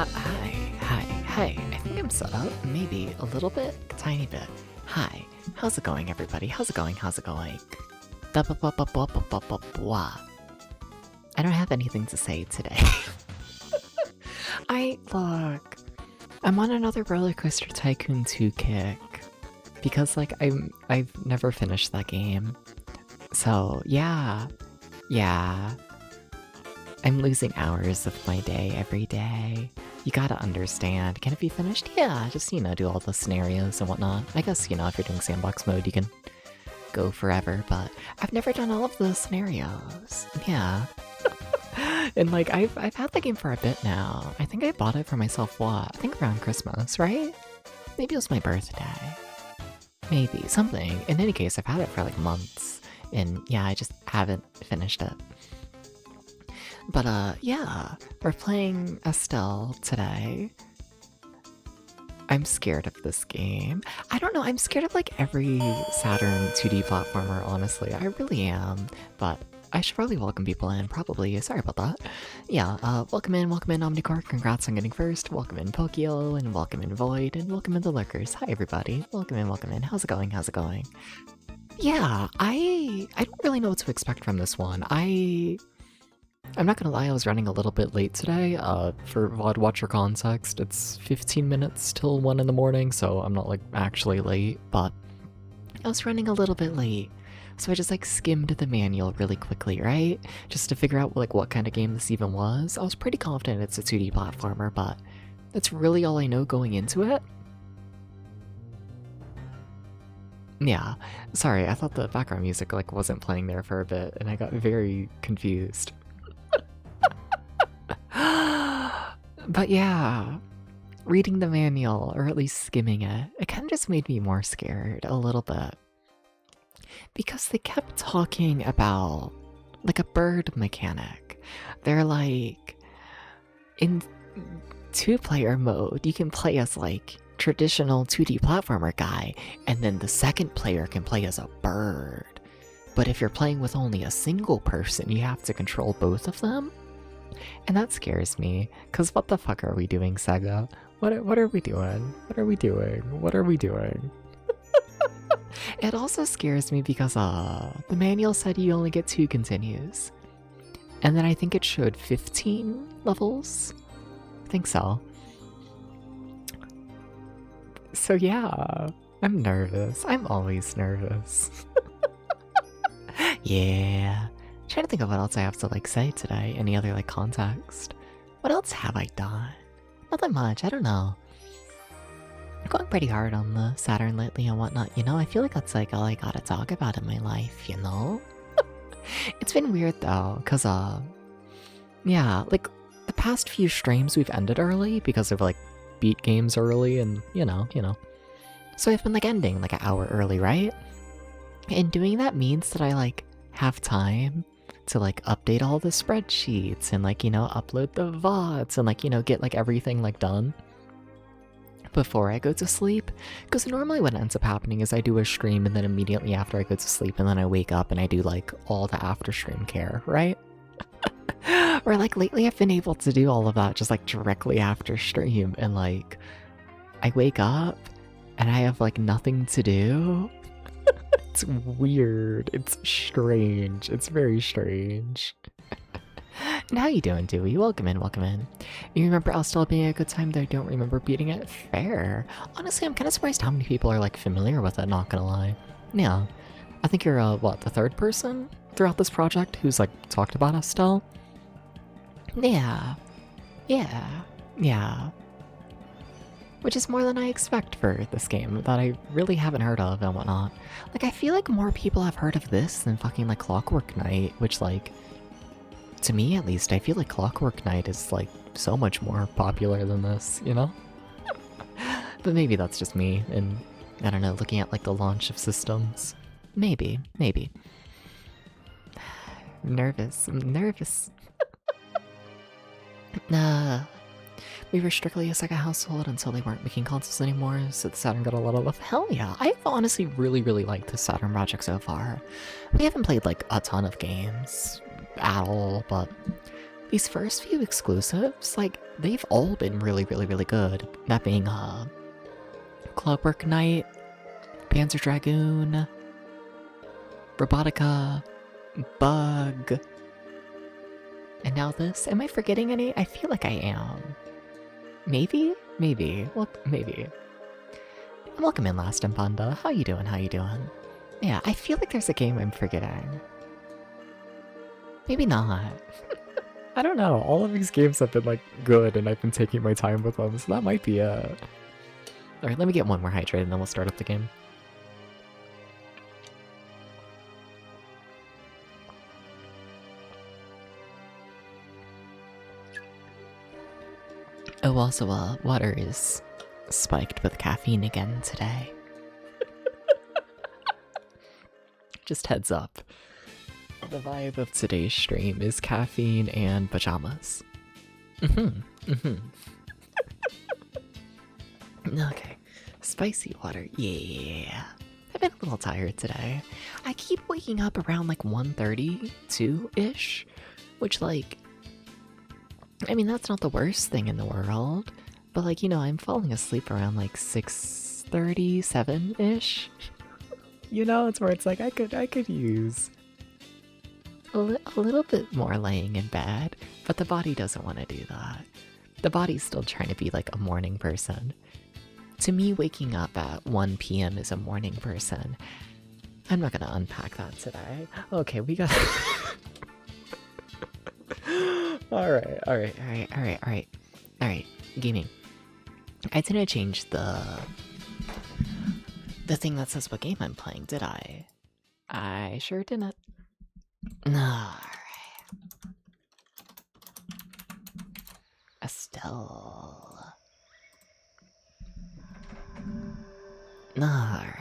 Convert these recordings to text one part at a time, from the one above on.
Hi. I think I'm set up, maybe a little bit, a tiny bit. Hi, how's it going, everybody? How's it going? Blah. I don't have anything to say today. Look, I'm on another Roller Coaster Tycoon 2 kick. Because, I've never finished that game. So, yeah. I'm losing hours of my day every day. You gotta understand. Can it be finished? Yeah, just, do all the scenarios and whatnot. I guess, if you're doing sandbox mode, you can go forever, but I've never done all of the scenarios. Yeah. And, I've had the game for a bit now. I think I bought it for myself, I think around Christmas, right? Maybe it was my birthday. Maybe, something. In any case, I've had it for, months. And, yeah, I just haven't finished it. But, yeah, we're playing Astal today. I'm scared of this game. I don't know, I'm scared of, every Saturn 2D platformer, honestly. I really am. But I should probably welcome people in, probably. Sorry about that. Yeah, welcome in, Omnicore. Congrats on getting first. Welcome in, Pokio, and welcome in, Void, and welcome in, the Lurkers. Hi, everybody. Welcome in. How's it going? Yeah, I don't really know what to expect from this one. I'm not gonna lie, I was running a little bit late today. For VOD Watcher context, it's 15 minutes till 1 in the morning, so I'm not, actually late, but I was running a little bit late. So I just, skimmed the manual really quickly, right? Just to figure out, what kind of game this even was. I was pretty confident it's a 2D platformer, but that's really all I know going into it. Yeah, sorry, I thought the background music, wasn't playing there for a bit, and I got very confused. But yeah, reading the manual, or at least skimming it, it kind of just made me more scared a little bit. Because they kept talking about, a bird mechanic. They're in 2-player mode, you can play as, traditional 2D platformer guy, and then the second player can play as a bird. But if you're playing with only a single person, you have to control both of them? And that scares me, cause what the fuck are we doing, Sega? What are we doing? It also scares me because the manual said you only get 2 continues. And then I think it showed 15 levels? I think so. So yeah, I'm nervous. I'm always nervous. Yeah. Trying to think of what else I have to say today. Any other context? What else have I done? Nothing much. I don't know. I'm going pretty hard on the Saturn lately and whatnot. I feel like that's all I gotta talk about in my life. It's been weird though, cause yeah, the past few streams we've ended early because of beat games early and you know. So I've been ending an hour early, right? And doing that means that I have time to update all the spreadsheets and upload the VODs and get everything done before I go to sleep. Because normally what ends up happening is I do a stream and then immediately after I go to sleep and then I wake up and I do all the after stream care, right? Or lately I've been able to do all of that just directly after stream and I wake up and I have nothing to do. It's weird. It's strange. It's very strange. And how you doing, Dewey? Welcome in. You remember Astal being a good time, though I don't remember beating it? Fair. Honestly, I'm kind of surprised how many people are familiar with it, not gonna lie. Yeah. I think you're, the 3rd person throughout this project who's talked about Astal? Yeah. Which is more than I expect for this game that I really haven't heard of and whatnot. I feel more people have heard of this than fucking Clockwork Knight, which to me at least, I feel Clockwork Knight is so much more popular than this, But maybe that's just me, and I don't know, looking at the launch of systems. Maybe. I'm nervous. We were strictly a Sega household until they weren't making consoles anymore, so the Saturn got a lot of love. Hell yeah, I've honestly really liked the Saturn project so far. We haven't played a ton of games at all, but These first few exclusives, like, they've all been really, really, really good. That being, Clockwork Knight, Panzer Dragoon, Robotica, Bug, and now this. Am I forgetting any? I feel like I am. Maybe? Maybe. Well, maybe. Welcome in, Last and Panda. How you doing? How you doing? Yeah, I feel like there's a game I'm forgetting. Maybe not. I don't know. All of these games have been, like, good, and I've been taking my time with them, so that might be it. Alright, let me get one more hydrated, and then we'll start up the game. Oh, also, water is spiked with caffeine again today. Just heads up. The vibe of today's stream is caffeine and pajamas. Okay. Spicy water, yeah. I've been a little tired today. I keep waking up around like 1:30, 2-ish, which like, I mean, that's not the worst thing in the world, but like, you know, I'm falling asleep around like 6:30, 7-ish. You know, it's where it's like, I could use a little bit more laying in bed, but the body doesn't want to do that. The body's still trying to be like a morning person. To me, waking up at 1 p.m. is a morning person. I'm not gonna unpack that today. Okay, we got... Alright. Gaming. I didn't change the thing that says what game I'm playing, did I? I sure didn't. Alright. Astal. Alright.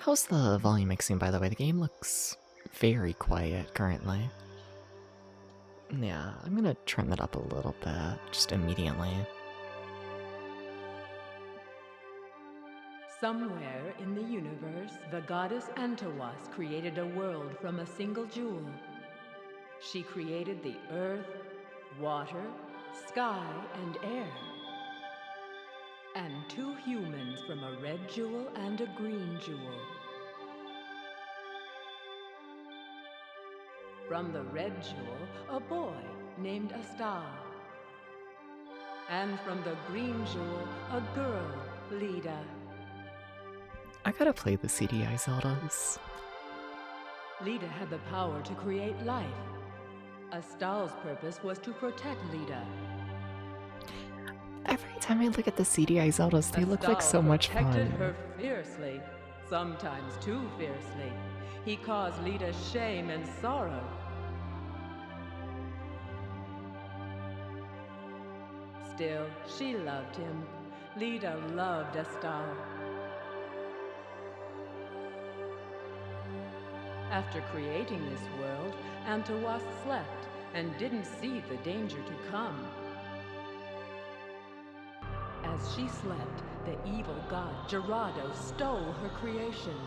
How's the volume mixing, by the way? The game looks very quiet currently. Yeah, I'm gonna turn that up a little bit, just immediately. Somewhere in the universe, the goddess Antawas created a world from a single jewel. She created the earth, water, sky, and air. And 2 humans from a red jewel and a green jewel. From the red jewel, a boy named Astal. And from the green jewel, a girl, Lida. I gotta play the CDI Zeldas. Lida had the power to create life. Astal's purpose was to protect Lida. Every time I look at the CDI Zeldas, they look like so much fun. Protected her fiercely, sometimes too fiercely. He caused Lida shame and sorrow. Still, she loved him. Lida loved Astal. After creating this world, Antawas slept and didn't see the danger to come. As she slept, the evil god Gerardo stole her creation.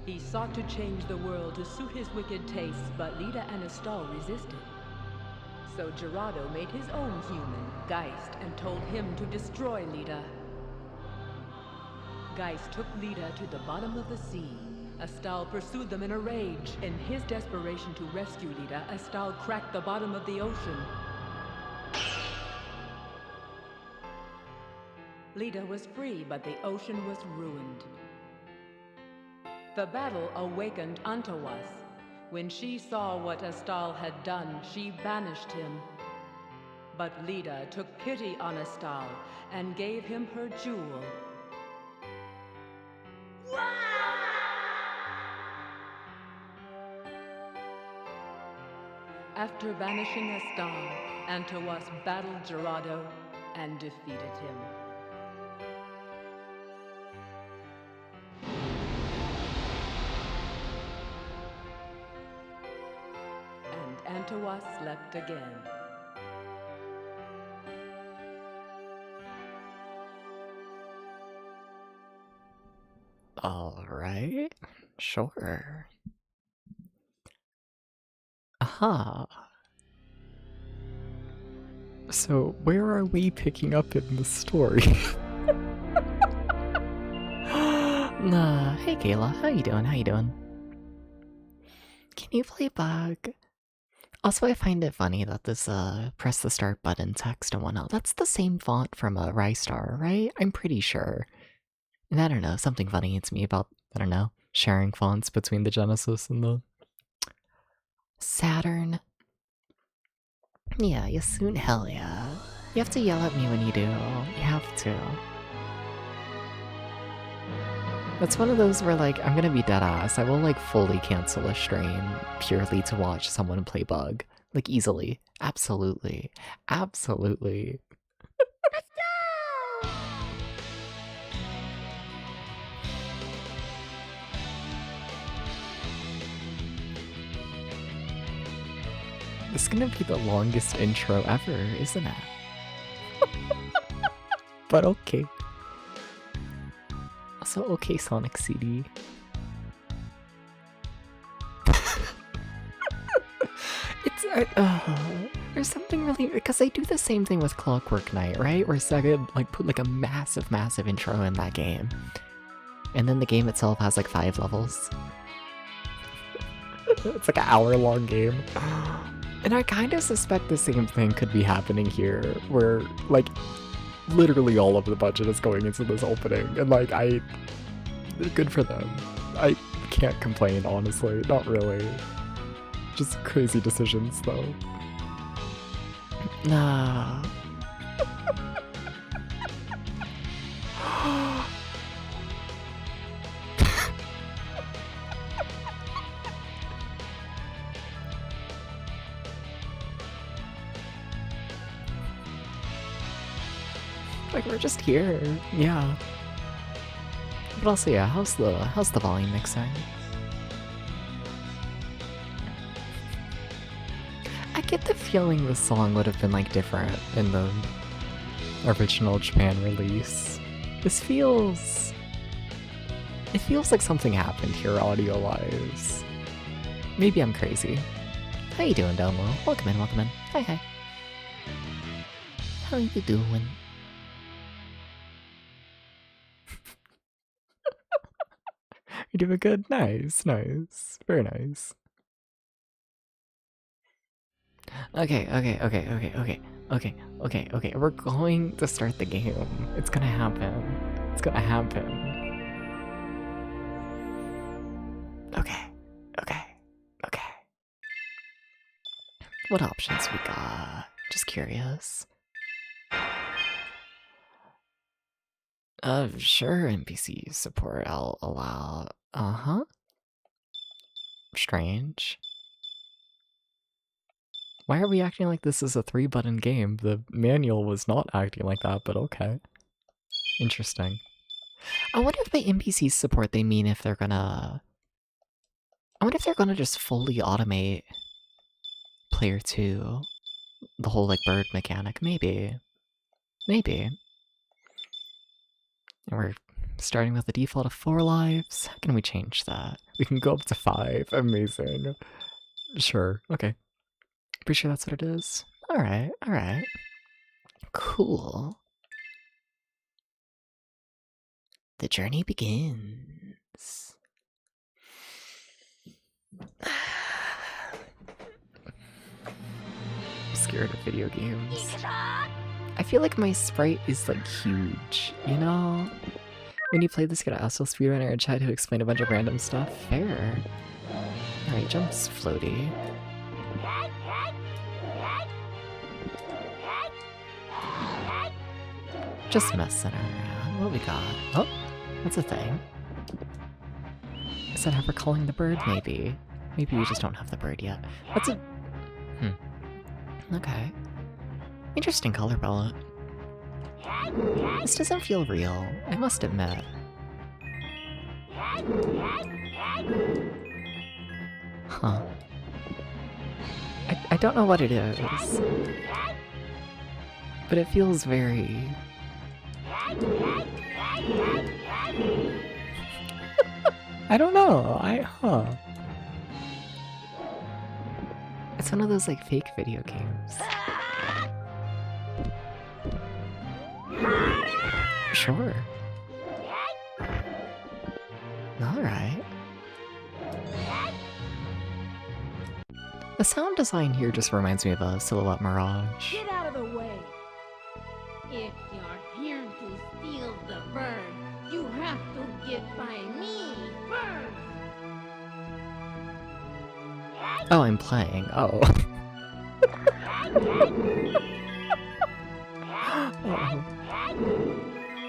He sought to change the world to suit his wicked tastes, but Lida and Astal resisted. So Gerardo made his own human, Geist, and told him to destroy Lida. Geist took Lida to the bottom of the sea. Astal pursued them in a rage. In his desperation to rescue Lida, Astal cracked the bottom of the ocean. Lida was free, but the ocean was ruined. The battle awakened Antawas. When she saw what Astal had done, she banished him. But Lida took pity on Astal and gave him her jewel. After banishing Astal, Antawas battled Gerardo and defeated him. And Antawas slept again. Alright, sure. Huh. So, where are we picking up in the story? Nah, hey Kayla, how you doing? How you doing? Can you play Bug? Also, I find it funny that this press the start button text and whatnot, that's the same font from Rystar, right? I'm pretty sure. And I don't know, something funny hits me about, I don't know, sharing fonts between the Genesis and the Saturn. Yeah, you soon, hell yeah. You have to yell at me when you do. You have to. That's one of those where, like, I'm gonna be dead ass. I will, like, fully cancel a stream purely to watch someone play Bug. Like, easily. Absolutely. Absolutely. This is gonna be the longest intro ever, isn't it? But okay. Also, okay, Sonic CD. It's there's something really, because they do the same thing with Clockwork Knight, right? Where Sega like put like a massive intro in that game, and then the game itself has like 5 levels. It's like an hour-long game, and I kind of suspect the same thing could be happening here, where like literally all of the budget is going into this opening, and like good for them. I can't complain, honestly, not really. Just crazy decisions, though. Nah. Like, we're just here, yeah. But also, yeah, how's the volume mixing? I get the feeling the song would have been like different in the original Japan release. It feels like something happened here audio-wise. Maybe I'm crazy. How you doing, down low? Welcome in, welcome in. Hi. How you doing? You're doing good? Nice. Very nice. Okay. We're going to start the game. It's gonna happen. Okay. What options we got? Just curious. Sure, NPC support I'll allow. Strange. Why are we acting like this is a 3-button game? The manual was not acting like that, but okay. Interesting. I wonder if by NPC support they mean if they're gonna... I wonder if they're gonna just fully automate player 2. The whole, like, bird mechanic. Maybe. And we're starting with a default of 4 lives. How can we change that? We can go up to 5. Amazing. Sure, okay. Pretty sure that's what it is. Alright. Cool. The journey begins. I'm scared of video games. I feel like my sprite is like huge, you know? When you play this, you got Astal speedrunner and chat who explain a bunch of random stuff. Fair. Alright, jumps floaty. Just messing around. What we got? Oh, that's a thing. Is that how we're calling the bird? Maybe. Maybe we just don't have the bird yet. That's a... Okay. Interesting color palette. This doesn't feel real, I must admit. Huh. I don't know what it is. But it feels very... I don't know, It's It's one of those like fake video games. Sure. Alright. The sound design here just reminds me of a Silhouette Mirage. Get out of the way! If you're here to steal the bird, you have to get by me first. Oh, I'm playing. Oh. Oh.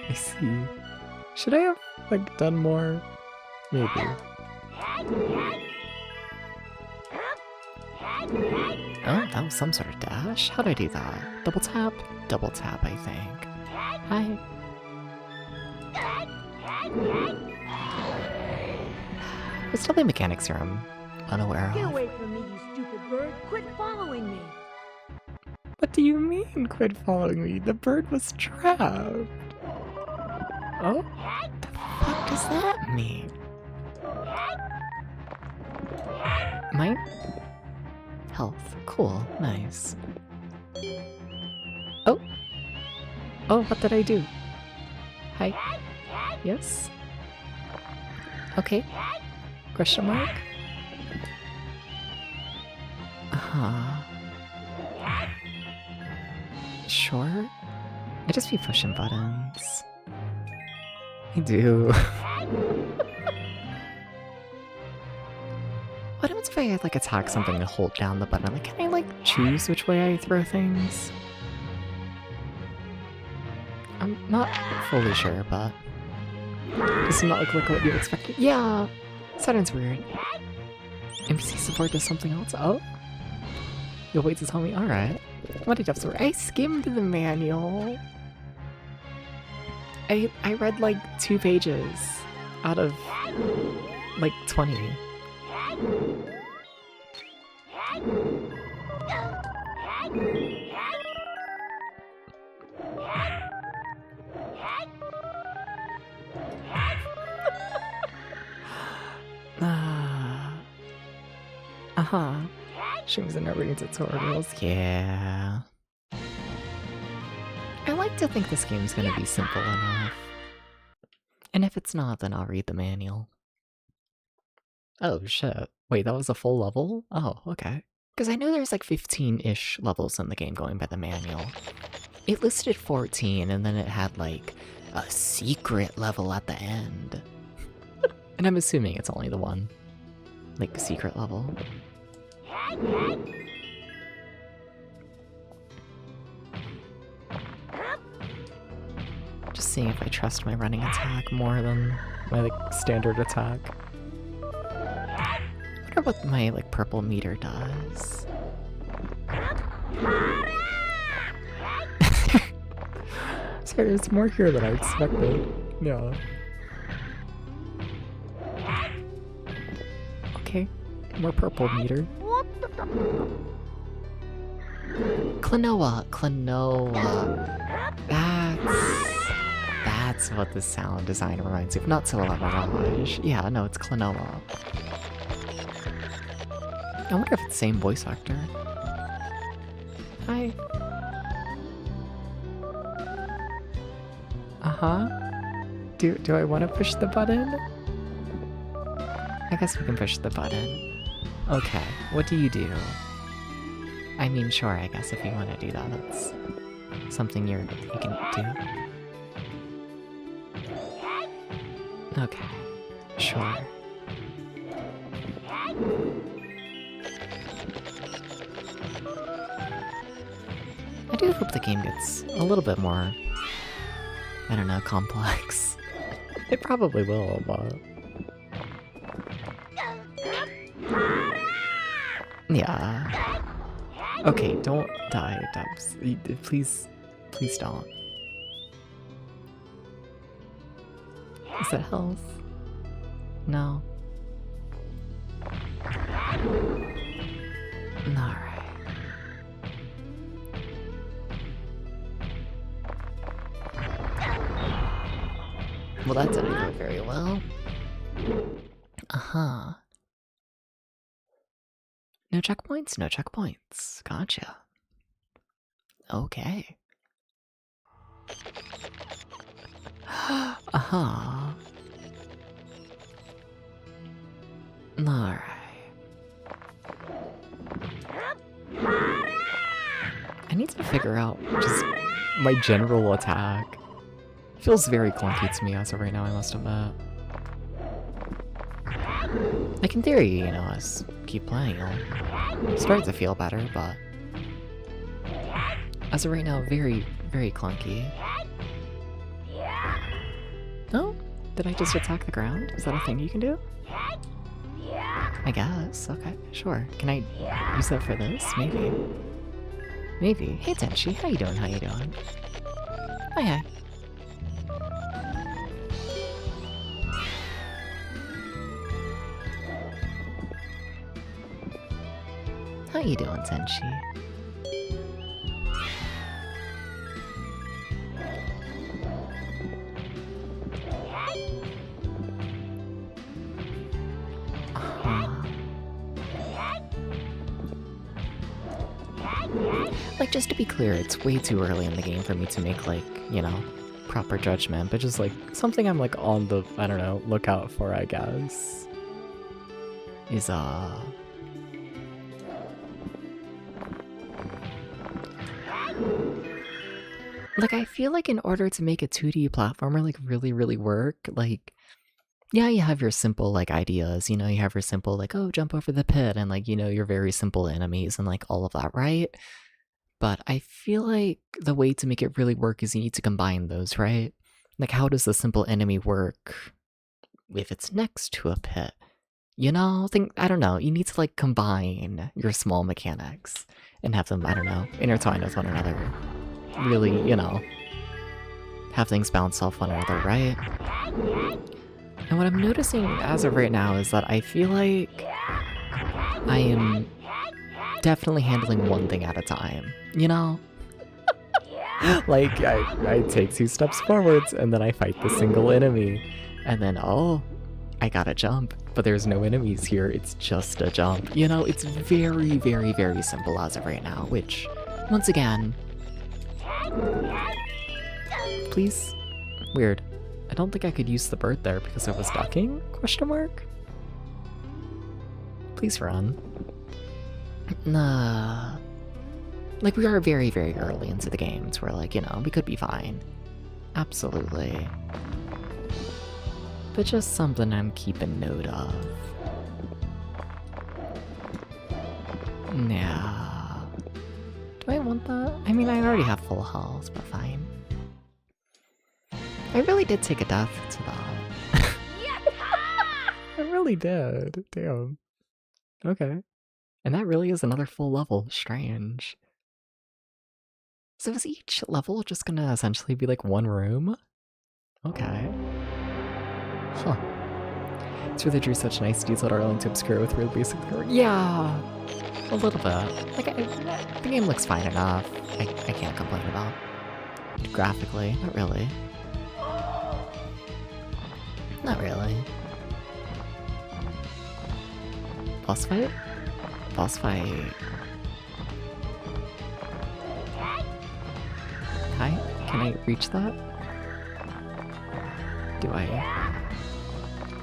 I see. Should I have, like, done more? Maybe. Oh, that was some sort of dash? How'd I do that? Double tap? Double tap, I think. Hi. There's probably mechanics here I'm unaware Get of. away from me, you stupid bird! Quit following me! What do you mean, quit following me? The bird was trapped. Oh? The fuck does that mean? Mine? Health. Cool. Nice. Oh! Oh, what did I do? Hi. Yes? Okay. Question mark? Uh-huh. Sure. I just be pushing buttons. I do. What happens if I like attack something and hold down the button? Like, can I like choose which way I throw things? I'm not fully sure, but does it not look like what you expected? Yeah, Saturn's weird. NPC support does something else. Oh, you'll wait to tell me. All right. What did you have to? I skimmed the manual. I read like 2 pages out of like 20. Uh-huh. Streams and reading tutorials, yeah. I like to think this game's gonna be simple enough. And if it's not, then I'll read the manual. Oh shit. Wait, that was a full level? Oh, okay. Because I know there's like 15-ish levels in the game going by the manual. It listed 14, and then it had like a secret level at the end. And I'm assuming it's only the one, like, secret level. Just seeing if I trust my running attack more than my like standard attack. I wonder what my like purple meter does. Sorry, there's more here than I expected. Yeah. Okay, more purple meter. Klonoa, Klonoa. That's what the sound design reminds me of. Not Silhouette Mirage. Yeah, no, it's Klonoa. I wonder if it's the same voice actor. Hi. Uh-huh. Do I want to push the button? I guess we can push the button. Okay, what do you do? I mean, sure, I guess if you want to do that, that's something you can do. Okay, sure. I do hope the game gets a little bit more, I don't know, complex. It probably will, but... yeah. Okay, don't die, Dubs. Please, please don't. Is that health? No. Alright. Well, that didn't go very well. Uh-huh. No checkpoints? No checkpoints. Gotcha. Okay. Uh-huh. Alright. I need to figure out just my general attack. Feels very clunky to me as of right now, I must admit. Like in theory, you know, as keep playing, it'll start to feel better, but as of right now, very, very clunky. No? Did I just attack the ground? Is that a thing you can do? I guess. Okay, sure. Can I use that for this? Maybe. Maybe. Hey Tenchi, how you doing? How you doing? Hi, hi. How you doing, Tenchi? Like, just to be clear, it's way too early in the game for me to make, like, you know, proper judgment, but just, like, something I'm, like, on the, I don't know, lookout for, I guess, is, like, I feel like in order to make a 2D platformer, like, really work, like, yeah, you have your simple, like, ideas, you know, you have your simple, like, oh, jump over the pit, and, like, you know, your very simple enemies and, like, all of that, right? But I feel like the way to make it really work is you need to combine those, right? Like, how does the simple enemy work if it's next to a pit? You know, I don't know, you need to, like, combine your small mechanics and have them, I don't know, intertwine with one another. Really, you know, have things bounce off one another, right? And what I'm noticing as of right now is that I feel like I am definitely handling one thing at a time, you know? Like, I take 2 steps forwards, and then I fight the single enemy, and then, oh, I gotta jump, but there's no enemies here, it's just a jump. You know, it's very simple as of right now, which, once again... Please? Weird. I don't think I could use the bird there because I was ducking? Question mark? Please run. Nah. Like, we are very early into the game, so we're like, you know, we could be fine. Absolutely. But just something I'm keeping note of. Nah. Do I want that? I mean, I already have full health, but fine. I really did take a death to that. I really did. Damn. Okay. And that really is another full level. Strange. So is each level just gonna essentially be like one room? Okay. Huh. It's really drew such nice detail darling to obscure with real basic lore. Yeah! A little bit. Like, the game looks fine enough. I can't complain about it. Graphically, not really. Not really. Boss fight? Boss fight. Hi? Can I reach that? Do I?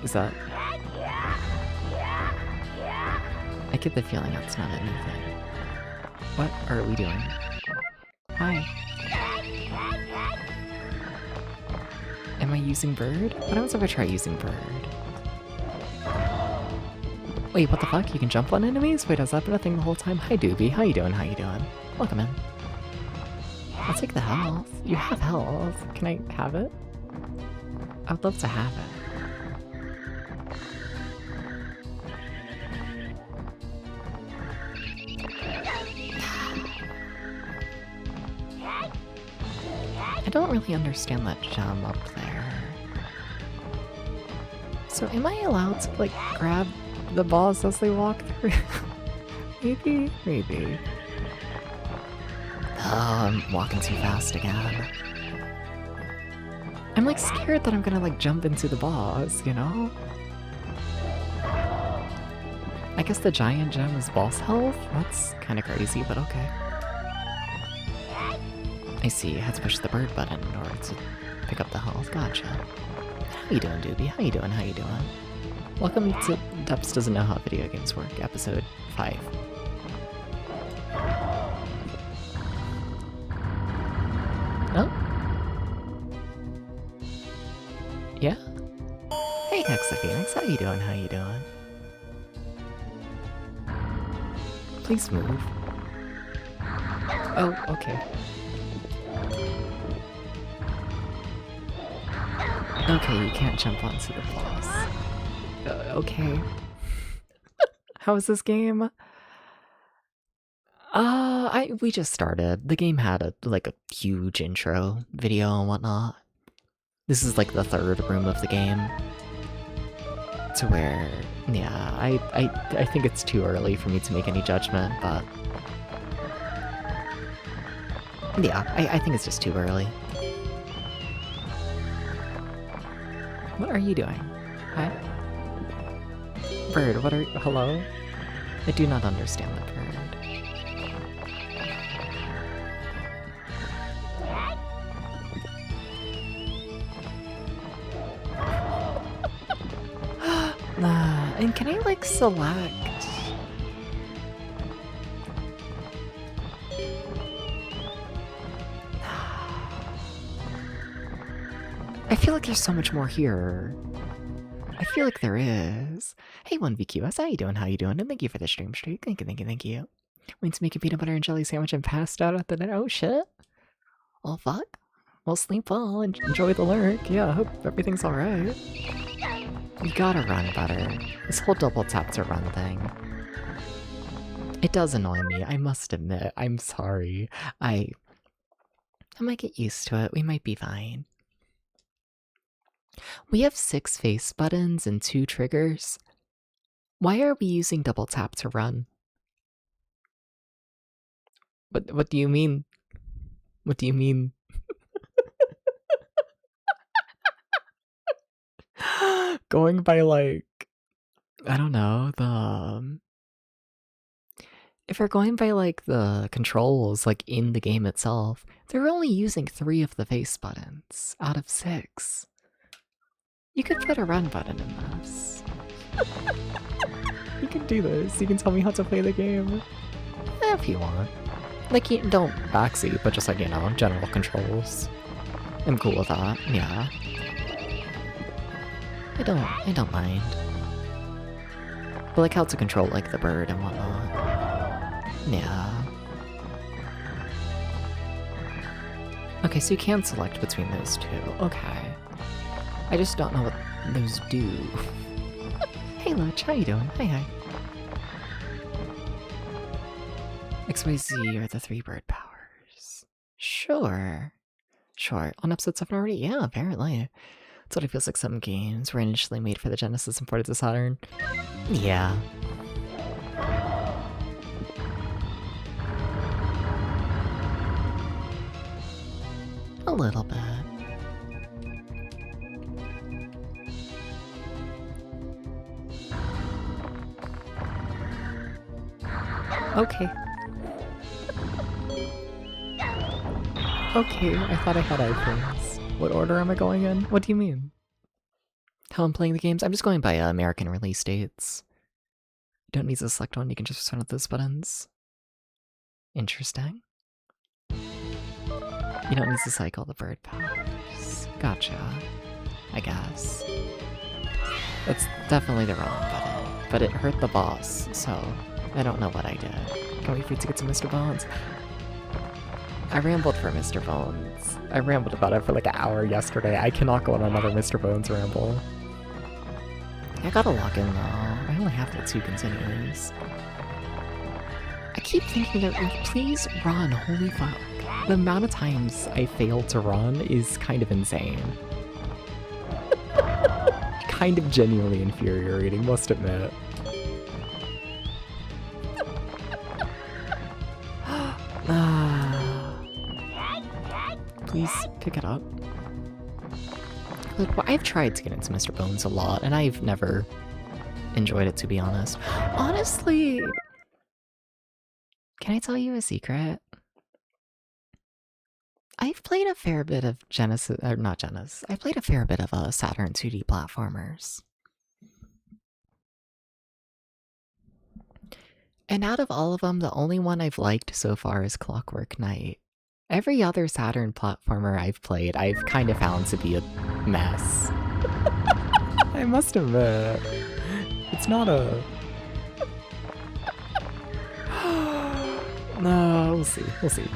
Is that? I get the feeling that's not anything. What are we doing? Hi. Am I using bird? What happens if I try using bird? Wait, what the fuck? You can jump on enemies? Wait, has that been a thing the whole time? Hi, Doobie. How you doing? How you doing? Welcome in. I'll take the health. You have health. Can I have it? I would love to have it. I don't really understand that gem up there. So am I allowed to, like, grab the balls as they walk through? Maybe? Maybe. Oh, I'm walking too fast again. I'm, like, scared that I'm gonna, like, jump into the boss, you know? I guess the giant gem is boss health? That's kind of crazy, but okay. I see, you had to push the bird button in order to pick up the health. Gotcha. How you doing, Doobie? How you doing? How you doing? Welcome to Dubs Doesn't Know How Video Games Work, episode 5. Oh? Yeah? Hey, Next the Phoenix, how you doing? How you doing? Please move. Oh, okay. Okay, you can't jump onto the boss. Okay. How is this game? We just started. The game had a huge intro video and whatnot. This is like the third room of the game. To where, yeah, I think it's too early for me to make any judgment, but yeah, I think it's just too early. What are you doing? Hi? Bird, what are you— hello? I do not understand the bird. And can I like select? I feel like there's so much more here. I feel like there is. Hey, 1VQS, how you doing? How you doing? And thank you for the stream streak. Thank you, thank you, thank you. Went to make a peanut butter and jelly sandwich and passed out at the night. Oh shit. Oh fuck. Well, sleep well and enjoy the lurk. Yeah, I hope everything's alright. You gotta run better. This whole double tap to run thing. It does annoy me, I must admit. I'm sorry. I might get used to it. We might be fine. We have 6 face buttons and 2 triggers. Why are we using double tap to run? What do you mean? What do you mean? Going by like, I don't know, if we're going by like the controls like in the game itself, they're only using 3 of the face buttons out of 6. You could put a run button in this. You can do this. You can tell me how to play the game. If you want. Like, you don't backseat, but just like, you know, general controls. I'm cool with that, yeah. I don't mind. But like how to control like the bird and whatnot. Yeah. Okay, so you can select between those 2. Okay. I just don't know what those do. Hey Lutch, how you doing? Hi. XYZ are the 3 bird powers. Sure. On episode 7 already? Yeah, apparently. That's what it feels like some games were initially made for the Genesis and ported to Saturn. Yeah. A little bit. Okay. Okay, I thought I had iPhones. What order am I going in? What do you mean? How I'm playing the games? I'm just going by American release dates. You don't need to select one, you can just turn up those buttons. Interesting. You don't need to cycle the bird powers. Gotcha. I guess. That's definitely the wrong button, but it hurt the boss, so I don't know what I did. Can't wait for you to get to Mr. Bones. I rambled for Mr. Bones. I rambled about it for like an hour yesterday. I cannot go on another Mr. Bones ramble. I gotta log in though. I only have the 2 continues. I keep thinking that, please run, holy fuck. The amount of times I failed to run is kind of insane. Kind of genuinely infuriating, must admit. Please pick it up. Look, well, I've tried to get into Mr. Bones a lot, and I've never enjoyed it, to be honest. Honestly, can I tell you a secret? I've played a fair bit of Genesis, or not Genesis. I played a fair bit of Saturn 2D platformers. And out of all of them, the only one I've liked so far is Clockwork Knight. Every other Saturn platformer I've played, I've kind of found to be a mess. I must admit, it's not a... No, we'll see, we'll see.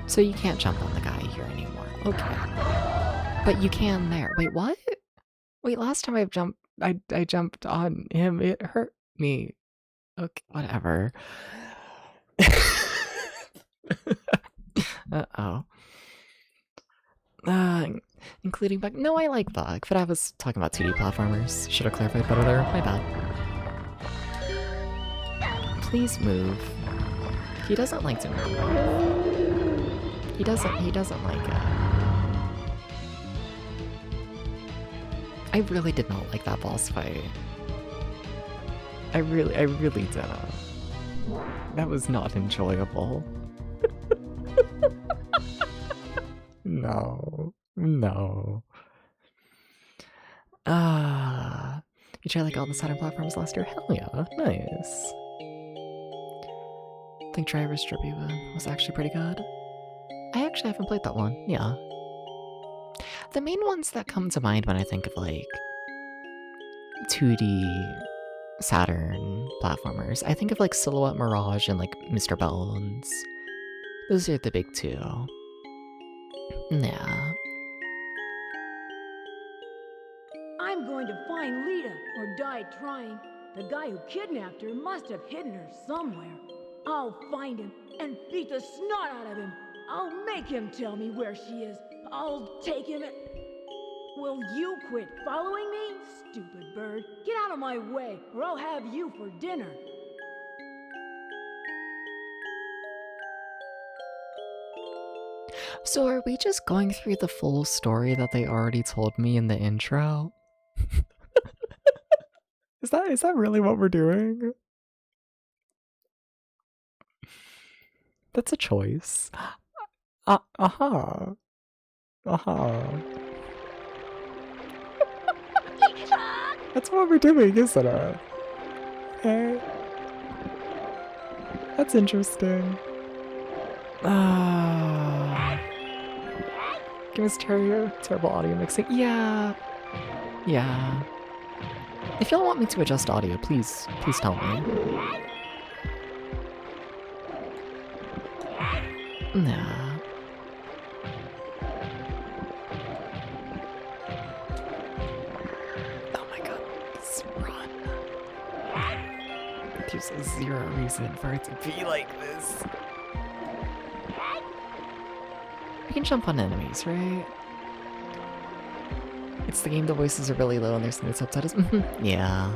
So you can't jump on the guy here anymore. Okay. But you can there. Wait, what? Wait, last time I jumped on him, it hurt me. Okay, whatever. Uh-oh. Including Bug. No, I like Bug, but I was talking about 2D platformers. Should have clarified better there. My bad. Please move. He doesn't like to move. He doesn't like it. I really did not like that boss fight. I really didn't. That was not enjoyable. No. You tried like all the Saturn platforms last year? Hell yeah, nice. I think Driver's Tribute was actually pretty good. I actually haven't played that one, yeah. The main ones that come to mind when I think of like 2D Saturn platformers, I think of like Silhouette Mirage and like Mr. Bones. Those are the big two. Yeah. I'm going to find Lita or die trying. The guy who kidnapped her must have hidden her somewhere. I'll find him and beat the snot out of him. I'll make him tell me where she is. I'll take him and... Will you quit following me, stupid bird? Get out of my way, or I'll have you for dinner. So are we just going through the full story that they already told me in the intro? Is that really what we're doing? That's a choice. Uh-huh. That's what we're doing, isn't it? Okay. That's interesting. Give us terrible audio mixing. Yeah. If y'all want me to adjust audio, please tell me. Nah. Oh my god, this run. There's zero reason for it to be like this. We can jump on enemies, right? It's the game, the voices are really low and there's no subtitles. Yeah.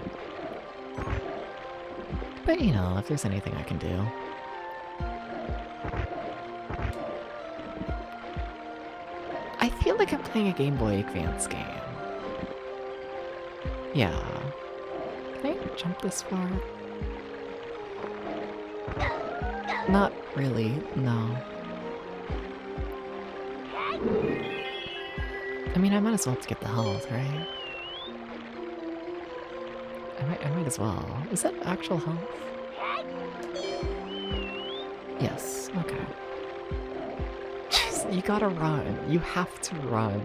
But you know, if there's anything I can do. I feel like I'm playing a Game Boy Advance game. Yeah. Can I jump this far? Not really, no. I mean, I might as well to get the health, right? I might as well. Is that actual health? Yes, okay. Jeez, you gotta run. You have to run.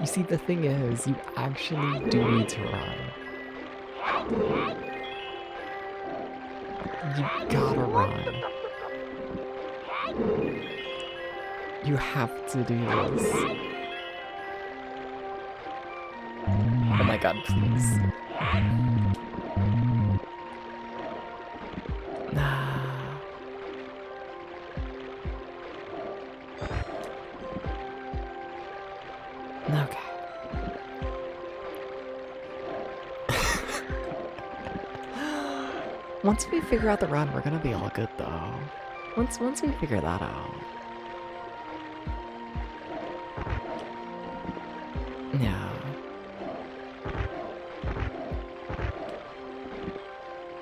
You see, the thing is, you actually do need to run. You gotta run. You have to do this. Oh my god, please. Okay. Once we figure out the run, we're gonna be all good though. Once we figure that out. Yeah.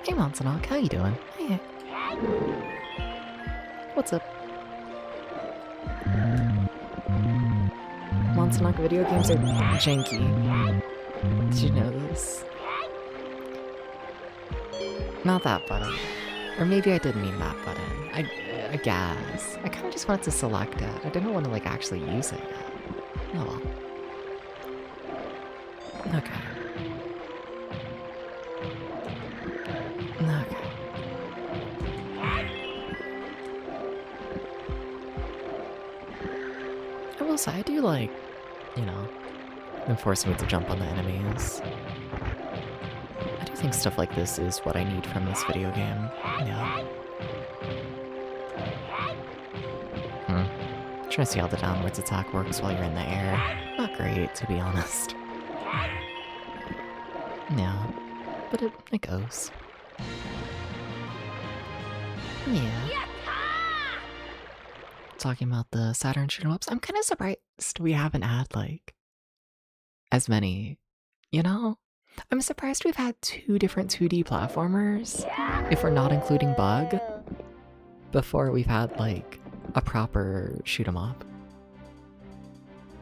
Hey Monsanok, how you doing? Hey. What's up? Monsanok, video games are janky. Did you know this? Not that button. Or maybe I did mean that button. I guess. I kind of just wanted to select it. I didn't want to like actually use it yet. Oh well. Okay. Okay. I will say, I do like, you know, them forcing me to jump on the enemies. I do think stuff like this is what I need from this video game. Yeah. Trying to see how the downwards attack works while you're in the air. Not great, to be honest. Yeah, but it goes. Yeah. Talking about the Saturn shoot 'em ups, I'm kind of surprised we haven't had, like, as many, you know? I'm surprised we've had 2 different 2D platformers, if we're not including Bug, before we've had, like, a proper shoot 'em up.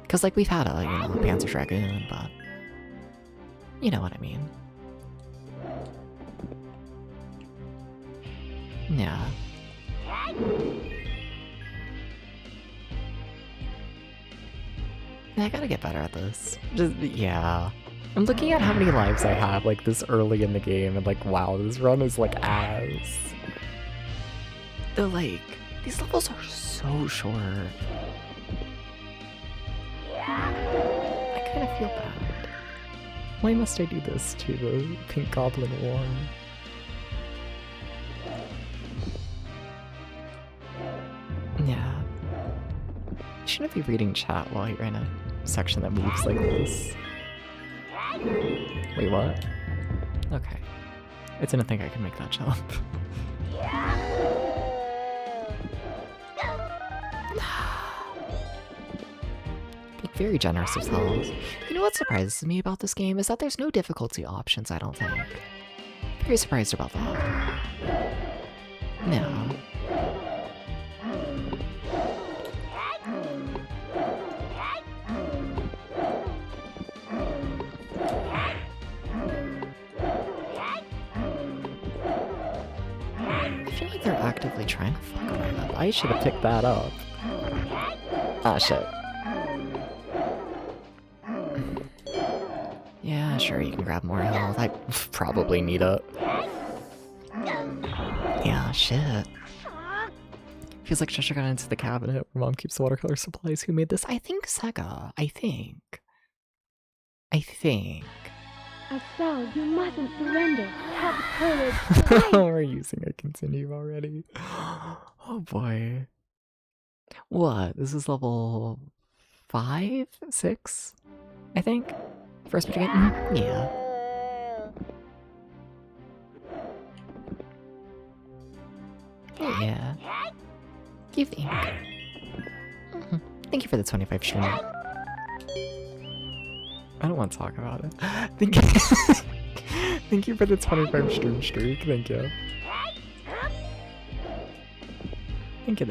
Because, like, we've had a, you know, Panzer Dragoon, but you know what I mean. Yeah. I gotta get better at this. Just, yeah. I'm looking at how many lives I have, like, this early in the game, and like, wow, this run is like ass. They're like, these levels are so short. I kind of feel bad. Why must I do this to the Pink Goblin War? Yeah. You shouldn't be reading chat while you're in a section that moves like this. Wait, what? Okay. I didn't think I could make that jump. Being very generous with health. You know what surprises me about this game is that there's no difficulty options, I don't think. Very surprised about that. No. I feel like they're actively trying to fuck me up. I should have picked that up. Ah, shit. Yeah, sure, you can grab more health. I probably need it. Yeah, shit. Feels like Cheshire got into the cabinet where Mom keeps the watercolor supplies. Who made this? I think Sega. I think. Astal, you mustn't surrender. Have courage. We're using a continue already. Oh boy. What? This is level 5? 6? I think? First begin? Yeah. Yeah. You think? Thank you for the 25 stream. I don't want to talk about it. Thank you for the 25 stream streak. Thank you. Thank you.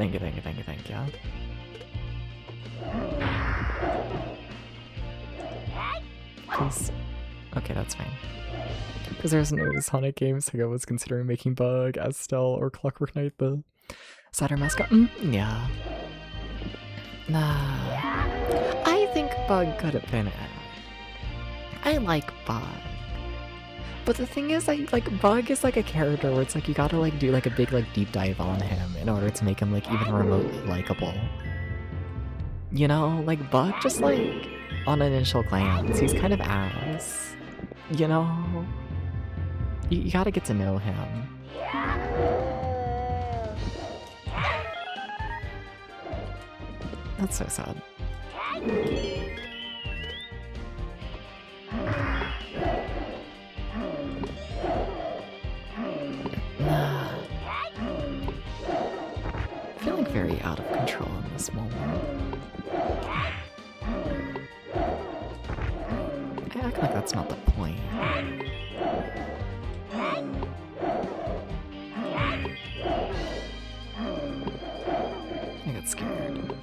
Please. Okay, that's fine. Because there's no Sonic game, Sega was considering making Bug, Astal, or Clockwork Knight the Saturn mascot. Yeah. Nah. I think Bug could have been it. I like Bug. But the thing is, like, Bug is like a character where it's like you gotta like do like a big like deep dive on him in order to make him like even remotely likable. You know, like Bug just like on initial glance, he's kind of ass. You know? You gotta get to know him. That's so sad. very out of control in this moment. I act like that's not the point. I got scared.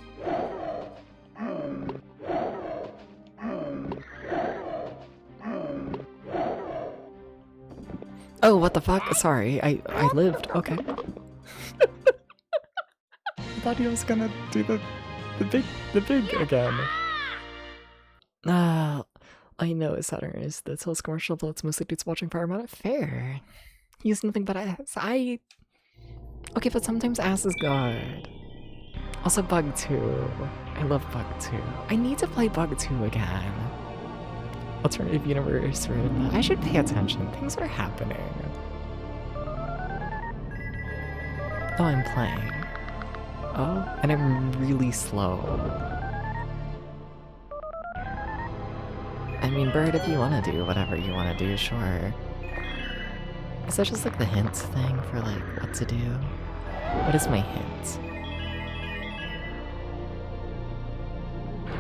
Oh, what the fuck? Sorry, I lived. Okay. I thought he was gonna do the big again. I know Saturn is the Tills commercial, but it's mostly dudes watching Fire Mount Fair. He's nothing but ass. Okay, but sometimes ass is good. Also, Bug 2. I love Bug 2. I need to play Bug 2 again. Alternative universe, right? I should pay attention. Things are happening. Oh, I'm playing. Oh, and I'm really slow. I mean, Bird, if you want to do whatever you want to do, sure. Is that just like the hints thing for like what to do? What is my hint?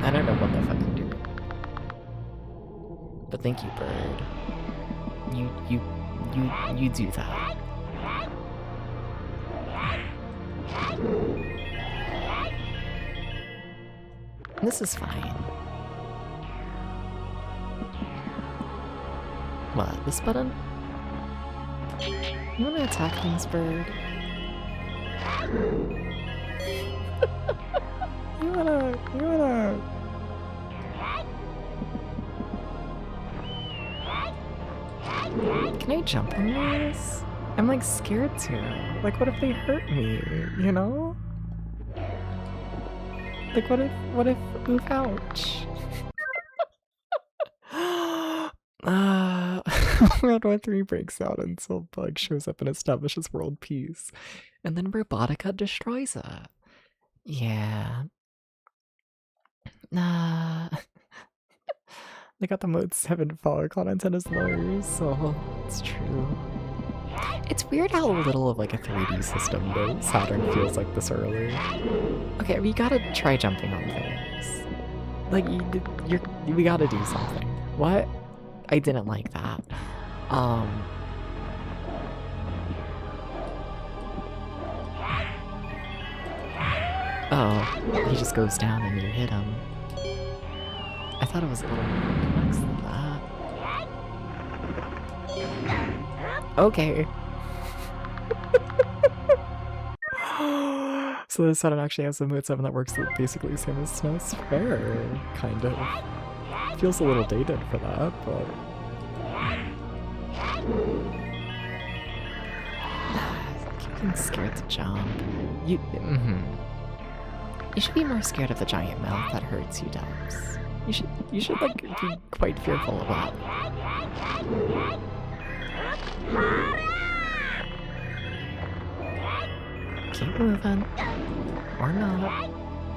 I don't know what the fuck I'm doing. But thank you, Bird. You do that. This is fine. What, this button? You wanna attack things, Bird? You wanna... Can I jump on these? I'm like scared to. Like, what if they hurt me, you know? Like, what if, oof, ouch. World War III breaks out until Bug shows up and establishes world peace. And then Robotica destroys it. Yeah. They got the Mode 7 follow content as lawyers, so it's true. It's weird how little of like a 3D system though Saturn feels like this early. Okay, we gotta try jumping on things. Like, we gotta do something. What? I didn't like that. Oh, he just goes down and you hit him. I thought it was a little more complex than that. Okay. So the Saturn actually has a Mode 7 that works basically the same as SNES. Fair, kind of. Feels a little dated for that, but... Getting scared to jump. You should be more scared of the giant mouth that hurts you, Dubs. You should like be quite fearful of that. Keep moving. Or not.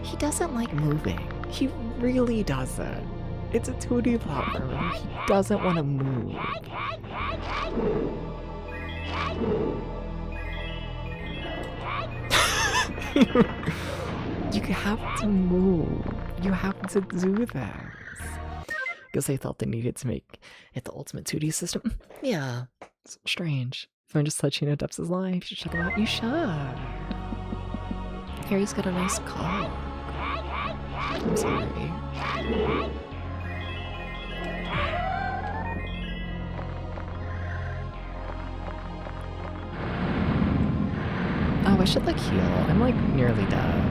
He doesn't like moving. He really doesn't. It's a 2D platformer. He doesn't want to move. You have to move. You have to do this. Because they thought they needed to make it the ultimate 2D system. Yeah. It's strange. If I'm just touching Adepts' life, you should check him out. You should. Harry's got a nice car. I'm sorry. Oh, I should like heal. I'm like nearly dead.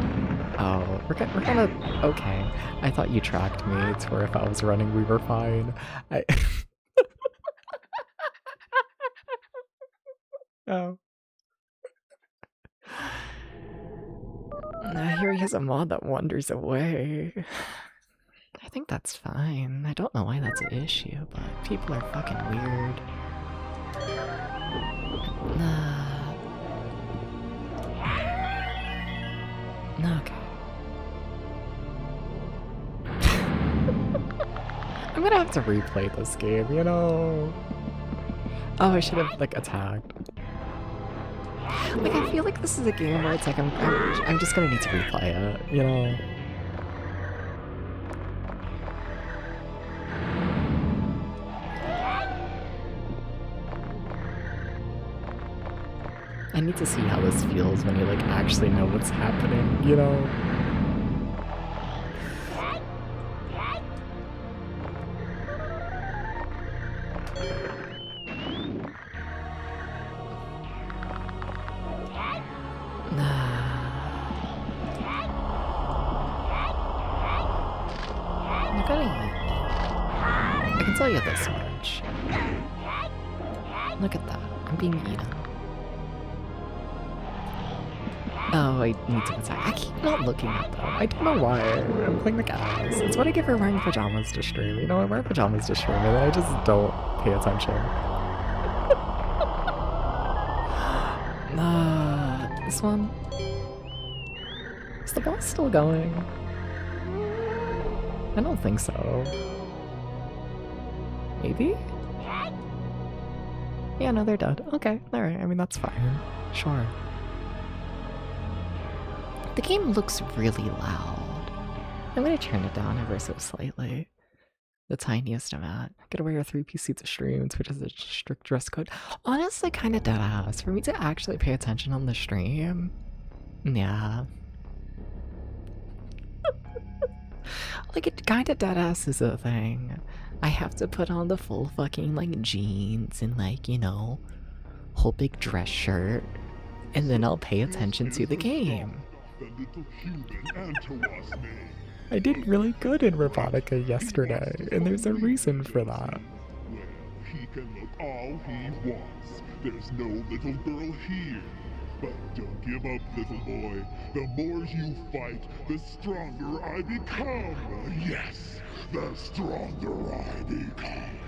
Oh, we're gonna... Okay. I thought you tracked me to where if I was running, we were fine. Oh. Here he has a mod that wanders away. I think that's fine. I don't know why that's an issue, but people are fucking weird. Okay. I'm gonna have to replay this game, you know? Oh, I should have, like, attacked. Like, I feel like this is a game where it's like I'm just gonna need to replay it, you know? I need to see how this feels when you like actually know what's happening, you know? You're gonna eat me. I can tell you this much. Look at that. I'm being eaten. Oh, I need to attack. I keep not looking at them. I don't know why. I'm playing the guys. It's what I get for wearing pajamas to stream. You know, I wear pajamas to stream and then I just don't pay attention. This one? Is the boss still going? I don't think so. Maybe? Yeah, no, they're dead. Okay, alright. I mean, that's fine. Sure. The game looks really loud. I'm gonna turn it down ever so slightly. The tiniest amount. Gotta wear a 3-piece suit to stream, which is a strict dress code. Honestly, kinda deadass. For me to actually pay attention on the stream. Yeah. Like, it kinda deadass is a thing. I have to put on the full fucking, like, jeans and, like, you know, whole big dress shirt. And then I'll pay attention to the game. I did really good in Robotica yesterday, and there's a reason for that. Well, he can look all he wants. There's no little girl here. But don't give up, little boy. The more you fight, the stronger I become. Yes, the stronger I become.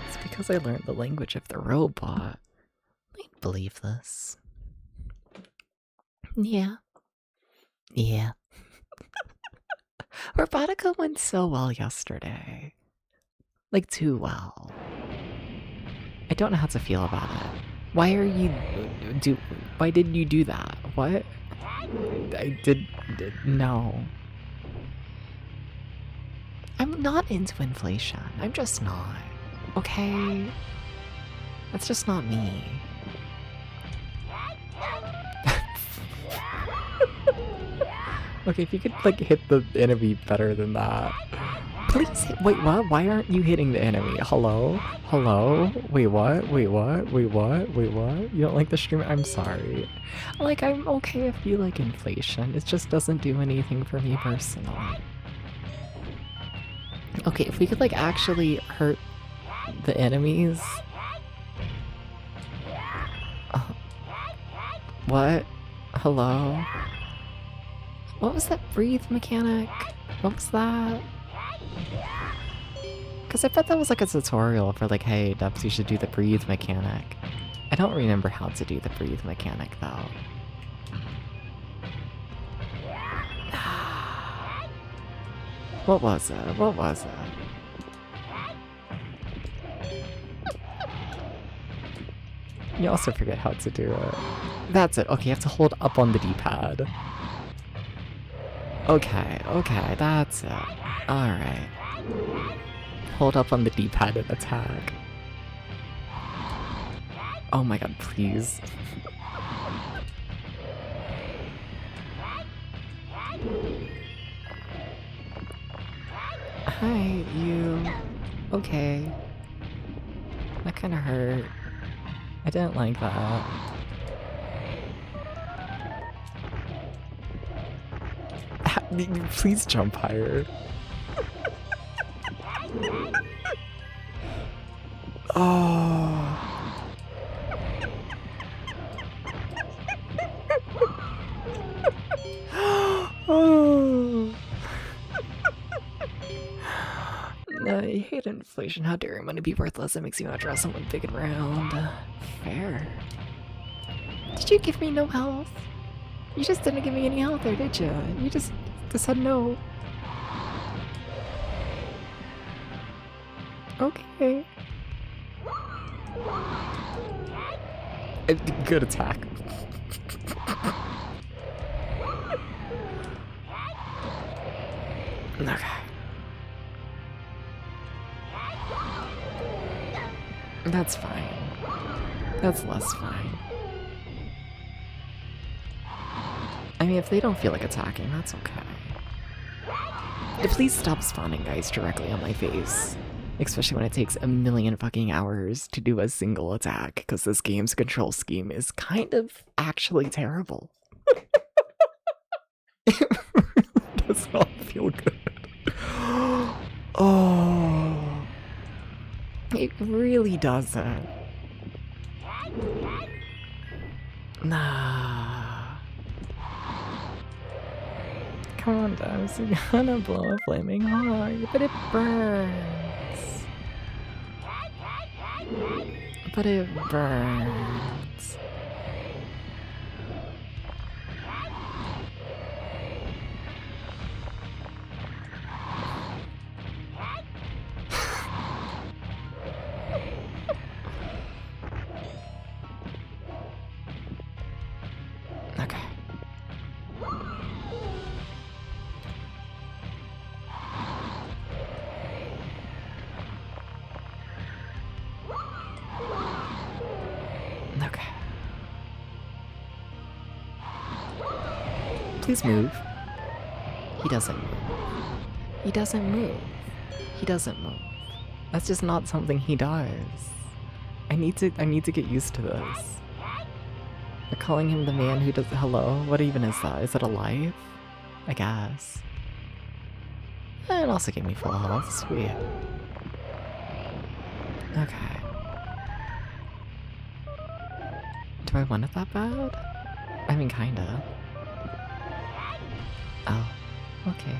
It's because I learned the language of the robot. I believe this. Yeah. Yeah. Robotica went so well yesterday. Like, too well. I don't know how to feel about it. Why are you... Why did you do that? What? No. I'm not into inflation. I'm just not. Okay? That's just not me. Okay, if you could, like, hit the enemy better than that. Please hit- wait, what? Why aren't you hitting the enemy? Hello? Hello? Wait, what? Wait, what? Wait, what? Wait, what? You don't like the stream? I'm sorry. Like, I'm okay if you like inflation. It just doesn't do anything for me personally. Okay, if we could, like, actually hurt the enemies... What? Hello? What was that breathe mechanic? What was that? Because I bet that was like a tutorial for like, hey, Dubs, you should do the breathe mechanic. I don't remember how to do the breathe mechanic though. What was it? What was it? You also forget how to do it. That's it. Okay, you have to hold up on the D-pad. Okay, okay, that's it. Alright. Hold up on the D-pad and attack. Oh my god, please. Hi, you. Okay. That kinda hurt. I didn't like that. Please jump higher. Oh. Oh. No, I hate inflation. How dare money be worthless? It makes you want to draw someone big and round. Fair. Did you give me no health? You just didn't give me any health there, did you? You just said no. Okay. Good attack. Okay. That's fine. That's less fine. I mean, if they don't feel like attacking, that's okay. Please stop spawning guys directly on my face. Especially when it takes a million fucking hours to do a single attack, because this game's control scheme is kind of actually terrible. It really does not feel good. Oh, it really doesn't. Nah. Come on, Dubs, you're gonna blow a flaming heart, but it burns. But it burns. Okay. Okay. Please move. He doesn't move. He doesn't move. He doesn't move. That's just not something he does. I need to get used to this. They're calling him the man who does hello? What even is that? Is it a life? I guess. It also gave me full health. Sweet. Okay. Do I want it that bad? I mean, kinda. Oh, okay.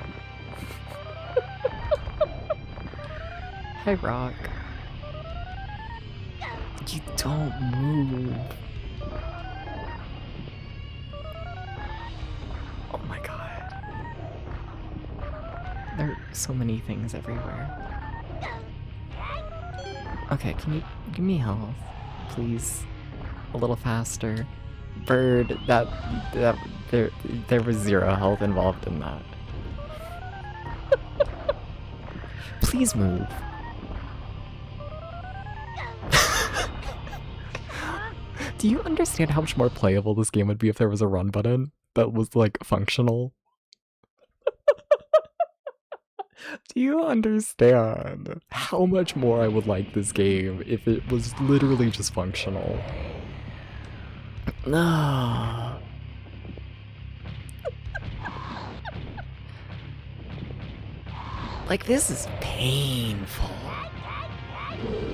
Hi, Rock. You don't move. Oh my god. There are so many things everywhere. Okay, can you give me health, please? A little faster. Bird, there was 0 health involved in that. Please move. Do you understand how much more playable this game would be if there was a run button that was, like, functional? Do you understand how much more I would like this game if it was literally just functional? No. Like, this is painful.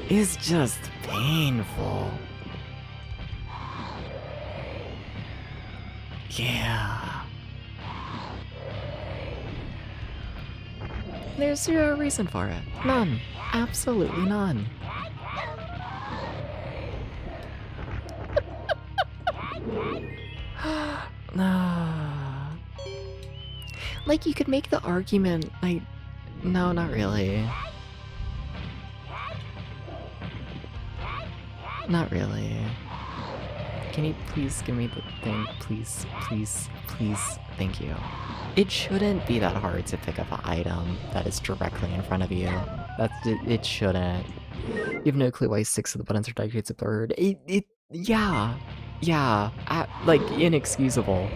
It's just painful. Yeah. There's 0 reason for it. None. Absolutely none. Like, you could make the argument, like, no, not really. Not really. Can you please give me the thing? Please, please, please. Thank you. It shouldn't be that hard to pick up an item that is directly in front of you. It shouldn't. You have no clue why 6 of the buttons are dedicated to bird. Yeah. Yeah. Like, inexcusable.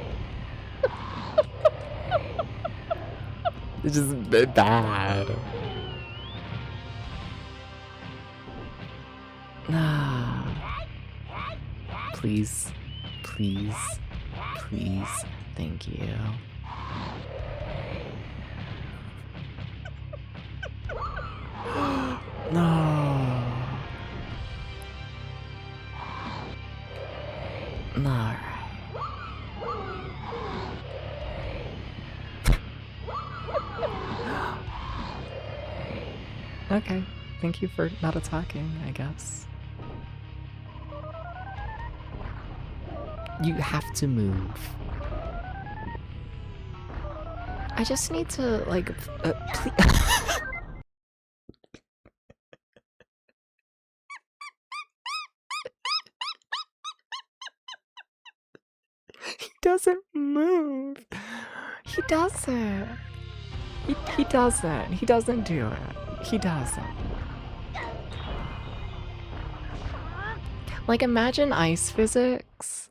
It's just bad. Please, please, please, thank you. No. Alright. Okay, thank you for not attacking, I guess. You have to move. I just need to, like, please. He doesn't move. He doesn't. He doesn't. He doesn't do it. He doesn't. Like, imagine ice physics,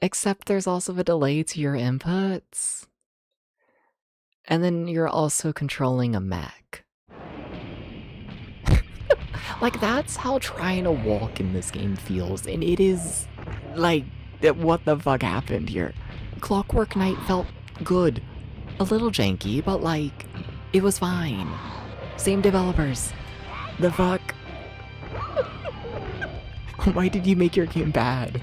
except there's also a delay to your inputs. And then you're also controlling a mech. Like, that's how trying to walk in this game feels, and it is, like, what the fuck happened here? Clockwork Knight felt good. A little janky, but, like, it was fine. Same developers. The fuck? Why did you make your game bad?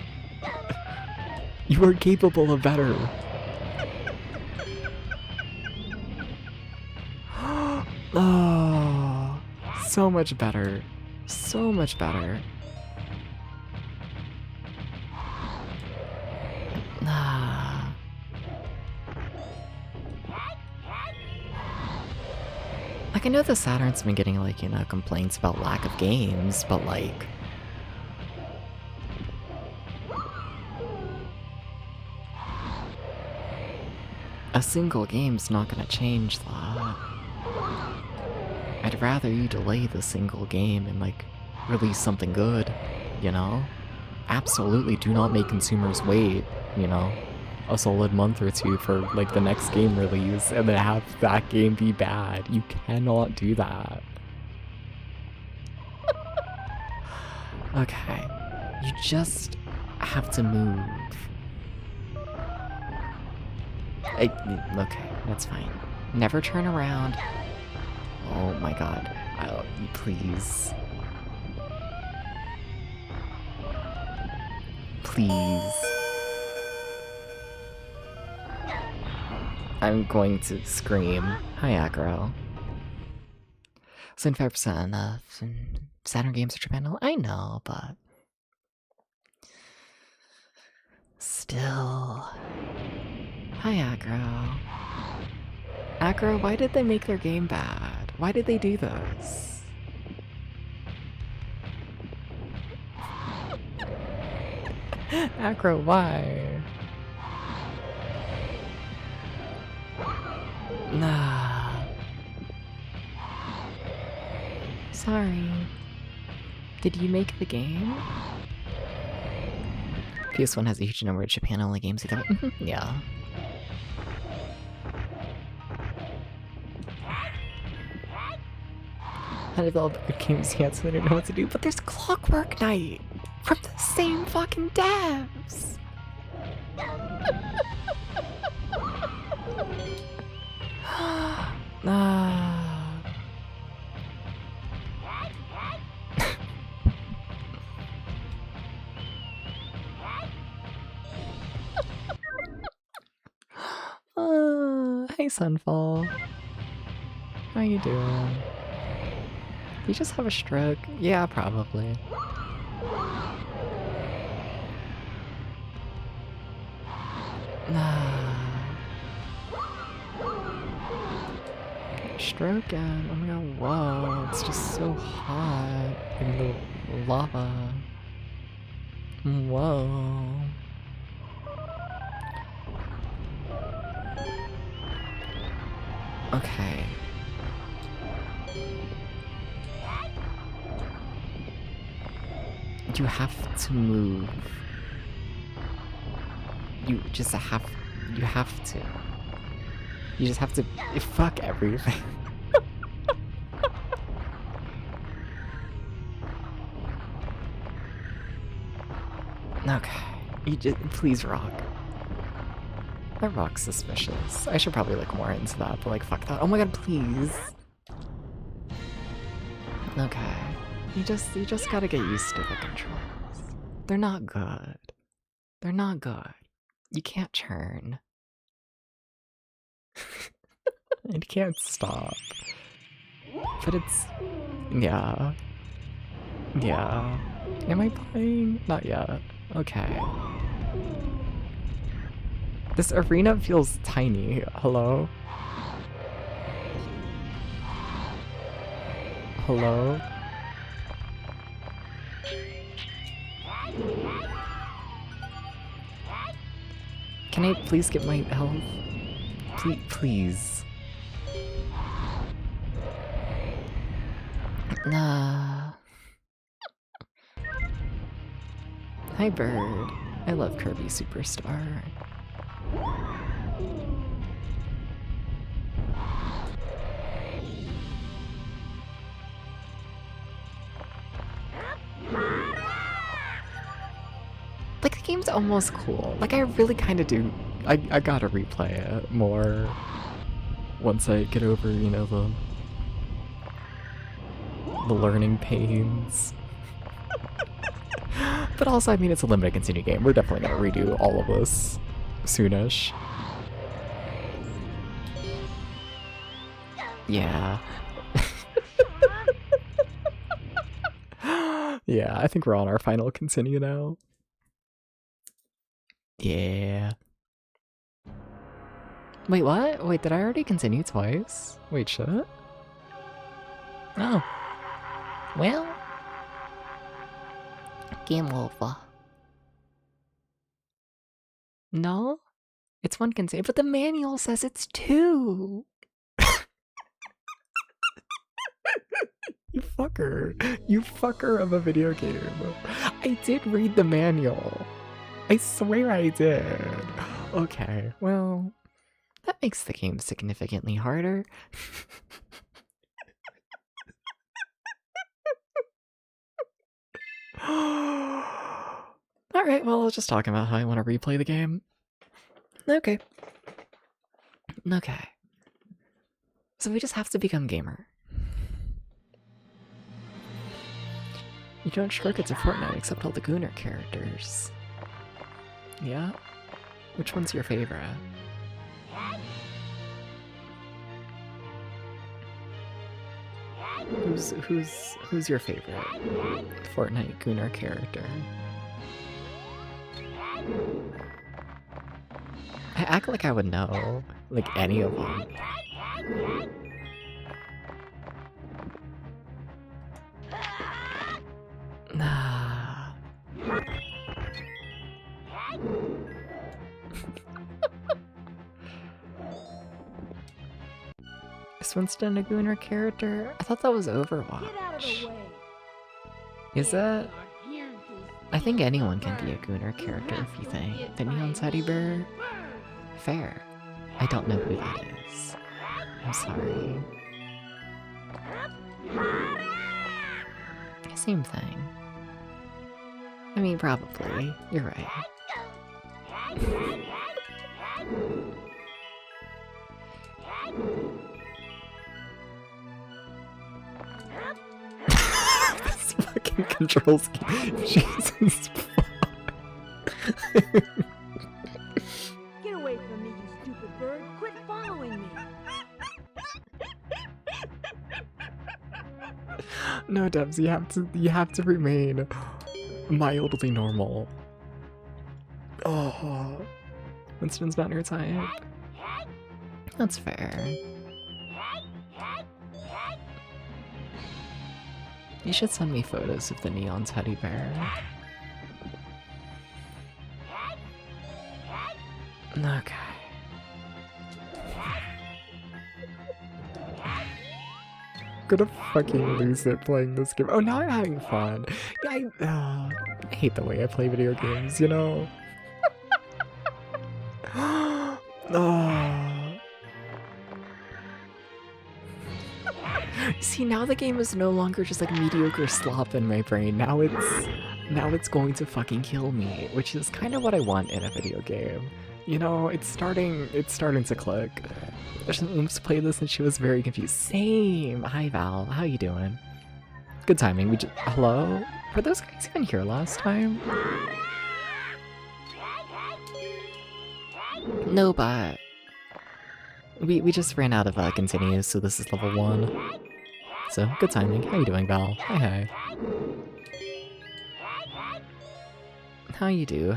You were capable of better. Oh, so much better. So much better. Ah. Like, I know the Saturn's been getting, like, you know, complaints about lack of games, but, like, a single game's not gonna change that. I'd rather you delay the single game and, like, release something good, you know? Absolutely do not make consumers wait, you know, a solid month or two for, like, the next game release and then have that game be bad. You cannot do that. Okay. You just have to move. Okay, that's fine. Never turn around. Oh my god. Please. Please. I'm going to scream. Hi, aggro. 75% of Saturn games are Japan. I know, but still. Hi, aggro. Aggro, why did they make their game bad? Why did they do this? Aggro, why? Nah. Sorry. Did you make the game? PS1 has a huge number of Japan-only games. Yeah. I developed good games yet, so I don't know what to do. But there's Clockwork Knight from the same fucking devs. Hey Sunfall. How you doing? Do you just have a stroke? Yeah, probably. Stroke and oh my god, whoa, it's just so hot in the lava. Whoa. Okay. You have to move. You just have to. You just have to fuck everything. Okay. You just please rock. That rock's suspicious. I should probably look more into that, but like fuck that. Oh my god, please. Okay. You just gotta get used to the controls. They're not good. They're not good. You can't churn. It can't stop. But it's... yeah. Yeah. Am I playing? Not yet. Okay. This arena feels tiny. Hello? Hello? Can I please get my health? Please. Nah. Hi, Bird. I love Kirby Superstar. Like, the game's almost cool. Like, I really kind of do. I gotta replay it more once I get over, you know, the learning pains. But also, I mean, it's a limited continue game. We're definitely gonna redo all of this soonish. Yeah. Yeah, I think we're on our final continue now. Yeah. Wait, what? Wait, did I already continue twice? Wait, shit. Oh. Well. Game over. No? It's one continue, but the manual says it's two! You fucker. You fucker of a video game. I did read the manual. I swear I did. Okay, well, that makes the game significantly harder. Alright, well, I was just talking about how I want to replay the game. Okay. Okay. So we just have to become gamer. You don't shortcuts of Fortnite except all the Gooner characters. Yeah? Which one's your favorite? Who's your favorite Fortnite Gooner character? I act like I would know, like, any of them. Nah. Is Winston a Gooner character? I thought that was Overwatch. Is that? I think anyone can be a Gooner character if you think. The Neon Teddy Bear? Fair. I don't know who that is. I'm sorry. Same thing. I mean, probably. You're right. This fucking control scheme. Jesus. Get away from me, you stupid bird. Quit following me. No, Debs, you have to remain mildly normal. Oh, Winston's not your type. That's fair. You should send me photos of the neon teddy bear. Okay. I'm gonna fucking lose it playing this game. Oh, now I'm having fun. I hate the way I play video games, you know? See, now the game is no longer just like mediocre slop in my brain. Now it's going to fucking kill me, which is kind of what I want in a video game. You know, it's starting to click. Oops played this and she was very confused. Same. Hi Val, how you doing? Good timing. We just hello? Were those guys even here last time? No, but we just ran out of continues, so this is level 1. So good timing. How you doing, Val? Hi. How you do?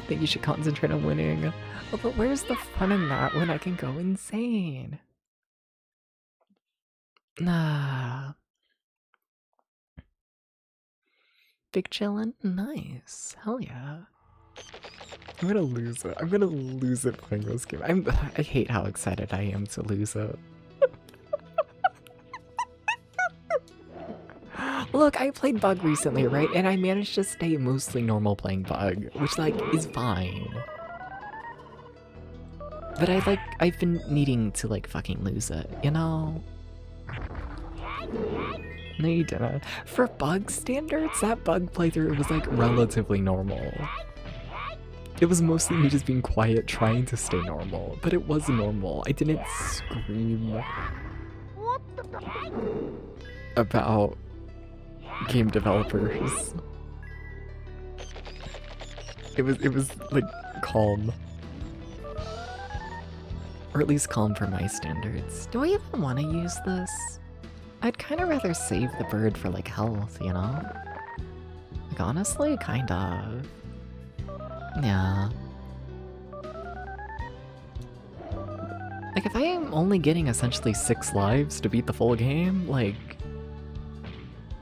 think you should concentrate on winning. Oh, but where's the fun in that when I can go insane? Nah. Big chillin'? Nice. Hell yeah. I'm gonna lose it. I'm gonna lose it playing this game. I hate how excited I am to lose it. Look, I played Bug recently, right? And I managed to stay mostly normal playing Bug, which, like, is fine. But I've been needing to, like, fucking lose it, you know? No, you didn't. For Bug standards, that Bug playthrough was, like, relatively normal. It was mostly me just being quiet, trying to stay normal, but it was normal. I didn't scream about game developers. It was like calm. Or at least calm for my standards. Do I even want to use this? I'd kind of rather save the bird for like health, you know? Like honestly, kind of. Yeah. Like if I am only getting essentially 6 lives to beat the full game, like...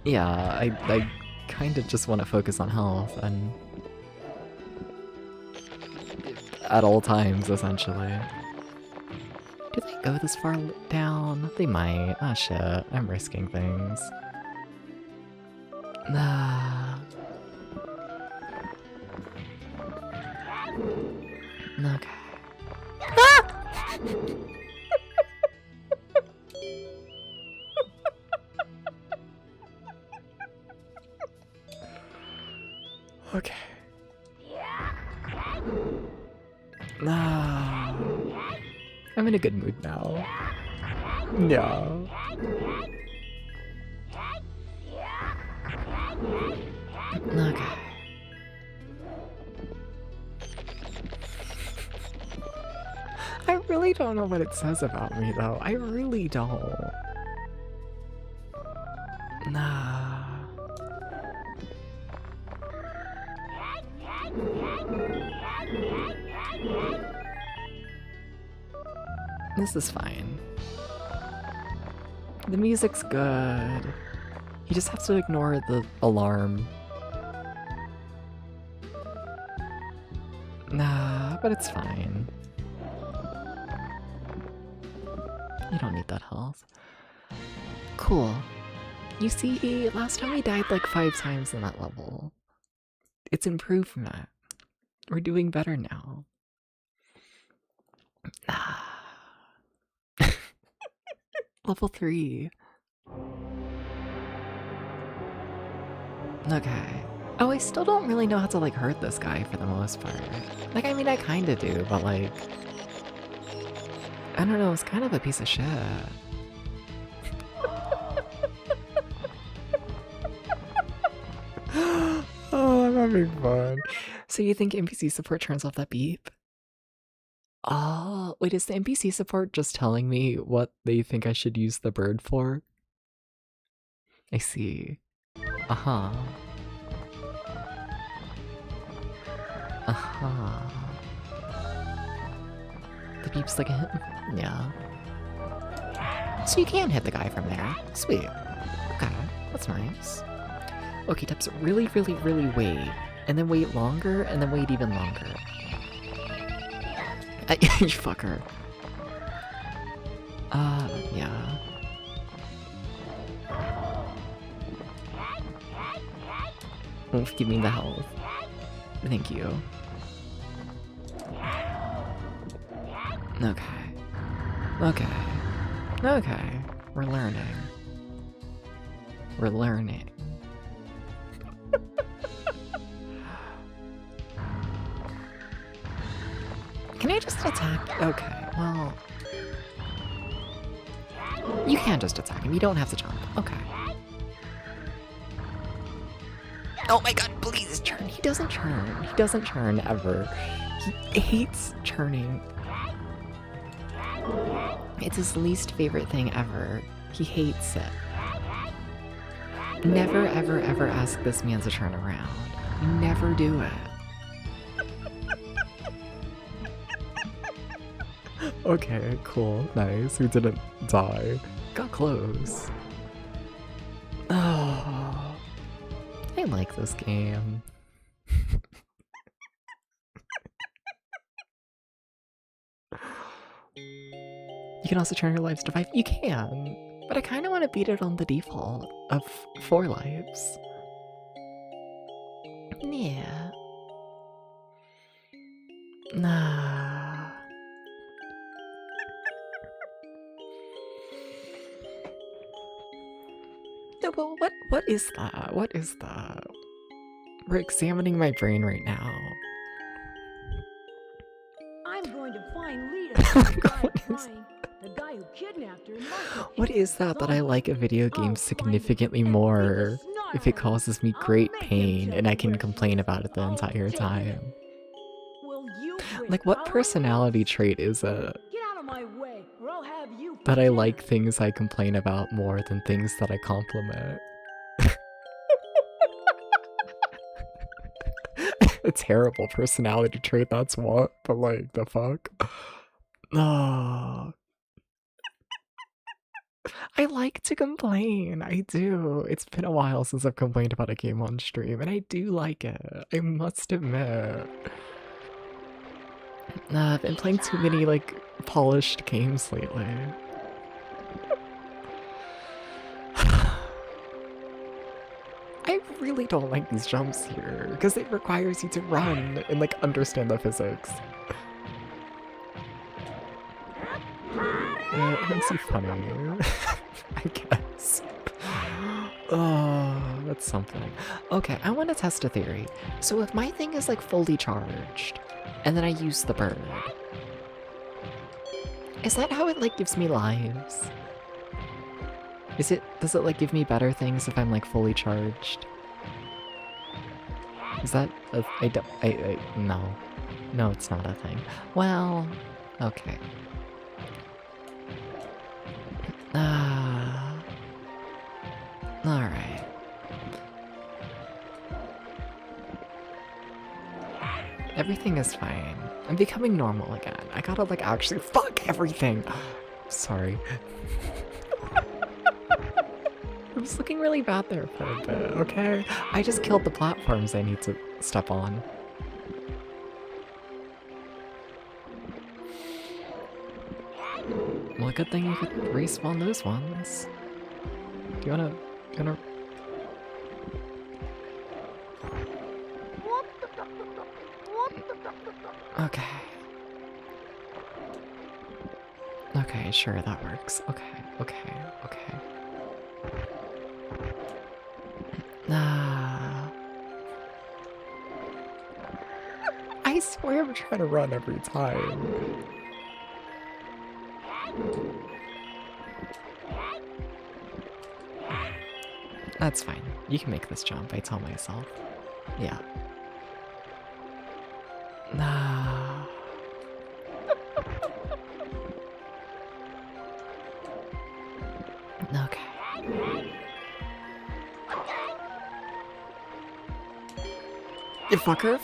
Yeah, I kind of just want to focus on health and... at all times, essentially. Do they go this far down? They might. Ah, shit. I'm risking things. Nah. Okay. Ah! Okay. Nah. I'm in a good mood now. No. Okay. I really don't know what it says about me, though. I really don't. Nah. This is fine. The music's good. You just have to ignore the alarm. Nah, but it's fine. You don't need that health. Cool. You see, last time we died like 5 times in that level. It's improvement. We're doing better now. Level 3. Okay. Oh, I still don't really know how to like hurt this guy for the most part. Like, I mean, I kinda do, but like... I don't know, it's kind of a piece of shit. Oh, I'm having fun. So you think NPC support turns off that beep? Oh, wait, is the NPC support just telling me what they think I should use the bird for? I see. Uh-huh. Uh-huh. The beep's like a hit? Yeah. So you can hit the guy from there. Sweet. Okay, that's nice. Okay, Tips, really, really, really wait. And then wait longer, and then wait even longer. You fucker. Yeah. Oof, give me the health. Thank you. Okay. Okay. Okay. We're learning. We're learning. Can I just attack? Okay, well... You can just attack him, you don't have to jump. Okay. Oh my god, please churn. He doesn't churn. He doesn't churn ever. He hates churning. It's his least favorite thing ever. He hates it. Never, ever, ever ask this man to turn around. Never do it. Okay, cool, nice. We didn't die. Got close. Oh, I like this game. You can also turn your lives to 5. You can, but I kind of want to beat it on the default of 4 lives. Yeah. Nah. No, but what is that? What is that? We're examining my brain right now. I'm going to find Lita. The guy crying. The guy who kidnapped her must have What is that that I like a video game significantly more if it causes me great pain and I can complain about it the entire time? Will you quit Like, what howling? personality trait is it Get out of my way, or I'll have you for that I dinner. like things I complain about more than things that I compliment? A terrible personality trait, that's what, but like, the fuck? Oh. I like to complain, I do. It's been a while since I've complained about a game on stream, and I do like it, I must admit. I've been playing too many, like, polished games lately. I really don't like these jumps here, because it requires you to run and, like, understand the physics. It makes you funny, I guess. Oh, that's something. Okay, I want to test a theory. So if my thing is, like, fully charged, and then I use the bird, is that how it, like, gives me lives? Does it, like, give me better things if I'm, like, fully charged? Is that no. No, it's not a thing. Well, okay. Alright. Everything is fine. I'm becoming normal again. I gotta, like, actually fuck everything! Sorry. I was looking really bad there for a bit, okay? I just killed the platforms I need to step on. Well, good thing you could respawn those ones. Do you wanna... Okay. Okay, sure, that works. Okay. I swear I'm trying to run every time. That's fine. You can make this jump, I tell myself. Yeah. Okay. You fucker.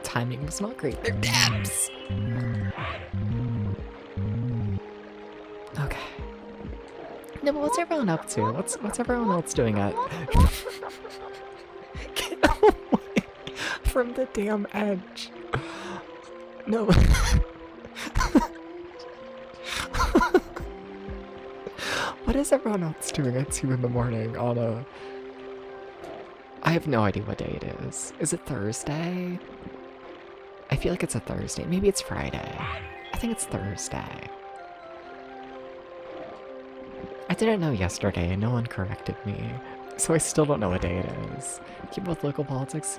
Timing was not great. They're dabs! Okay. No, but what's everyone up to? What's everyone else doing at... Get away from the damn edge. No. What is everyone else doing at 2 in the morning on a... I have no idea what day it is. Is it Thursday? I feel like it's a Thursday. Maybe it's Friday. I think it's Thursday. I didn't know yesterday and no one corrected me. So I still don't know what day it is. Keep with local politics?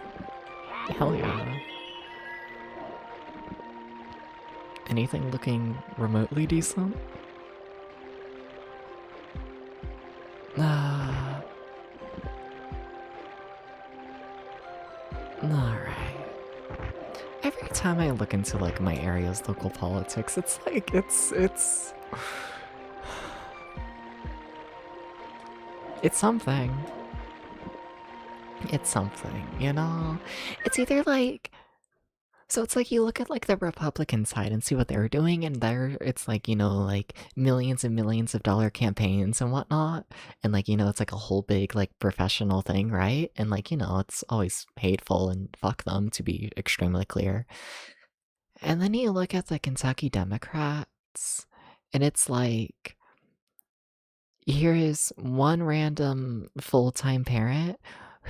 Hell yeah. Anything looking remotely decent? Alright. Every every time I look into like my area's local politics, it's like it's something. It's something, you know? It's either like, so it's like you look at like the Republican side and see what they're doing, and it's like, you know, like millions and millions of dollar campaigns and whatnot. And like, you know, it's like a whole big like professional thing, right? And like, you know, it's always hateful and fuck them, to be extremely clear. And then you look at the Kentucky Democrats, and it's like, here is one random full-time parent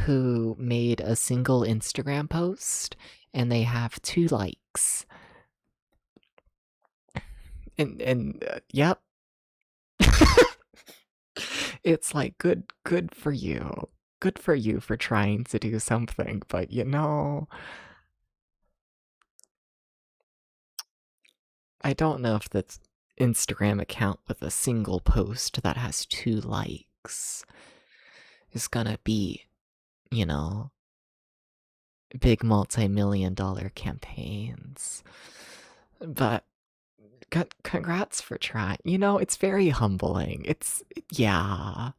who made a single Instagram post, and they have 2 likes. And yep. It's like, good for you. Good for you for trying to do something, but you know, I don't know if that's Instagram account with a single post that has 2 likes is gonna be, you know, big multi-million-dollar campaigns. But congrats for trying. You know, it's very humbling. Yeah.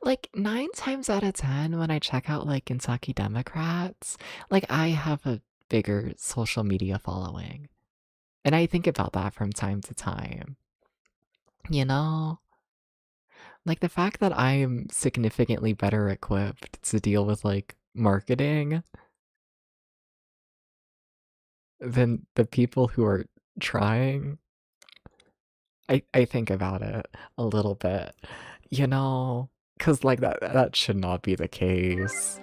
Like 9 times out of 10 when I check out like Kentucky Democrats, like I have a bigger social media following. And I think about that from time to time. You know? Like the fact that I'm significantly better equipped to deal with like marketing than the people who are trying. I think about it a little bit. You know? Cause like that should not be the case.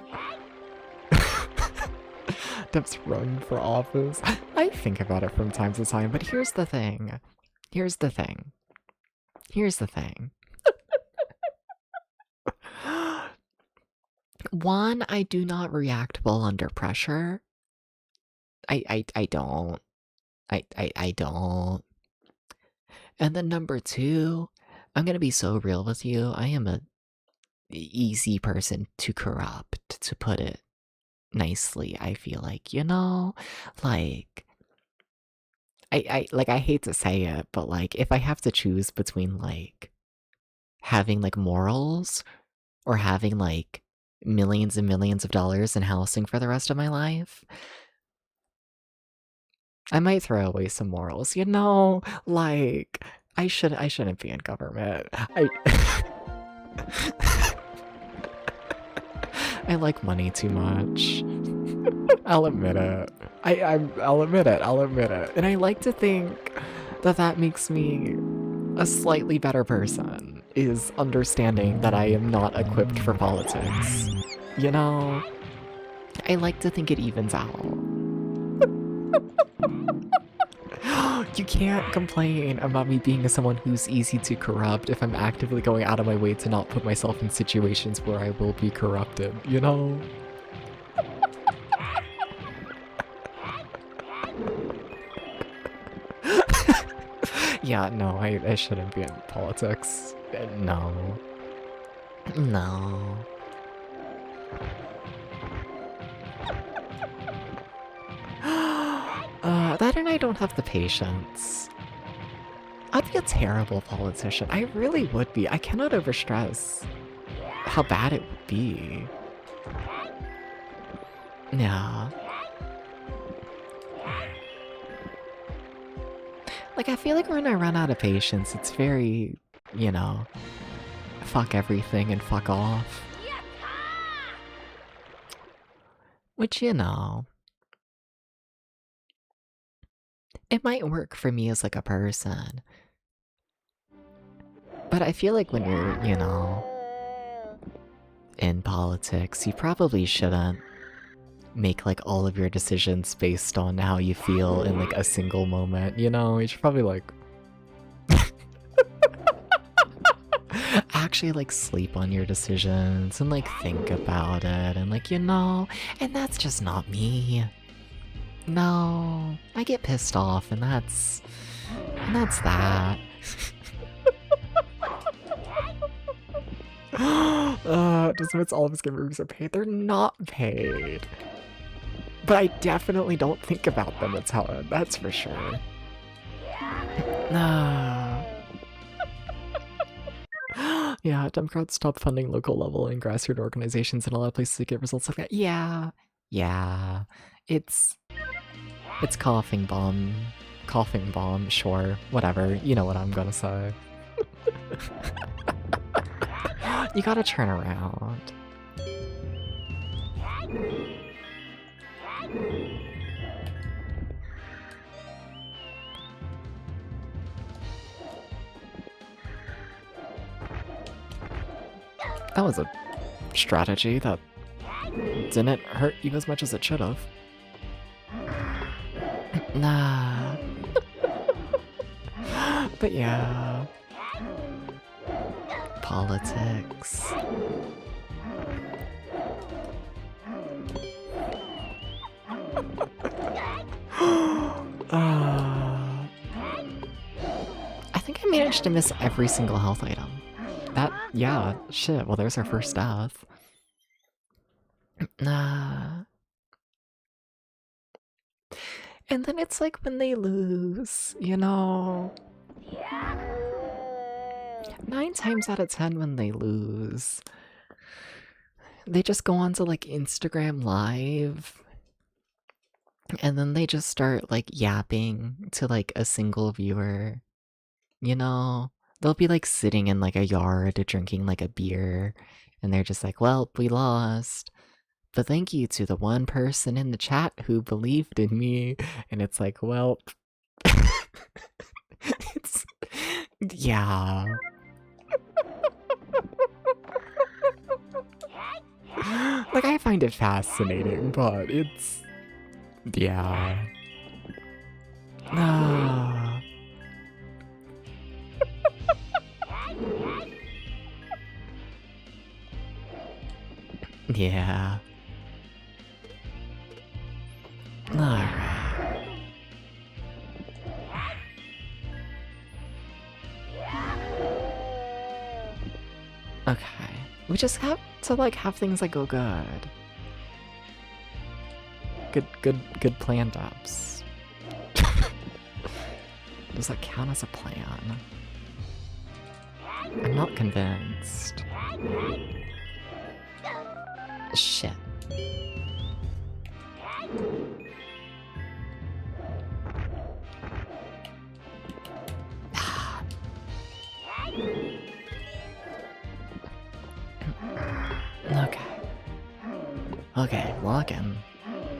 Devs run for office. I think about it from time to time, but here's the thing. One, I do not react well under pressure. I don't. I don't. And then number 2, I'm gonna be so real with you. I am a easy person to corrupt, to put it nicely. I feel like, you know, like I hate to say it, but like if I have to choose between like having like morals or having like millions and millions of dollars in housing for the rest of my life, I might throw away some morals, you know? Like I shouldn't be in government. I like money too much. I'll admit it. I'll admit it. And I like to think that that makes me a slightly better person, is understanding that I am not equipped for politics. You know? I like to think it evens out. You can't complain about me being someone who's easy to corrupt if I'm actively going out of my way to not put myself in situations where I will be corrupted, you know? Yeah, no, I shouldn't be in politics. No. No. That and I don't have the patience. I'd be a terrible politician. I really would be. I cannot overstress how bad it would be. Yeah. Like, I feel like when I run out of patience, it's very, you know, fuck everything and fuck off. Which, you know, it might work for me as like a person. But I feel like when you're, you know, in politics, you probably shouldn't make like all of your decisions based on how you feel in like a single moment, you know? You should probably like actually like sleep on your decisions and like think about it and like, you know, and that's just not me. No, I get pissed off and that's that. Just means all of his game reviews are paid. They're not paid. But I definitely don't think about them a ton, that's for sure. Nah. Yeah, Democrats stopped funding local level and grassroots organizations in a lot of places to get results like that. Yeah. Yeah. It's coughing bomb. Coughing bomb, sure. Whatever. You know what I'm gonna say. You gotta turn around. That was a strategy that didn't hurt you as much as it should have. Nah. But yeah. Politics. I think I managed to miss every single health item. Yeah, shit, well there's our first death. Nah. And then it's like when they lose, you know? 9 times out of 10 when they lose, they just go on to like Instagram Live, and then they just start like yapping to like a single viewer, you know? They'll be like sitting in like a yard drinking like a beer, and they're just like, well, we lost. But thank you to the one person in the chat who believed in me. And it's like, well, it's, yeah. Like, I find it fascinating, but it's, yeah. Yeah. Alright. Okay. We just have to like have things like go good. Good plan ups. Does that count as a plan? I'm not convinced. Shit. Okay, lock in.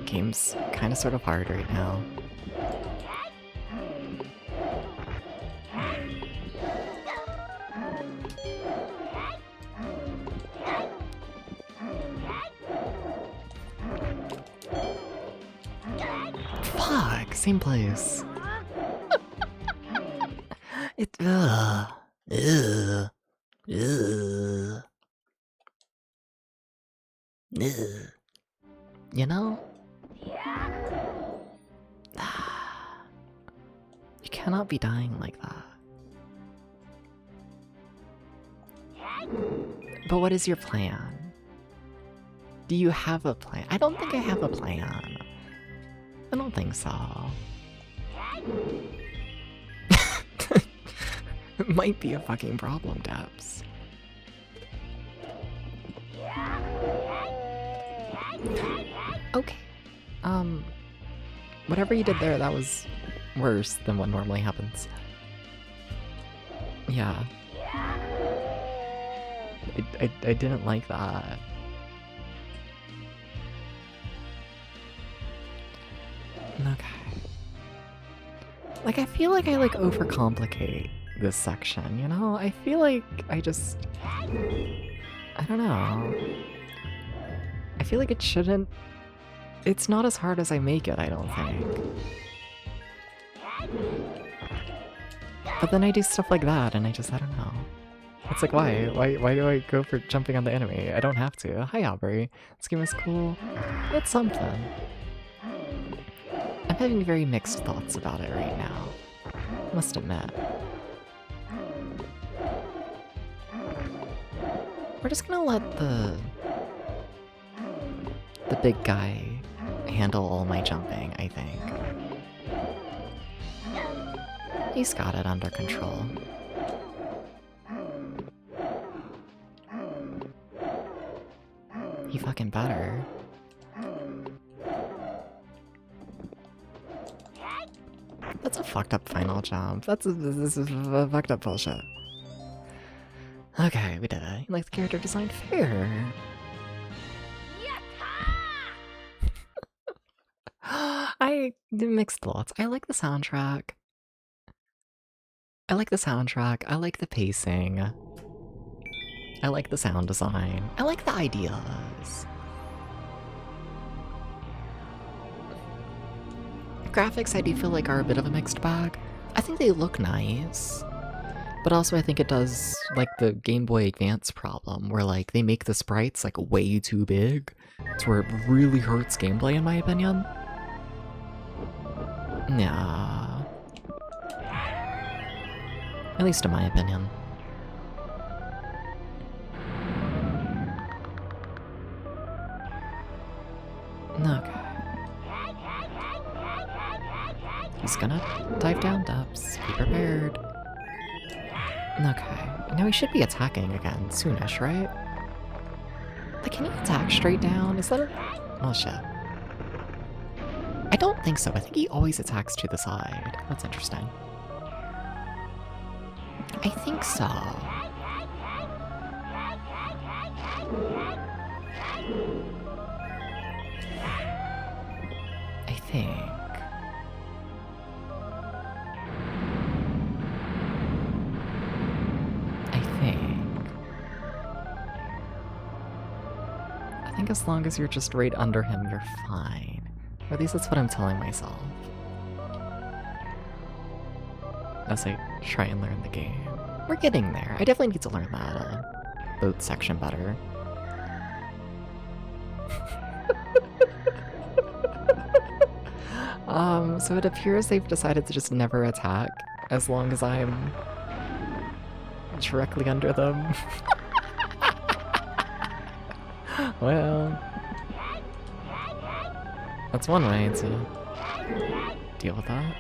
Game's kinda sort of hard right now. Fuck, same place. Ugh. You know? You cannot be dying like that. But what is your plan? Do you have a plan? I don't think I have a plan. I don't think so. It might be a fucking problem, Debs. Okay. Whatever you did there, that was worse than what normally happens. Yeah. I didn't like that. Okay. Like, I feel like I, like, overcomplicate this section, you know? I feel like I just... I don't know. I feel like it shouldn't... It's not as hard as I make it, I don't think. But then I do stuff like that, and I don't know. It's like, why? Why do I go for jumping on the enemy? I don't have to. Hi, Aubrey. This game is cool. It's something. I'm having very mixed thoughts about it right now. Must admit. We're just gonna let the big guy handle all my jumping, I think. He's got it under control. He fucking better. That's a fucked up final jump. This is fucked up bullshit. Okay, we did it. You like the character design? Fair. I mixed thoughts. I like the soundtrack. I like the pacing. I like the sound design. I like the ideas. Graphics, I do feel like are a bit of a mixed bag. I think they look nice. But also I think it does, like, the Game Boy Advance problem, where, like, they make the sprites, like, way too big, to where it really hurts gameplay, in my opinion. Nah. At least in my opinion. Okay. He's gonna dive down depths. Be prepared. Okay. Now he should be attacking again soonish, right? Like, can he attack straight down? Is that a... Oh, shit. I don't think so. I think he always attacks to the side. That's interesting. I think so. I think. I think as long as you're just right under him, you're fine. Or at least that's what I'm telling myself. As I try and learn the game. We're getting there. I definitely need to learn that boat section better. So it appears they've decided to just never attack as long as I'm directly under them. Well, that's one way to deal with that.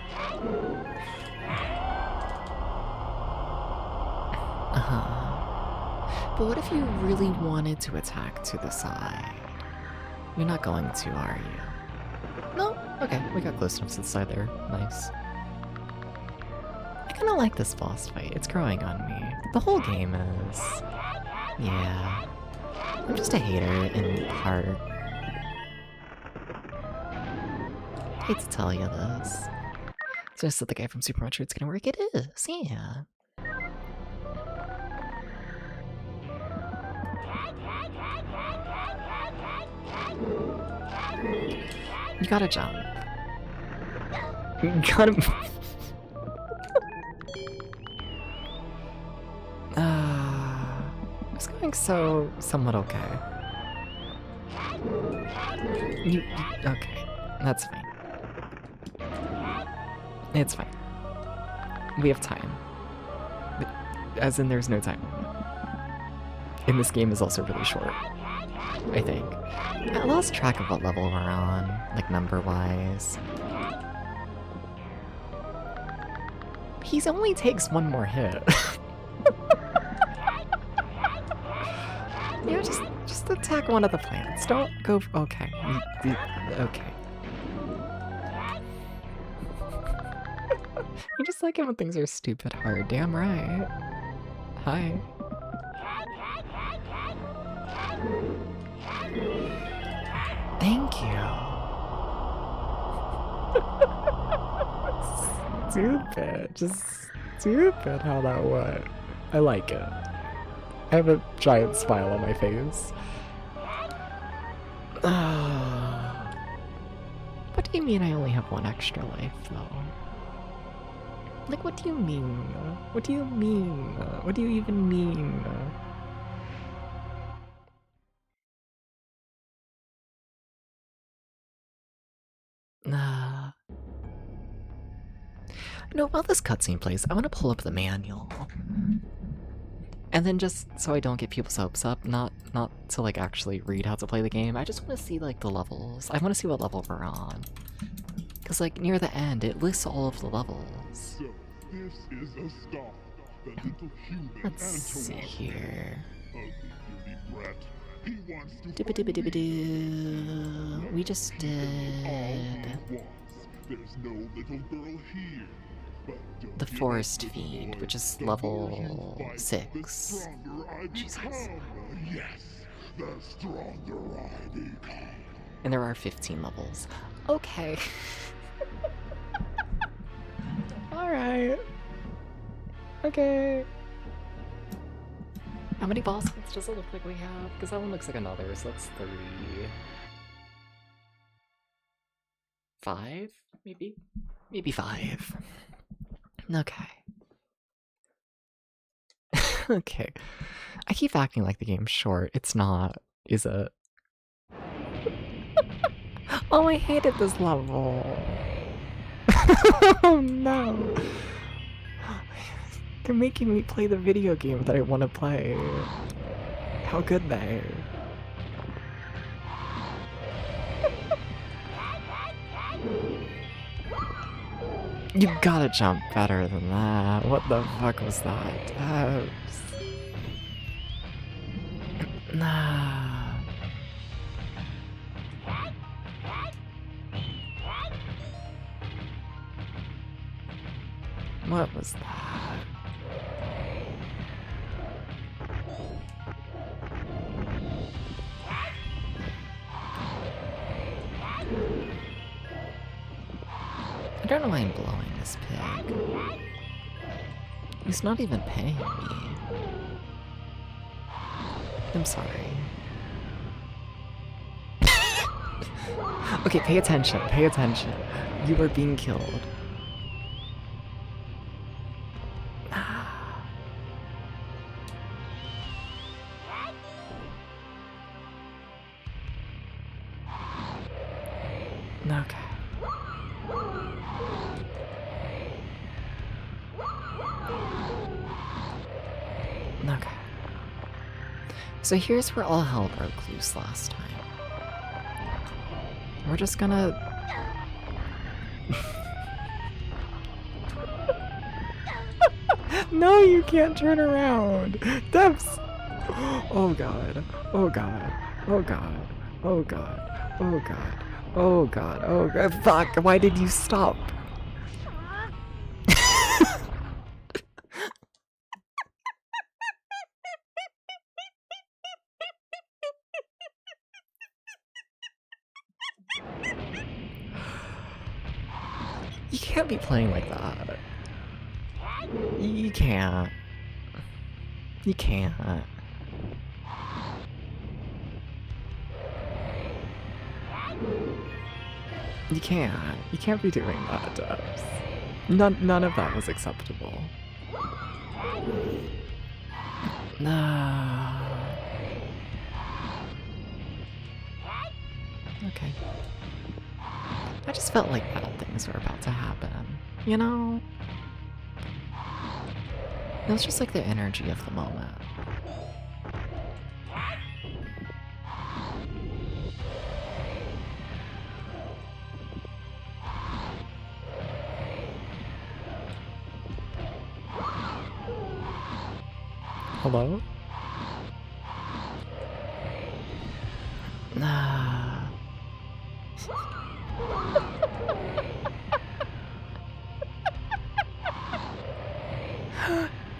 But what if you really wanted to attack to the side? You're not going to, are you? No? Okay, we got close enough to the side there. Nice. I kinda like this boss fight. It's growing on me. The whole game is. Yeah. I'm just a hater in heart. Hate to tell you this. It's just that the guy from Super Metroid's gonna work. It is, yeah. You gotta jump. You gotta... It's going somewhat okay. Okay, that's fine. It's fine. We have time. As in, there's no time. And this game is also really short, I think. I lost track of what level we're on, like number-wise. He only takes one more hit. You know, just attack one of the plants. Don't go... Okay. Okay. You just like it when things are stupid hard. Damn right. Hi. Thank you. Stupid. Just stupid how that went. I like it. I have a giant smile on my face. What do you mean I only have one extra life, though? Like, what do you mean? What do you mean? What do you even mean? No, while this cutscene plays, I want to pull up the manual. And then just so I don't get people's hopes up, not to like actually read how to play the game, I just want to see like the levels. I want to see what level we're on. Cause like near the end, it lists all of the levels. So, this is Astal, the little human Let's see Antoine. here. Ugly dirty brat. He wants to Dooba dooba dooba doo. We just all did he wants. There's no little girl here. But don't the give up, Forest little Fiend, boy. which is The more level you fight, 6. The stronger I Jesus. become. Yes, the stronger I become. And there are 15 levels. Okay. Alright. Okay. How many boss fights does it look like we have? Because that one looks like another, so that's 3. 5? Maybe? Maybe 5. Okay. Okay. I keep acting like the game's short. It's not, is it? Oh, I hated this level. Oh no. They're making me play the video game that I want to play. How could they? You gotta jump better than that. What the fuck was that? Nah. What was that? I don't know why I'm blowing this pig. He's not even paying me. I'm sorry. Okay, pay attention, pay attention. You are being killed. Okay. Okay. So here's where all hell broke loose last time. We're just gonna... No, you can't turn around! Debs! Oh god. Oh god. Oh god. Oh god. Oh god. Oh god. Oh god. Fuck! Why did you stop? You can't be playing like that. You can't. You can't. You can't. You can't be doing that, Debs. None of that was acceptable. No. Okay. I just felt like bad things were about to happen, you know? It was just like the energy of the moment. Hello? Nah.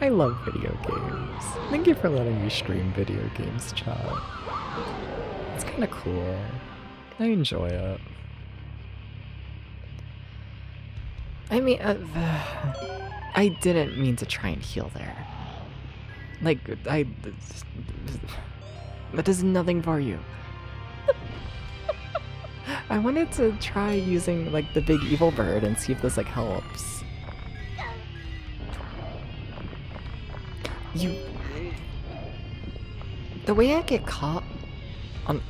I love video games. Thank you for letting me stream video games, chat. It's kinda cool. I enjoy it. I mean, I didn't mean to try and heal there. Like, that does nothing for you. I wanted to try using, like, the big evil bird and see if this, like, helps. The way I get caught on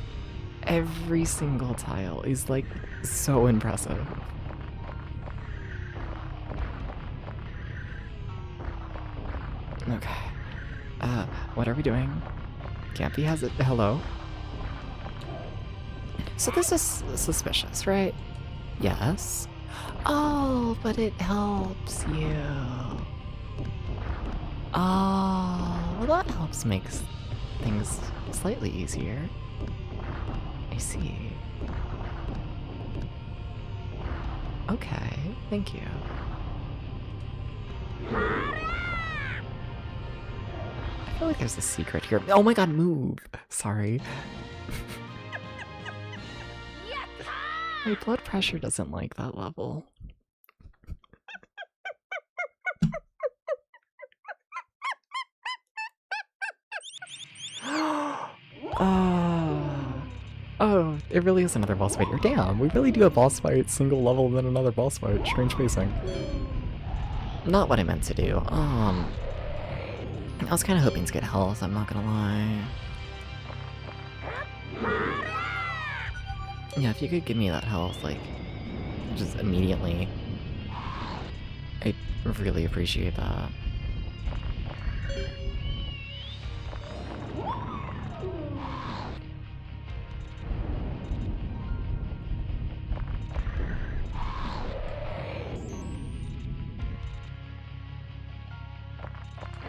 every single tile is, like, so impressive. Okay. What are we doing? Campy has it. Hello? So this is suspicious, right? Yes. Oh, but it helps you. Oh, well that helps make things slightly easier. I see. Okay, thank you. I feel like there's a secret here. Oh my god, move! Sorry. My blood pressure doesn't like that level. Oh, it really is another boss fight here. Damn, we really do a boss fight single level then another boss fight. Strange pacing. Not what I meant to do. I was kind of hoping to get health, I'm not gonna lie. Yeah, if you could give me that health, like, just immediately. I'd really appreciate that.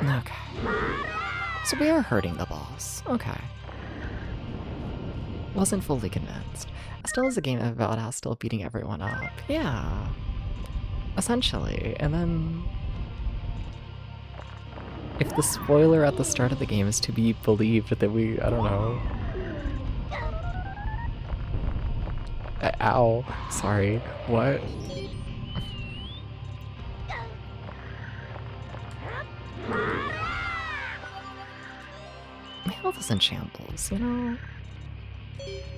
Okay. So we are hurting the boss. Okay. Wasn't fully convinced. Astal is a game about Astal beating everyone up. Yeah. Essentially. And then... if the spoiler at the start of the game is to be believed that we... I don't know. Ow. Sorry. What? My health is in shambles, you know?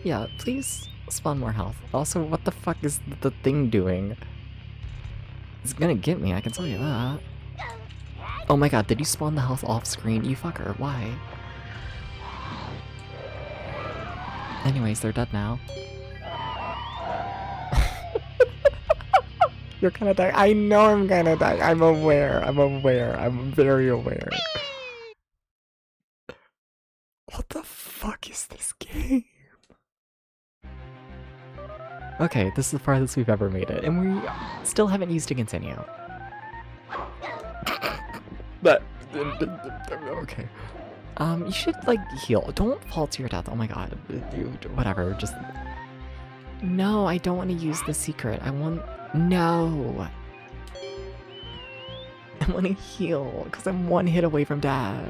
Yeah, please spawn more health. Also, what the fuck is the thing doing? It's gonna get me, I can tell you that. Oh my god, did you spawn the health off screen? You fucker, why? Anyways, they're dead now. You're gonna die. I know I'm gonna die. I'm aware. I'm very aware. What the fuck is this game? Okay, this is the farthest we've ever made it, and we still haven't used to continue. But okay. You should like heal. Don't fall to your death. Oh my god. Whatever. Just no. I don't want to use the secret. I want no. I want to heal because I'm one hit away from death.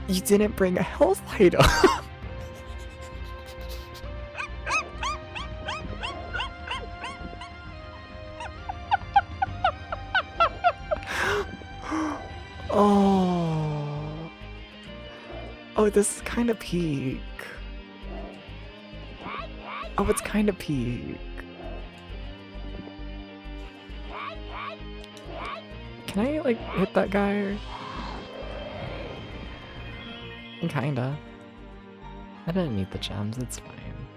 You didn't bring a health item. Oh. Oh, this is kind of peak. Oh, it's kind of peak. Can I, like, hit that guy? Kinda. I didn't need the gems, it's fine.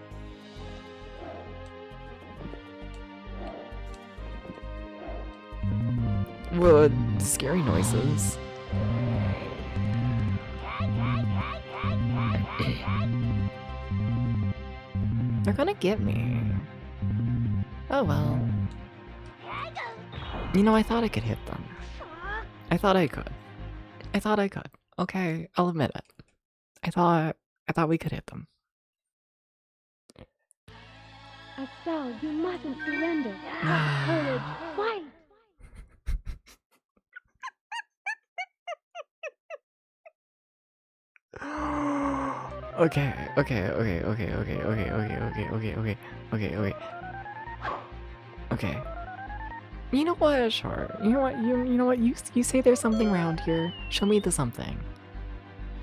Whoa, scary noises. They're gonna get me. Oh well. You know, I thought I could hit them. I thought I could. Okay, I'll admit it. I thought we could hit them. Astal, you mustn't surrender. Courage, fight! Okay. Okay. You know what? Sure. You know what? You say there's something around here. Show me the something.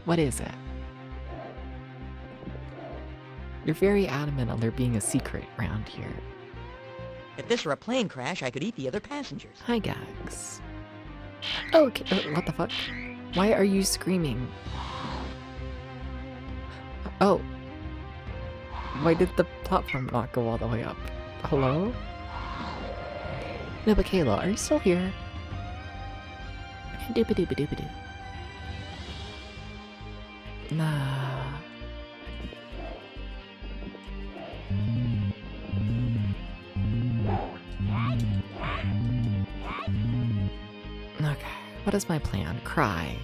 What is it? You're very adamant on there being a secret around here. If this were a plane crash, I could eat the other passengers. Hi, Gags. Oh, okay. What the fuck? Why are you screaming? Oh. Why did the platform not go all the way up? Hello? No, but Kayla, are you still here? Doobadoobadoobadoo. Nah. Okay, what is my plan? Cry.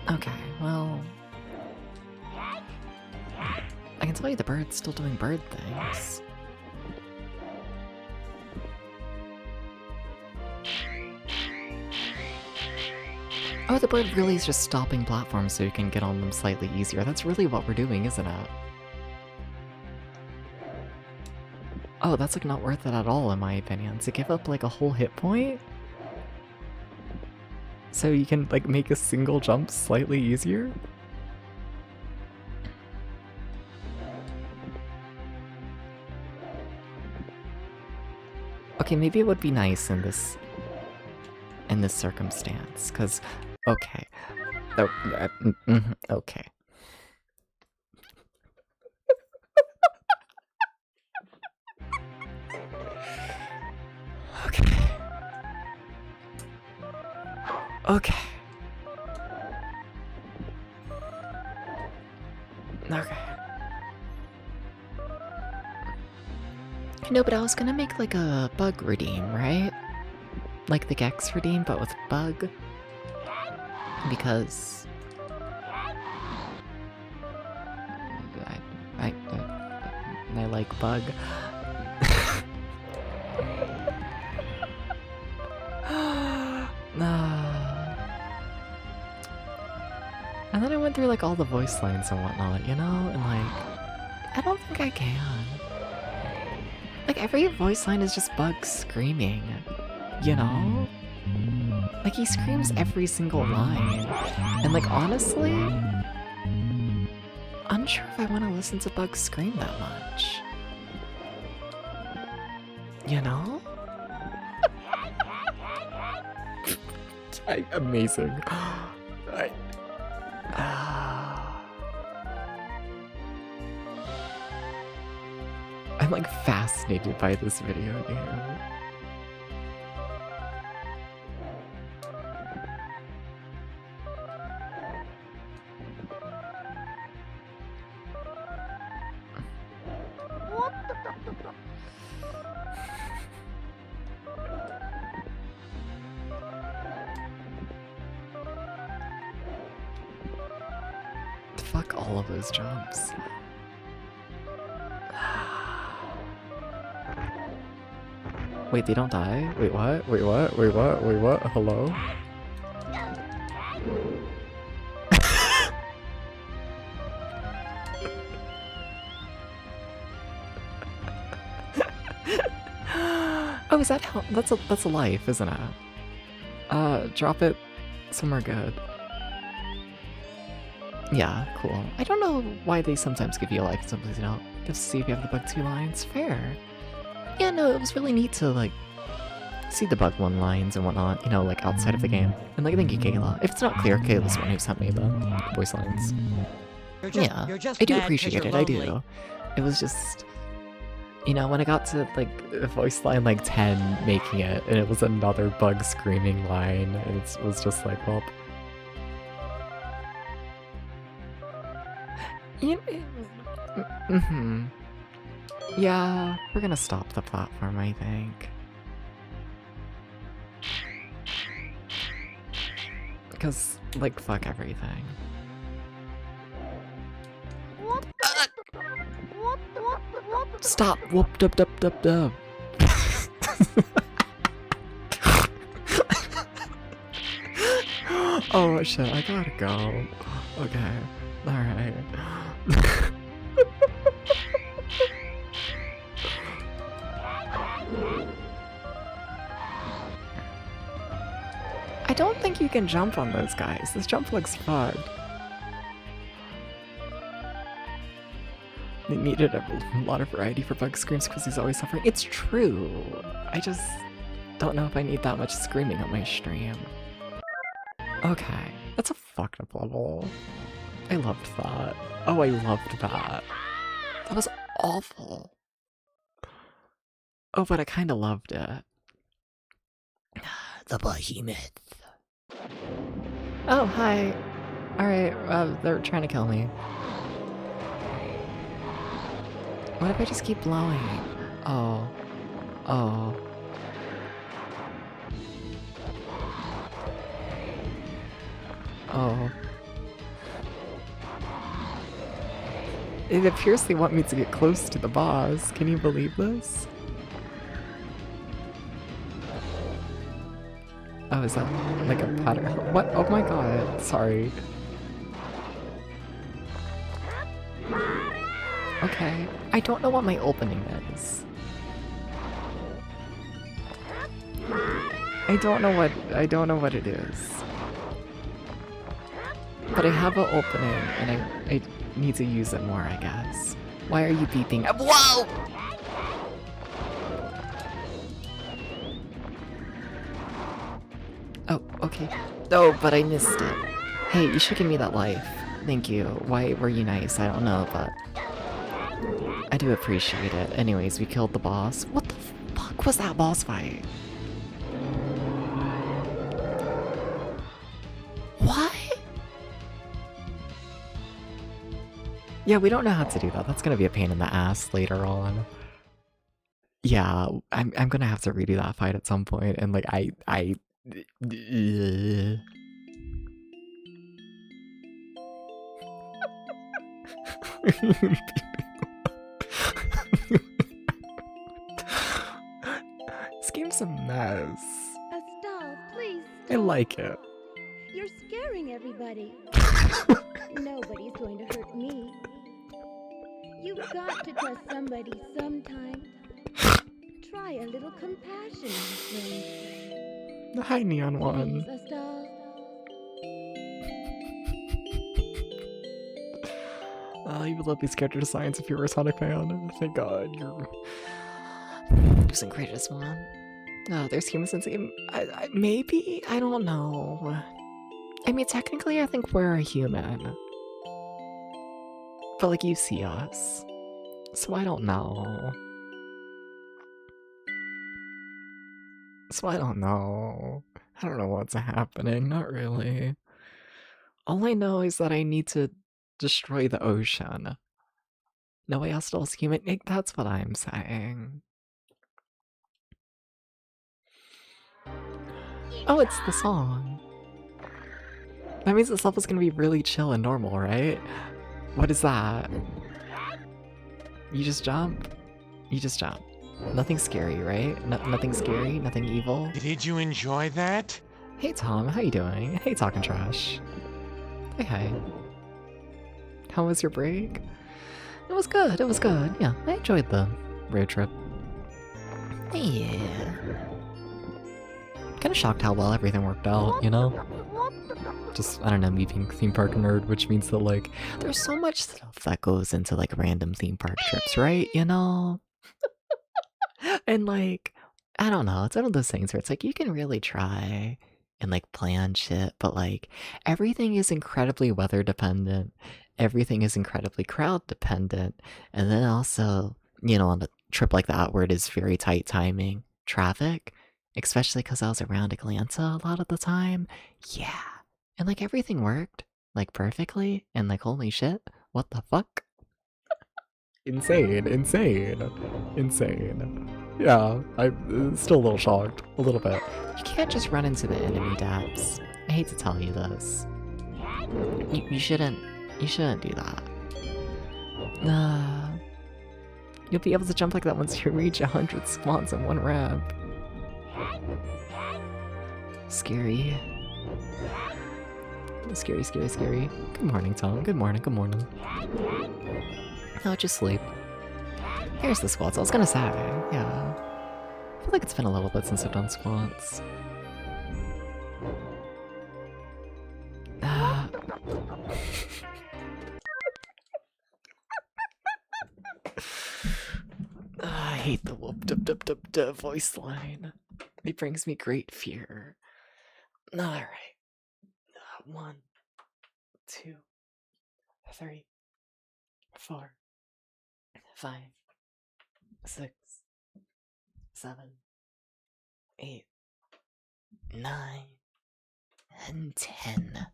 Okay, well... I can tell you the bird's still doing bird things. Oh, the bird really is just stopping platforms so you can get on them slightly easier. That's really what we're doing, isn't it? Oh, that's like not worth it at all in my opinion. To give up like a whole hit point? So you can like make a single jump slightly easier? Okay, maybe it would be nice in this circumstance, cause okay. Oh, okay. Okay. Okay. Okay. No, but I was gonna make like a bug redeem, right? Like the Gex redeem, but with bug. Because I like bug. And then I went through like all the voice lines and whatnot, you know? And like, I don't think I can. Like every voice line is just Bug screaming, you know? Like he screams every single line. And like honestly, unsure if I want to listen to Bug scream that much. You know? Amazing. I'm like fascinated by this video game. Fuck all of those jumps. Wait, they don't die? Wait, what? Wait, what? Wait, what? Wait, what? Hello? Oh, is that how? That's a life, isn't it? Drop it somewhere good. Yeah, cool. I don't know why they sometimes give you a life and sometimes they don't. Just to see if you have the bug 2 lines. Fair. Yeah, no, it was really neat to, like, see the bug 1 lines and whatnot, you know, like, outside of the game. And, like, thank you, Kayla. If it's not clear, Kayla's the one who sent me the voice lines. Yeah, I do appreciate it, I do. It was just, you know, when I got to, like, voice line, like, 10, making it, and it was another bug screaming line, and it was just like, well... Yeah, we're gonna stop the platform, I think. Because, like, fuck everything. Stop! Whoop dup dup dup dup! Oh shit, I gotta go. Okay, alright. I don't think you can jump on those guys. This jump looks fucked. They needed a lot of variety for Bug screams because he's always suffering. It's true. I just don't know if I need that much screaming on my stream. Okay, that's a fucked up level. I loved that. Oh, I loved that. That was awful. Oh, but I kind of loved it. The behemoth. Oh, hi. Alright, they're trying to kill me. What if I just keep blowing? Oh. Oh. Oh. It appears they want me to get close to the boss. Can you believe this? Oh, is that like a pattern? What? Oh my god, sorry. Okay, I don't know what my opening is. I don't know what it is. But I have an opening and I need to use it more, I guess. Why are you beeping? Whoa! Oh, okay. Oh, but I missed it. Hey, you should give me that life. Thank you. Why were you nice? I don't know, but I do appreciate it. Anyways, we killed the boss. What the fuck was that boss fight? What? Yeah, we don't know how to do that. That's gonna be a pain in the ass later on. Yeah, I'm gonna have to redo that fight at some point, and like I This game's a mess. Astal, please. I like it. You're scaring everybody. Nobody's going to hurt me. You've got to trust somebody sometime. Try a little compassion, my friend. Hi, Neon One. Please, Astal. You would love these character designs if you were a Sonic fan. Thank God, you're using greatest one. There's humans in the game. Maybe? I don't know. I mean, technically, I think we're a human. But, like, you see us. So I don't know. I don't know what's happening. Not really. All I know is that I need to destroy the ocean. No way Astal is human. That's what I'm saying. Oh, it's the song. That means this level's gonna be really chill and normal, right? What is that? You just jump? You just jump. Nothing scary, right? Nothing scary? Nothing evil? Did you enjoy that? Hey Tom, how you doing? Hey Talking Trash. Hey, hey. How was your break? It was good, yeah. I enjoyed the road trip. Yeah. Kinda shocked how well everything worked out, you know? Just, I don't know, me being theme park nerd, which means that, like, there's so much stuff that goes into, like, random theme park trips, right? You know? And, like, I don't know, it's one of those things where it's like, you can really try and, like, plan shit, but, like, everything is incredibly weather dependent, everything is incredibly crowd dependent, and then also, you know, on a trip like that where it is very tight timing, traffic, especially because I was around Atlanta a lot of the time, yeah. And, like, everything worked, like, perfectly, and, like, holy shit, what the fuck? Insane. Yeah, I'm still a little shocked. A little bit. You can't just run into the enemy dapps. I hate to tell you this. You shouldn't do that. You'll be able to jump like that once you reach 100 spawns in one ramp. Scary. Scary. Good morning, Tom. Good morning. Oh, just sleep. Here's the squats. I was gonna say, yeah. I feel like it's been a little bit since I've done squats. I hate the whoop dub voice line. It brings me great fear. Alright. 1, 2, 3, 4, 5, 6, 7, 8, 9, and 10.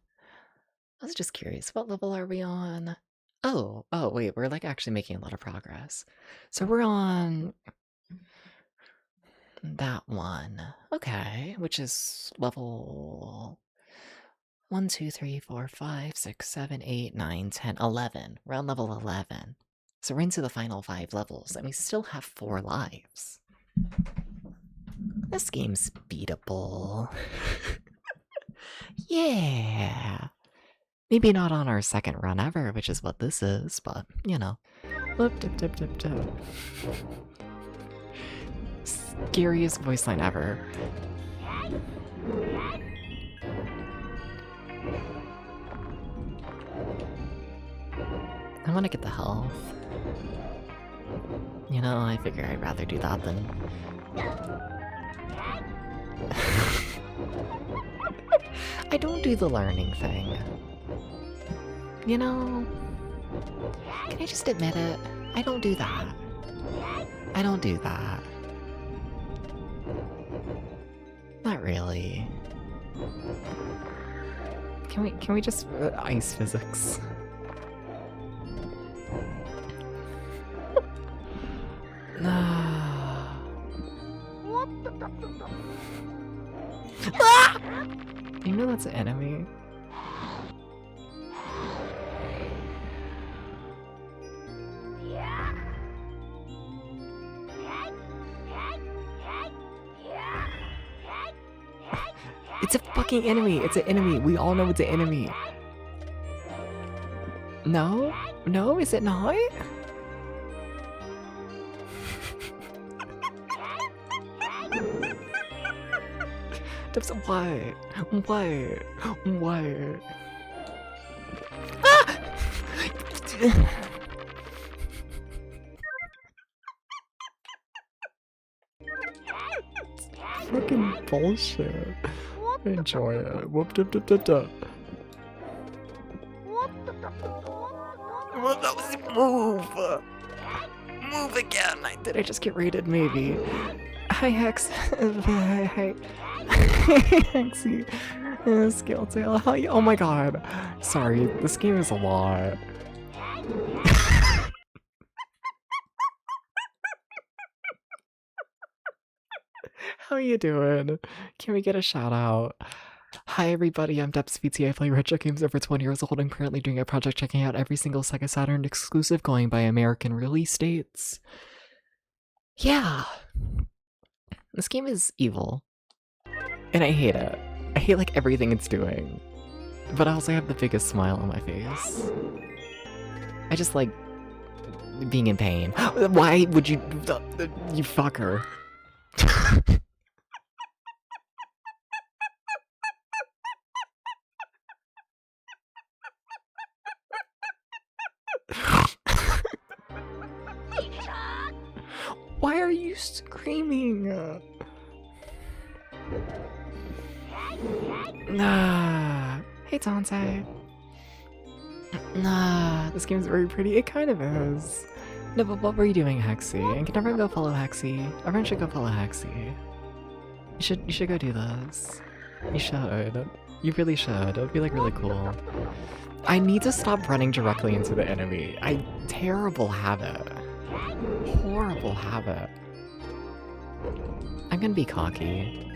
I was just curious, what level are we on? Oh, wait, we're like actually making a lot of progress. So we're on that one. Okay, which is level 1, 2, 3, 4, 5, 6, 7, 8, 9, 10, 11. We're on level 11. So we're into the final 5 levels, and we still have 4 lives. This game's beatable. Yeah. Maybe not on our second run ever, which is what this is, but, you know. Whoop, dip, dip, dip, dip. Scariest voice line ever. I want to get the health. You know, I figure I'd rather do that than... I don't do the learning thing. You know... Can I just admit it? I don't do that. I don't do that. Not really. Can we just ice physics? Ah! You know that's an enemy. It's a fucking enemy! It's an enemy! We all know it's an enemy! No? No? Is it not? That's why? Why? Why? Ah! Fucking bullshit. Enjoy it. Whoop dip dip dip dip. Well, that was move. Move again. Did I just get raided? Maybe. Hi Hex. Hi. Hexy. Scale tail. How you? Oh my god. Sorry. This game is a lot. How you doing? Can we get a shout out? Hi everybody, I'm DepsVT. I play retro games over 20 years old. I'm currently doing a project checking out every single Sega Saturn exclusive going by American release dates. Yeah. This game is evil. And I hate it. I hate like everything it's doing. But I also have the biggest smile on my face. I just like being in pain. Why would you you fucker? Why are you screaming? Nah. Hey, Dante. Nah, this game's very pretty. It kind of is. No, but what were you doing, Hexy? And can everyone go follow Hexy? Everyone should go follow Hexy. You should go do this. You should. You really should. It would be like really cool. I need to stop running directly into the enemy. Terrible habit. Horrible habit. I'm gonna be cocky.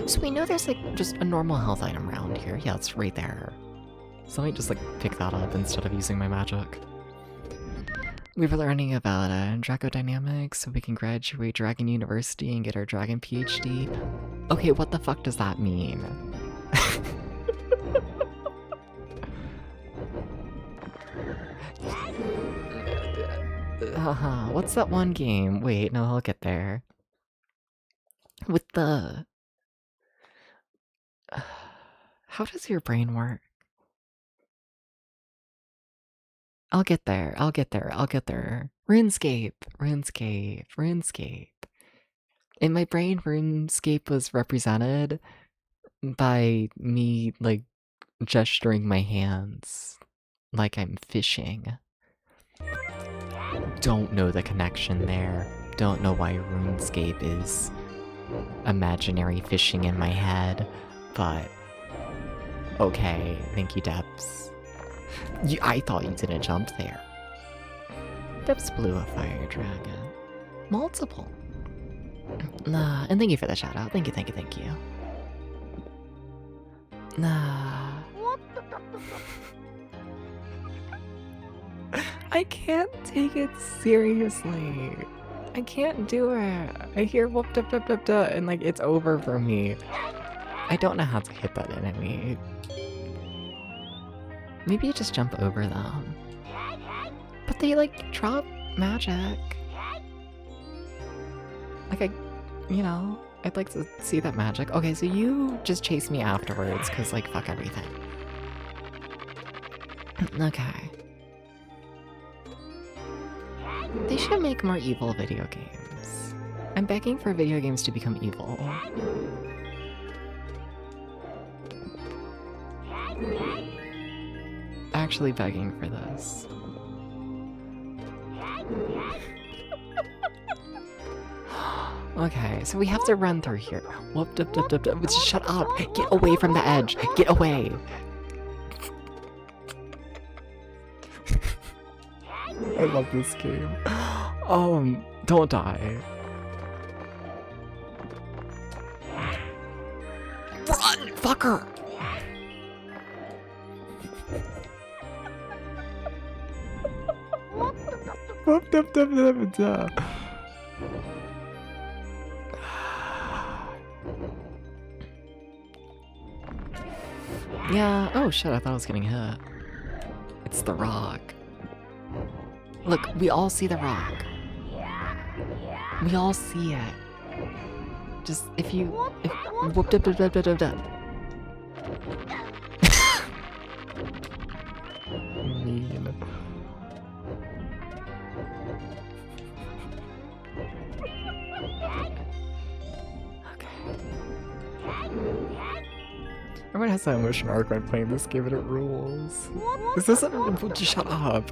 So we know there's like just a normal health item around here. Yeah, it's right there. So let me just like pick that up instead of using my magic. We were learning about Dracodynamics so we can graduate Dragon University and get our Dragon PhD. Okay, what the fuck does that mean? What's that one game? Wait, no, I'll get there. With the... How does your brain work? I'll get there. RuneScape. In my brain, RuneScape was represented by me, like, gesturing my hands like I'm fishing. Don't know the connection there. don't know why RuneScape is imaginary fishing in my head, but okay, thank you, Debs. I thought you didn't jump there. Debs blew a fire dragon. Multiple. Nah, and thank you for the shout out. Thank you, thank you, thank you. Nah. I can't take it seriously. I can't do it. I hear whoop da da da da and like it's over for me. I don't know how to hit that enemy. Maybe you just jump over them. But they like drop magic. Like I'd like to see that magic. Okay, so you just chase me afterwards, cause like fuck everything. Okay. They should make more evil video games. I'm begging for video games to become evil. Actually begging for this. Okay, so we have to run through here. Whoop, dup, dup, dup, dup. Just shut up! Get away from the edge! Get away! I love this game. Don't die. Run, fucker! Whoop, dup, dup, dup, dup. Yeah, oh shit, I thought I was getting hit. It's the rock. Look, we all see the rock. We all see it. Just, if whoop dip dip dip dip dip dip. Mean. Everyone has that emotion arc when playing this game and it rules. This isn't- shut up.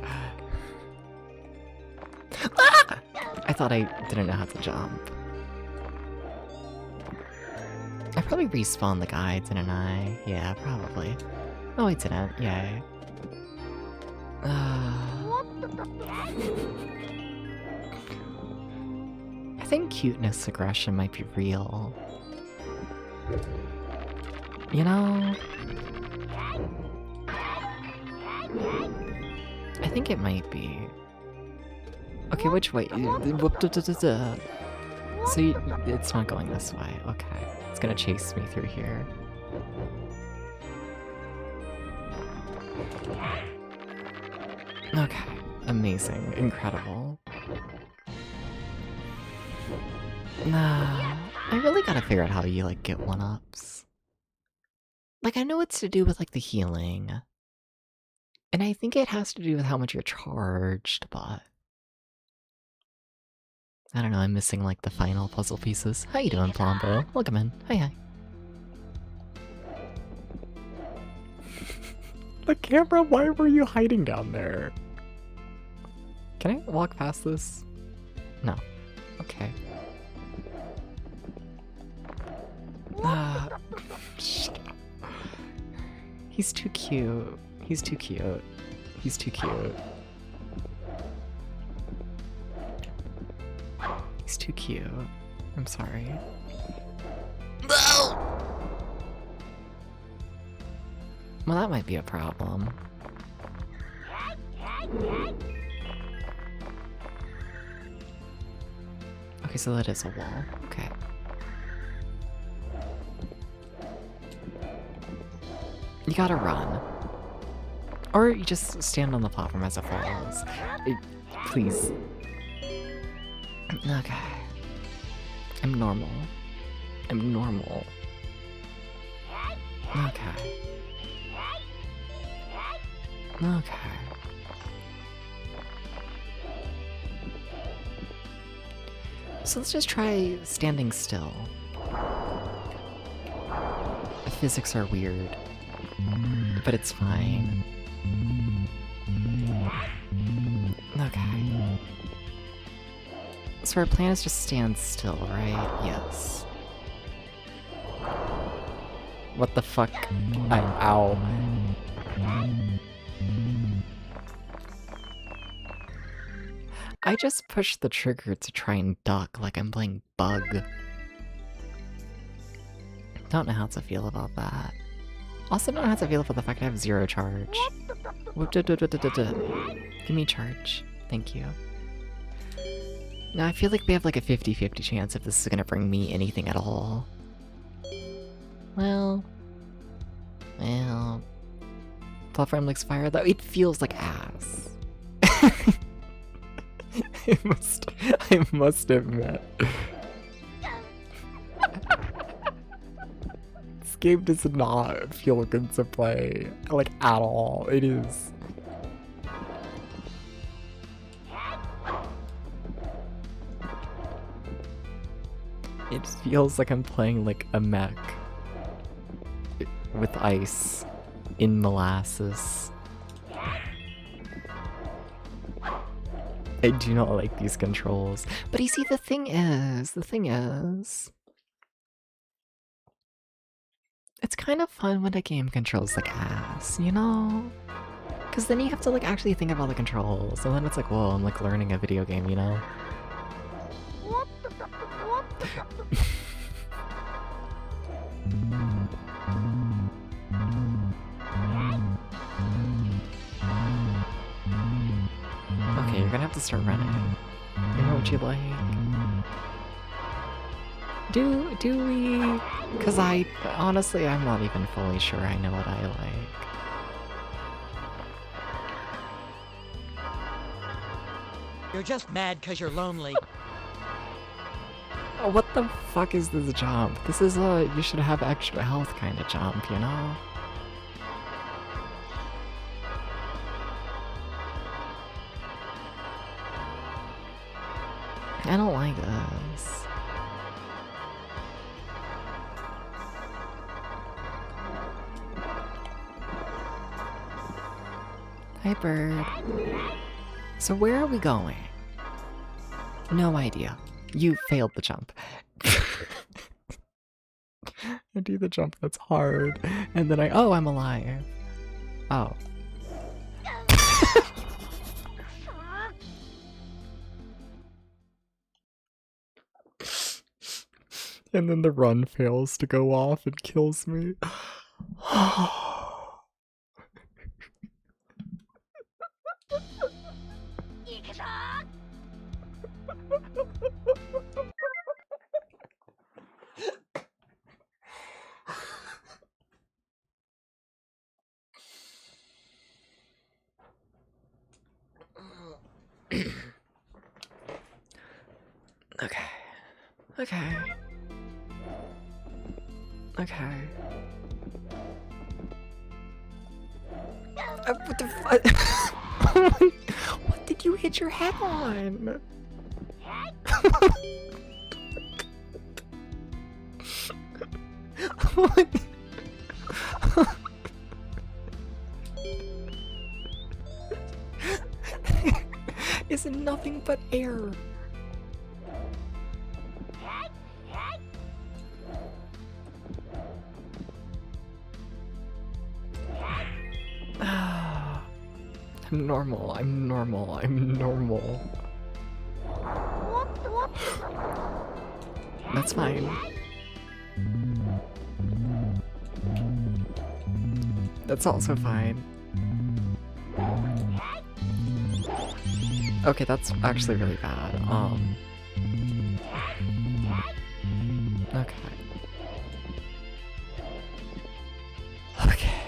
Ah! I thought I didn't know how to jump. I probably respawned the guy, didn't I? Yeah, probably. Oh, I didn't. Yay. I think cuteness aggression might be real. You know? I think it might be. Okay, which way? So it's not going this way. Okay. It's gonna chase me through here. Okay. Amazing. Incredible. Nah. I really gotta figure out how you, like, get one-ups. Like, I know it's to do with, like, the healing. And I think it has to do with how much you're charged, but... I don't know, I'm missing, like, the final puzzle pieces. How you doing, Plombo? Welcome in. Hi. The camera, why were you hiding down there? Can I walk past this? No. Okay. Shut up. He's too cute. He's too cute. He's too cute. He's too cute. I'm sorry. No! Well, that might be a problem. Okay, so that is a wall. Okay. You gotta run. Or you just stand on the platform as it falls. Please. Okay. I'm normal. I'm normal. Okay. Okay. So let's just try standing still. The physics are weird, but it's fine. Okay. So our plan is just stand still, right? Yes. What the fuck? Ow. I just pushed the trigger to try and duck like I'm playing Bug. Don't know how to feel about that. Also don't know how to feel about the fact I have 0 charge. Give me charge. Thank you. Now I feel like we have like a 50-50 chance if this is gonna bring me anything at all. Well... Platform looks fire though. It feels like ass. I must admit. This game does not feel good to play, like, at all. It is. It feels like I'm playing, like, a mech with ice in molasses. I do not like these controls. But you see, the thing is, it's kind of fun when a game controls like ass, you know? Because then you have to like actually think about the controls, and then it's like, whoa, I'm like learning a video game, you know? Okay, you're gonna have to start running. You know what you like? Do we? Because honestly, I'm not even fully sure I know what I like. You're just mad because you're lonely. Oh, what the fuck is this jump? This is a you should have extra health kind of jump, you know? I don't like this. Hi, bird. So where are we going? No idea. You failed the jump. I do the jump that's hard, and then oh, I'm alive. Oh. And then the run fails to go off and kills me. Okay. Okay. Okay. What the fuck? What did you hit your head on? What? It's nothing but air. I'm normal, I'm normal, I'm normal. That's fine. That's also fine. Okay, that's actually really bad. Okay. Okay.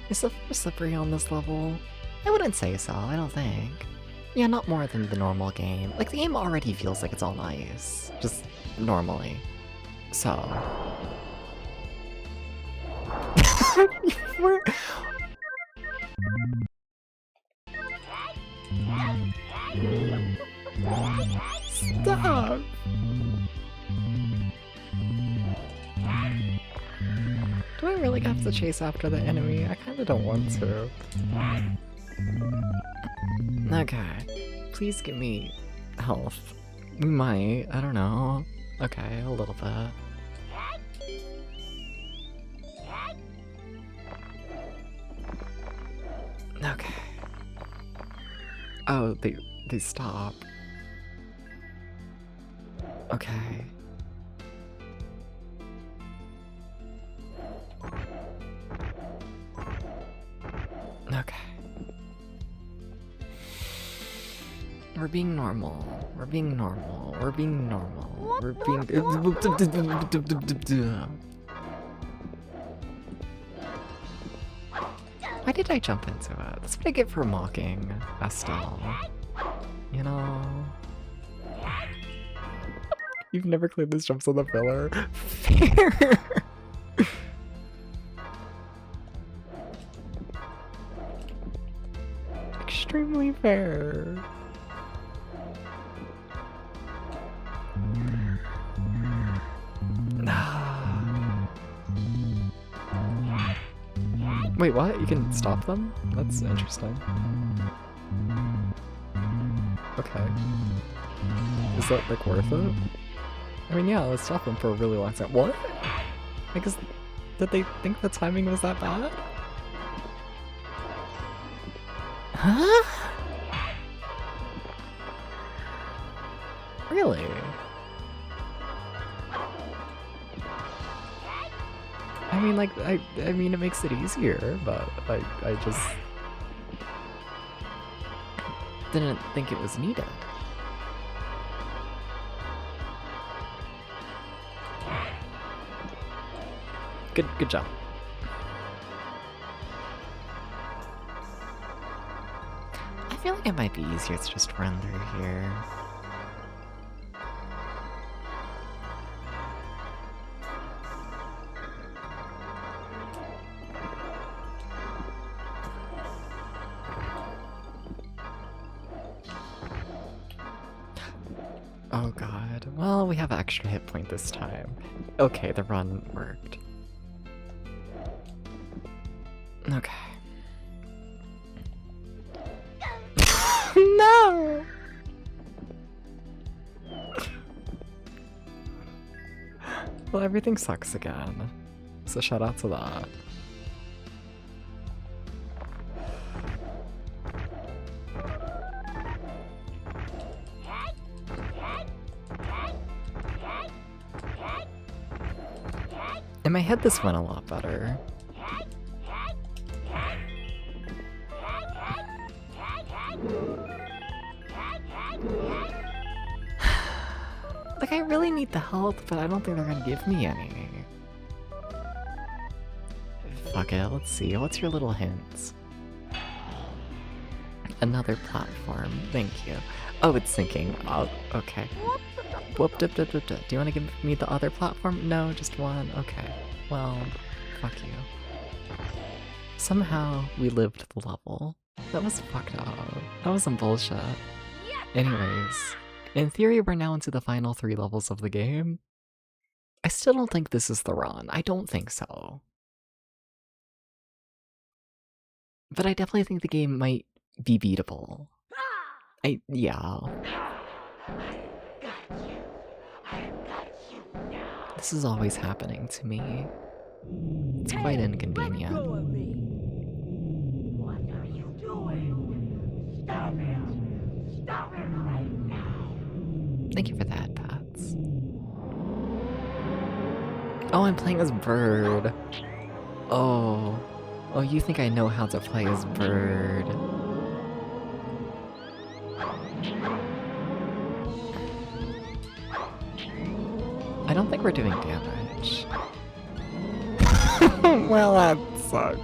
Is the floor slippery on this level? I wouldn't say so, I don't think. Yeah, not more than the normal game. Like, the game already feels like it's on ice. Just normally. So... We're... Stop! Do I really have to chase after the enemy? I kinda don't want to. Okay. Please give me health. We might, I don't know. Okay, a little bit. Okay. Oh, they stop. Okay. Okay. We're being normal. We're being normal. We're being normal. We're being. Why did I jump into it? That's what I get for mocking Astal. You know? You've never cleared these jumps on the filler? Fair! Extremely fair. Wait, what? You can stop them? That's interesting. Okay. Is that, like, worth it? I mean, yeah, let's stop them for a really long time. What? Like, did they think the timing was that bad? Huh? Really? I mean, like, I mean, it makes it easier, but I just didn't think it was needed. Good job. I feel like it might be easier to just run through here. Oh god. Well, we have an extra hit point this time. Okay, the run worked. Okay. No! Well, everything sucks again. So shout out to that. In my head, this went a lot better. Like, I really need the health, but I don't think they're gonna give me any. Fuck it, let's see. What's your little hints? Another platform. Thank you. Oh, it's sinking. Oh, okay. Whoop, dip, dip, dip, dip. Do you want to give me the other platform? No, just one. Okay. Well, fuck you. Somehow, we lived the level. That was fucked up. That was some bullshit. Anyways, in theory, we're now into the final 3 levels of the game. I still don't think this is the run. I don't think so. But I definitely think the game might be beatable. Yeah. This is always happening to me. It's quite inconvenient. Go of me. What are you doing? Stop it! Stop it right now! Thank you for that, Pats. Oh, I'm playing as Bird. Oh. Oh, you think I know how to play as Bird. I don't think we're doing damage. Well, that sucks.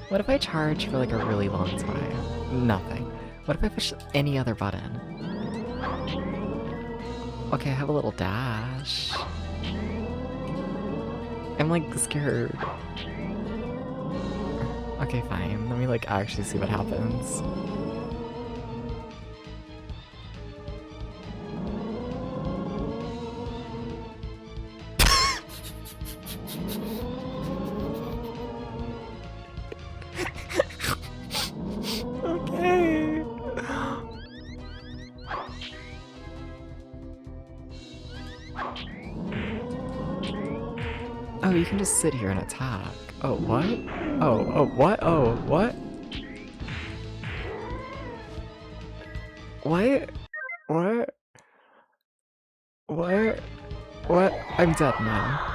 What if I charge for like a really long time? Nothing. What if I push any other button? Okay, I have a little dash. I'm like scared. Okay, fine. Let me like actually see what happens. Okay. Oh, you can just sit here and attack. Oh, what? Oh, what? Oh, what? What? What? What? What? I'm dead now.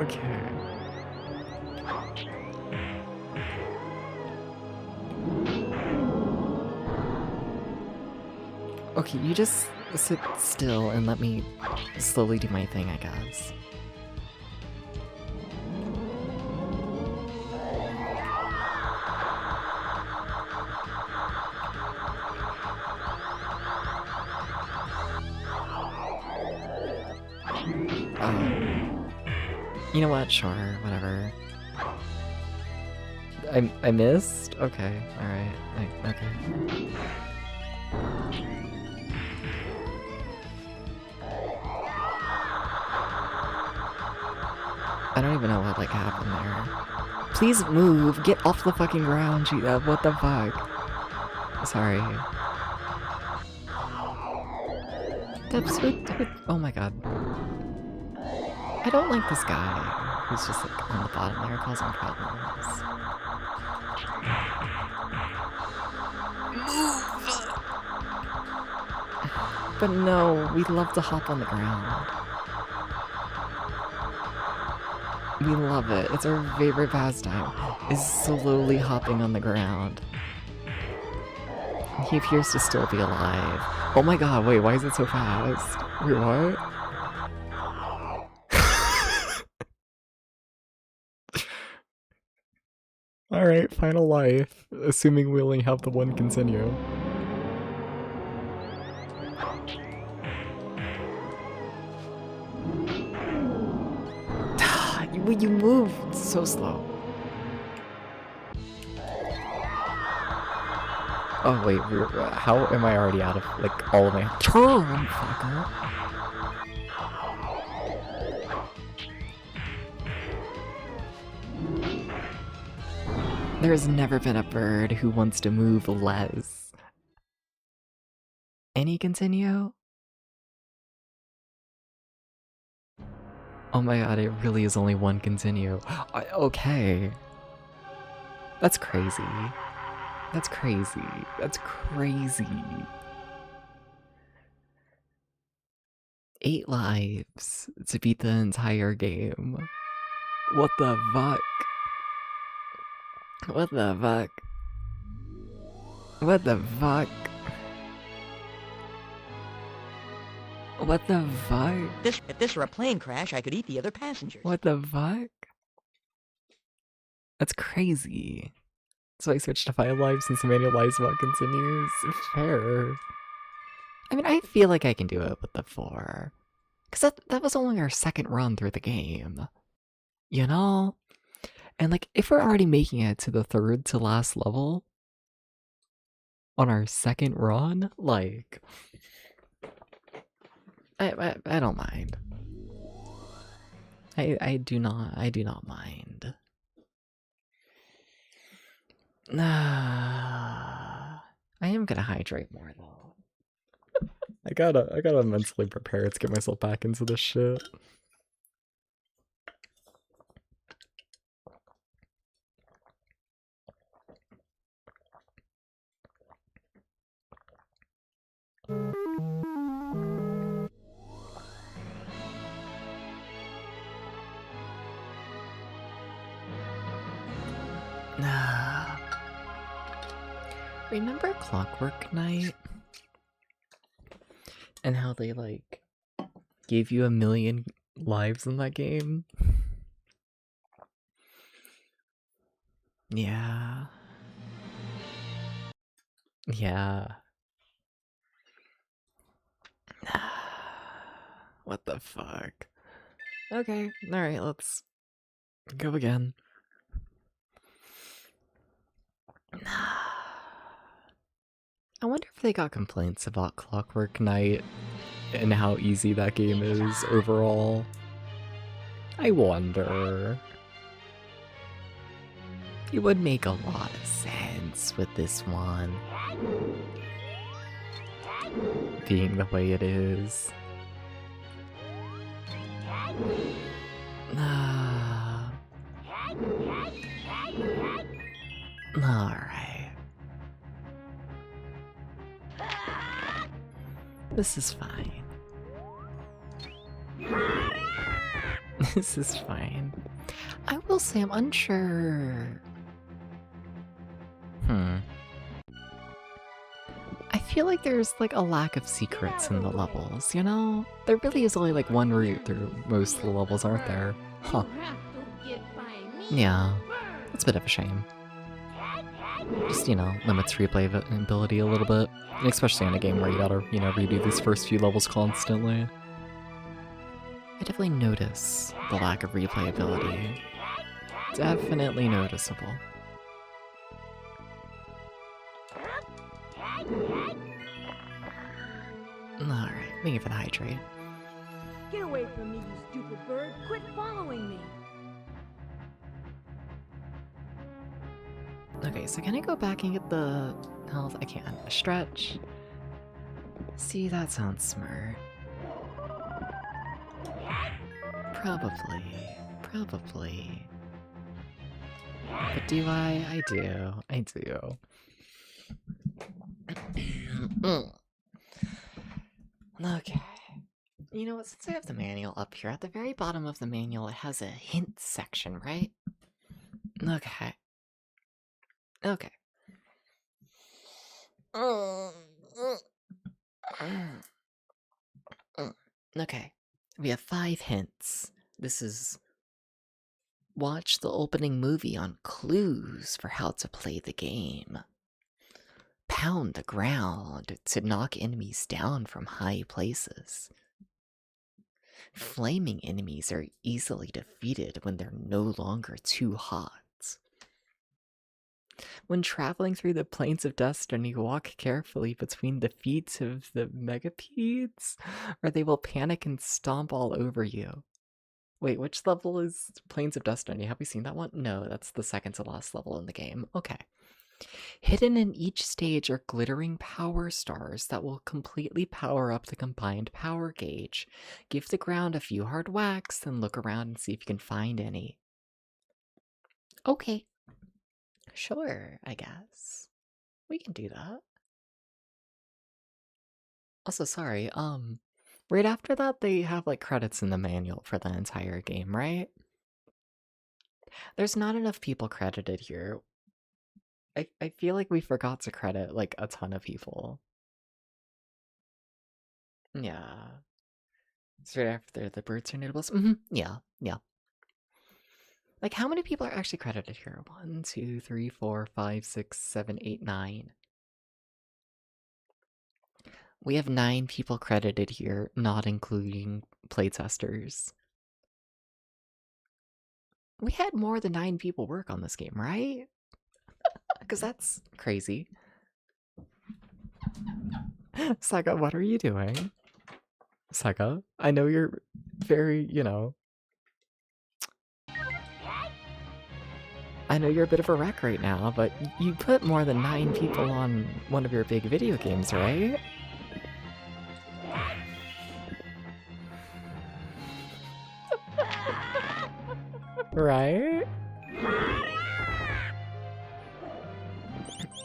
Okay. Okay, you just sit still and let me slowly do my thing, I guess. You know what? Sure, whatever. I missed? Okay, alright. Okay. I don't even know what like happened there. Please move! Get off the fucking ground, what the fuck? Sorry. Oh my god. I don't like this guy who's just like on the bottom there causing problems. But no, we love to hop on the ground. We love it. It's our favorite pastime, is slowly hopping on the ground. He appears to still be alive. Oh my god, wait, why is it so fast? Wait, what? Alright, final life. Assuming we only have the one continue. You move so slow. Oh wait, how am I already out of like all of my turn, fucker? There has never been a bird who wants to move less. Any continue? Oh my god, it really is only one continue. Okay. That's crazy. That's crazy. That's crazy. 8 lives to beat the entire game. What the fuck? What the fuck? What the fuck? What the fuck? If this were a plane crash, I could eat the other passengers. What the fuck? That's crazy. So I switched to 5 lives since the manual life spot continues. Fair. I mean, I feel like I can do it with the 4. Because that was only our second run through the game. You know? And like, if we're already making it to the 3rd to last level on our second run, like, I don't mind. I do not mind. I am gonna hydrate more though. I gotta mentally prepare to get myself back into this shit. Remember Clockwork Knight? And how they like gave you 1,000,000 lives in that game? Yeah. Yeah. What the fuck? Okay, alright, let's go again. I wonder if they got complaints about Clockwork Knight and how easy that game is overall. I wonder. It would make a lot of sense with this one being the way it is. Alright. This is fine. This is fine. I will say I'm unsure. I feel like there's like a lack of secrets in the levels, you know? There really is only like one route through most of the levels, aren't there? Huh. You have to get by me Yeah. first. That's a bit of a shame. Just, you know, limits replayability a little bit. And especially in a game where you gotta, you know, redo these first few levels constantly. I definitely notice the lack of replayability. Definitely noticeable. Alright, thank you for the hydrate. Get away from me, you stupid bird. Quit following me. Okay, so can I go back and get the health? I can. Stretch. See, that sounds smart. Probably. But do I? I do. Okay. You know what, since I have the manual up here, at the very bottom of the manual it has a hint section, right? Okay. Okay. We have 5 hints. This is watch the opening movie on clues for how to play the game. Pound the ground to knock enemies down from high places. Flaming enemies are easily defeated when they're no longer too hot. When traveling through the plains of destiny, walk carefully between the feet of the megapedes, or they will panic and stomp all over you. Wait, which level is Plains of Destiny? Have we seen that one? No, that's the second to last level in the game. Okay. Hidden in each stage are glittering power stars that will completely power up the combined power gauge. Give the ground a few hard whacks, then look around and see if you can find any. Okay. Sure, I guess. We can do that. Also, sorry, right after that they have like credits in the manual for the entire game, right? There's not enough people credited here. I feel like we forgot to credit like a ton of people. Yeah. It's right after the bird tornadoes. Yeah. Like, how many people are actually credited here? 1, 2, 3, 4, 5, 6, 7, 8, 9. We have 9 people credited here, not including playtesters. We had more than 9 people work on this game, right? Because that's crazy. Sega, what are you doing? Sega, I know you're very, you know... I know you're a bit of a wreck right now, but you put more than 9 people on one of your big video games, right? Right?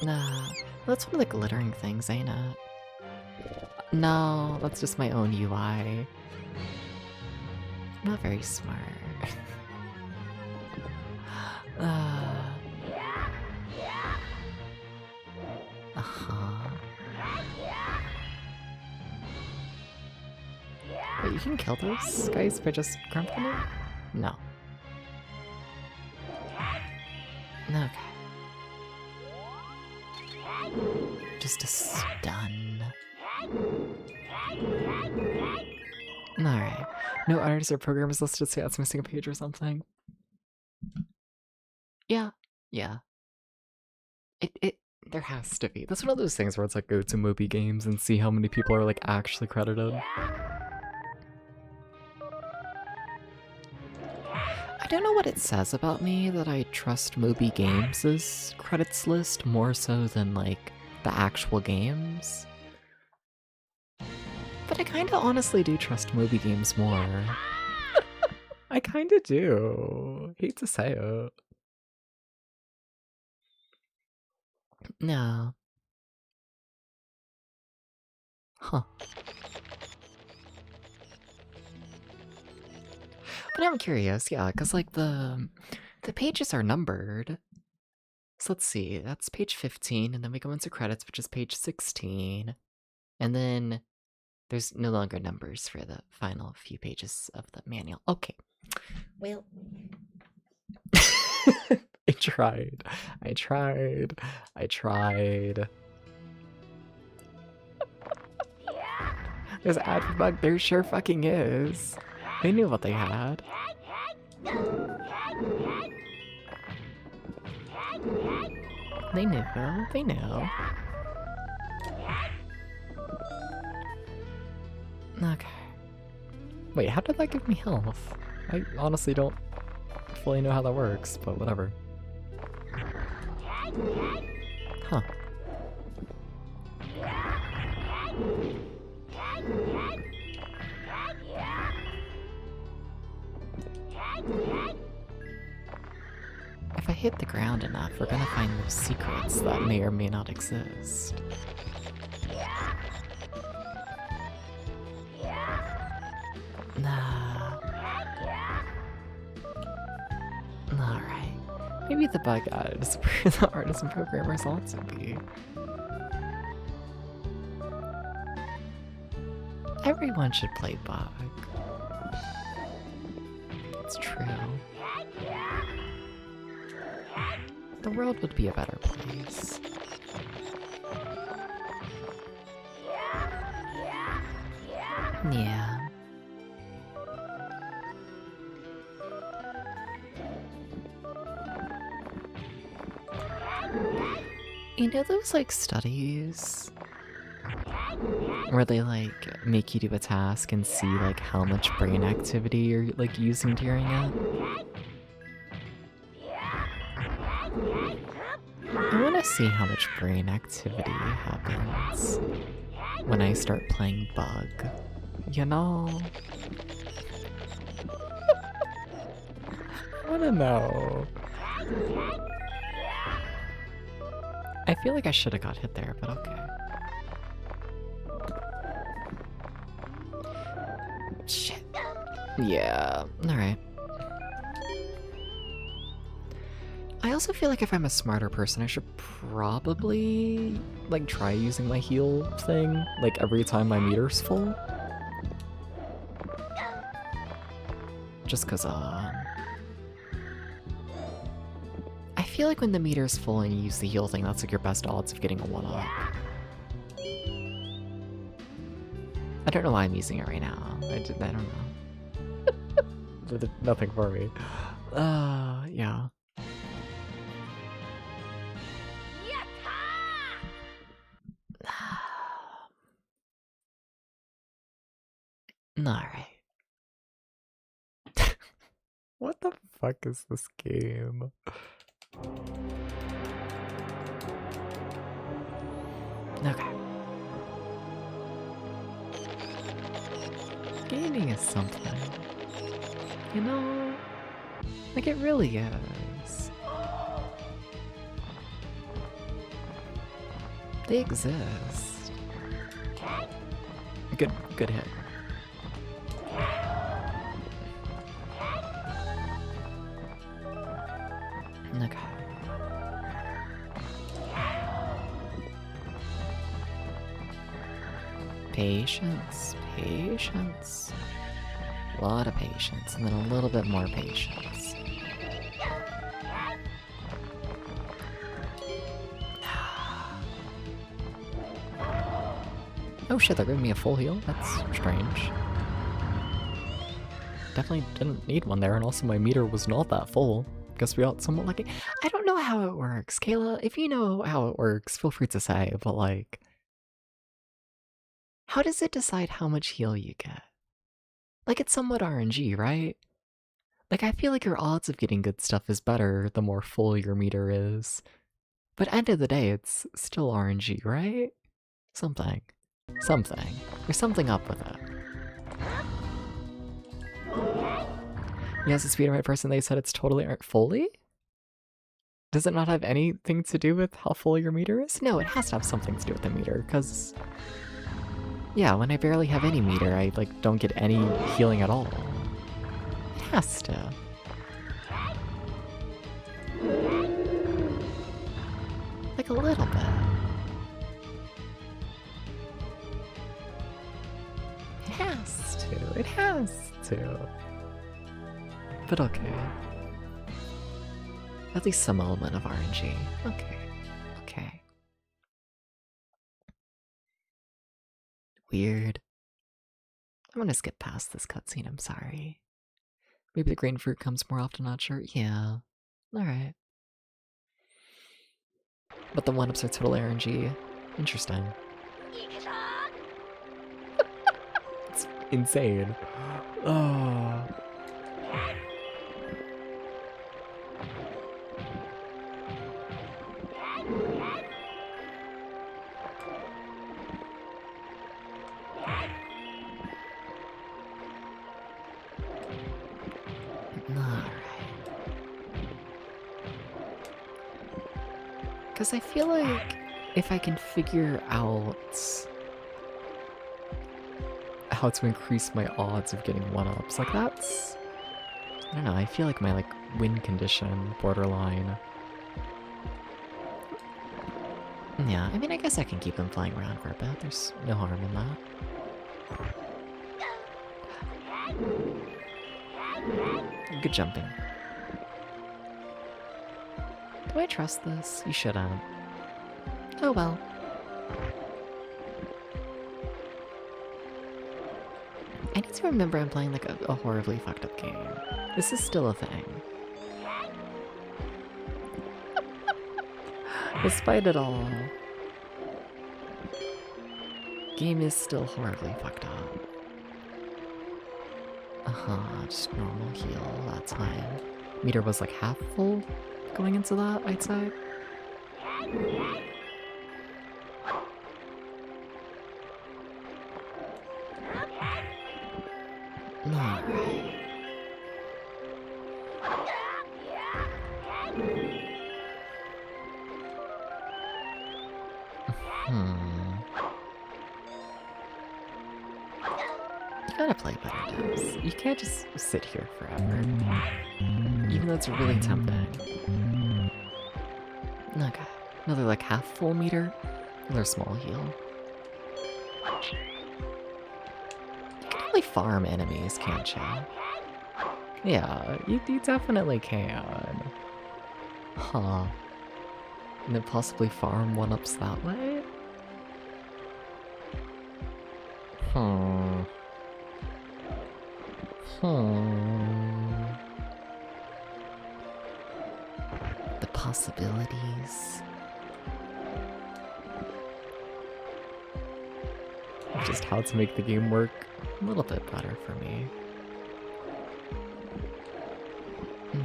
Nah, that's one of the glittering things, ain't it? No, that's just my own UI. Not very smart. Wait, you can kill those guys by just grumping it? No. Okay. Just a stun. Alright. No artists or programmers listed, say that's missing a page or something. Yeah. There has to be. That's one of those things where it's like go to Moby Games and see how many people are like actually credited. I don't know what it says about me that I trust Moby Games' credits list more so than, like, the actual games. But I kinda honestly do trust Moby Games more. I kinda do. Hate to say it. No. Huh. But I'm curious, yeah, because like the pages are numbered. So let's see, that's page 15, and then we go into credits, which is page 16. And then there's no longer numbers for the final few pages of the manual. Okay. Well. I tried. There's an ad for bug. There sure fucking is. They knew what they had. They knew. They knew. Okay. Wait, how did that give me health? I honestly don't fully know how that works, but whatever. Huh. If I hit the ground enough, we're gonna find those secrets that may or may not exist. Nah. Alright. Maybe the bug is where the artists and programmers ought to be. Everyone should play bug. It's true. The world would be a better place. Yeah. You know those, like, studies where they, like, make you do a task and see, like, how much brain activity you're, like, using during it? I want to see how much brain activity happens when I start playing bug. You know? I want to know. I feel like I should have got hit there, but okay. Shit. Yeah, alright. I also feel like if I'm a smarter person, I should probably, like, try using my heal thing, like, every time my meter's full. Just cause, I feel like when the meter's full and you use the heal thing, that's like your best odds of getting a 1-up. I don't know why I'm using it right now. I don't know. It did nothing for me. Yeah. Alright. What the fuck is this game? Okay. Gaming is something. You know? Like, it really is. They exist. Good hit. Okay. Patience. A lot of patience, and then a little bit more patience. Oh shit, they're giving me a full heal? That's strange. Definitely didn't need one there, and also my meter was not that full. Guess we got somewhat lucky. I don't know how it works. Kayla, if you know how it works, feel free to say, but like... How does it decide how much heal you get? Like, it's somewhat RNG, right? Like, I feel like your odds of getting good stuff is better the more full your meter is. But end of the day, it's still RNG, right? Something. Something. There's something up with it. Yes, it's being the right person. They said it's totally fully? Does it not have anything to do with how full your meter is? No, it has to have something to do with the meter, because... Yeah, when I barely have any meter, I, like, don't get any healing at all. It has to. Like, a little bit. It has to. It has to. But okay. At least some element of RNG. Okay. Okay. Weird. I'm gonna skip past this cutscene, I'm sorry. Maybe the green fruit comes more often, not sure. Yeah. Alright. But the one-ups are total RNG. Interesting. It's insane. Oh. Because I feel like if I can figure out how to increase my odds of getting one-ups, like that's... I don't know, I feel like my like win condition, borderline. Yeah, I mean, I guess I can keep them flying around for a bit. There's no harm in that. Good jumping. Do I trust this? You shouldn't. Oh well. I need to remember I'm playing like a horribly fucked up game. This is still a thing. Despite it all, game is still horribly fucked up. Just normal heal that time. Meter was like half full going into that, I'd say. Alright. You gotta play better devs. You can't just sit here forever. Even though it's really tempting. Okay. Another like half full meter. Another small heal. You can really farm enemies, can't you? Yeah, you definitely can. Huh. And then possibly farm one-ups that way? The possibilities of just how to make the game work a little bit better for me.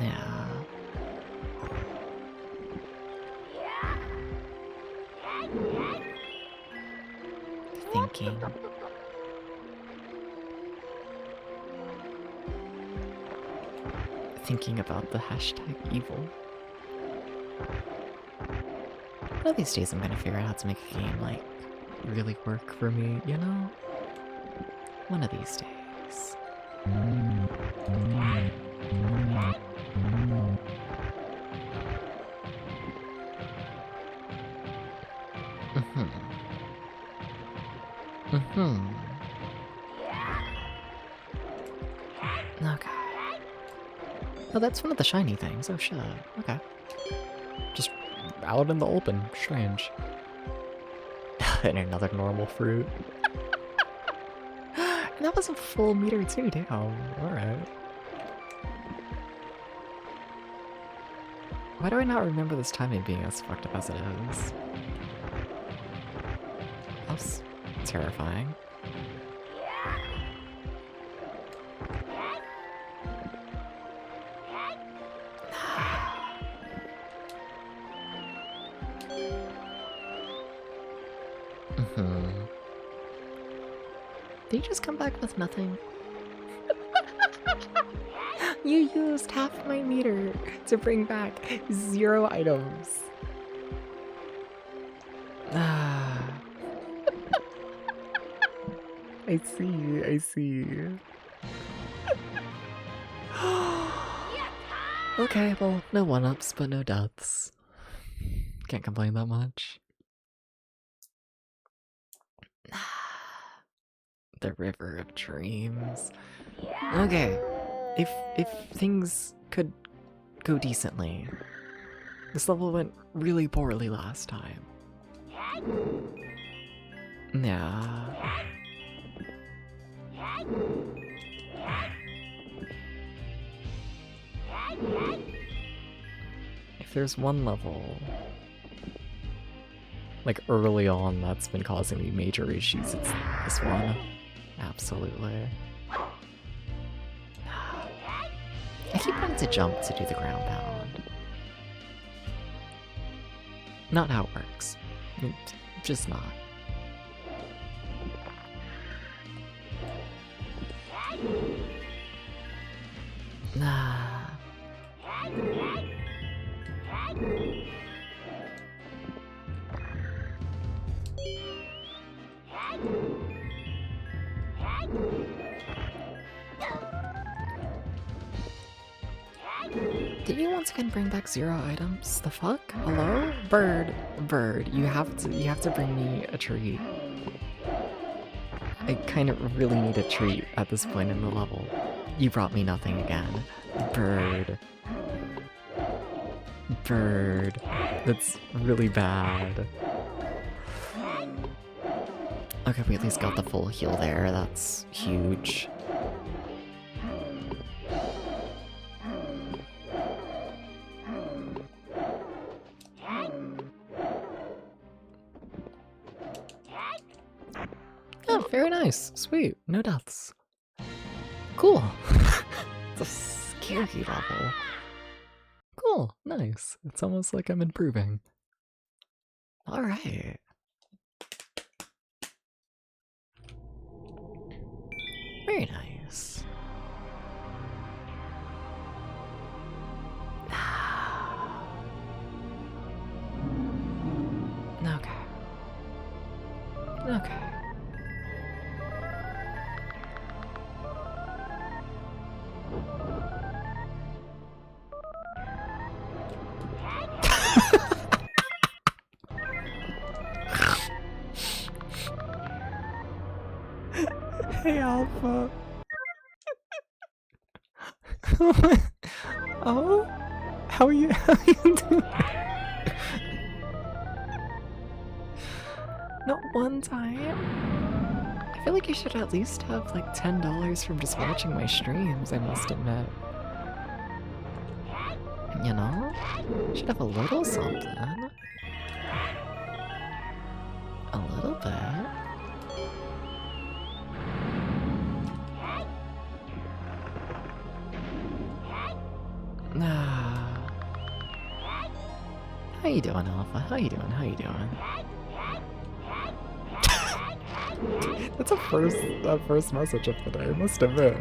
Yeah. Thinking. Thinking about the hashtag evil. One of these days I'm gonna figure out how to make a game, like, really work for me, you know? One of these days. Okay. Oh, that's one of the shiny things. Oh shit. Okay. Just out in the open. Strange. And another normal fruit. And that was a full meter too, damn. Alright. Why do I not remember this timing being as fucked up as it is? That's terrifying. Did you just come back with nothing? You used half my meter to bring back 0 items. Ah. I see. Okay, well, no 1-ups, but no deaths. Can't complain that much. The River of Dreams. Okay, if things could go decently. This level went really poorly last time. Yeah. If there's one level, like early on, that's been causing me major issues, it's this one. Absolutely. I keep wanting to jump to do the ground pound. Not how it works. Just not. Nah. Did you once again bring back 0 items? The fuck? Hello? Bird, you have to bring me a treat. I kind of really need a treat at this point in the level. You brought me nothing again. Bird. That's really bad. Okay, we at least got the full heal there. That's huge. Oh, very nice. Sweet. No deaths. Cool. It's a scary level. Cool. Nice. It's almost like I'm improving. Alright. Very nice. Okay. Hey, Alpha. Oh? How are you doing? Not one time? I feel like you should at least have like $10 from just watching my streams, I must admit. You know? Should have a little something. A little bit. How you doing, Alpha? How you doing? That's a first message of the day, I must admit.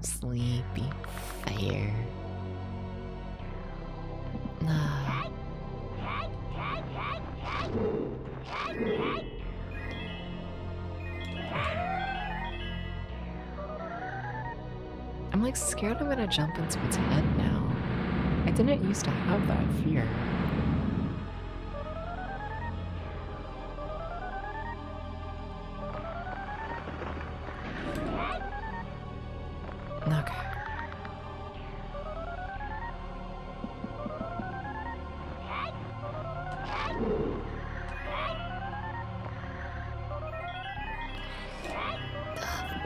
Sleepy fair. I'm like scared I'm gonna jump into its head now. I didn't used to have that fear. Okay.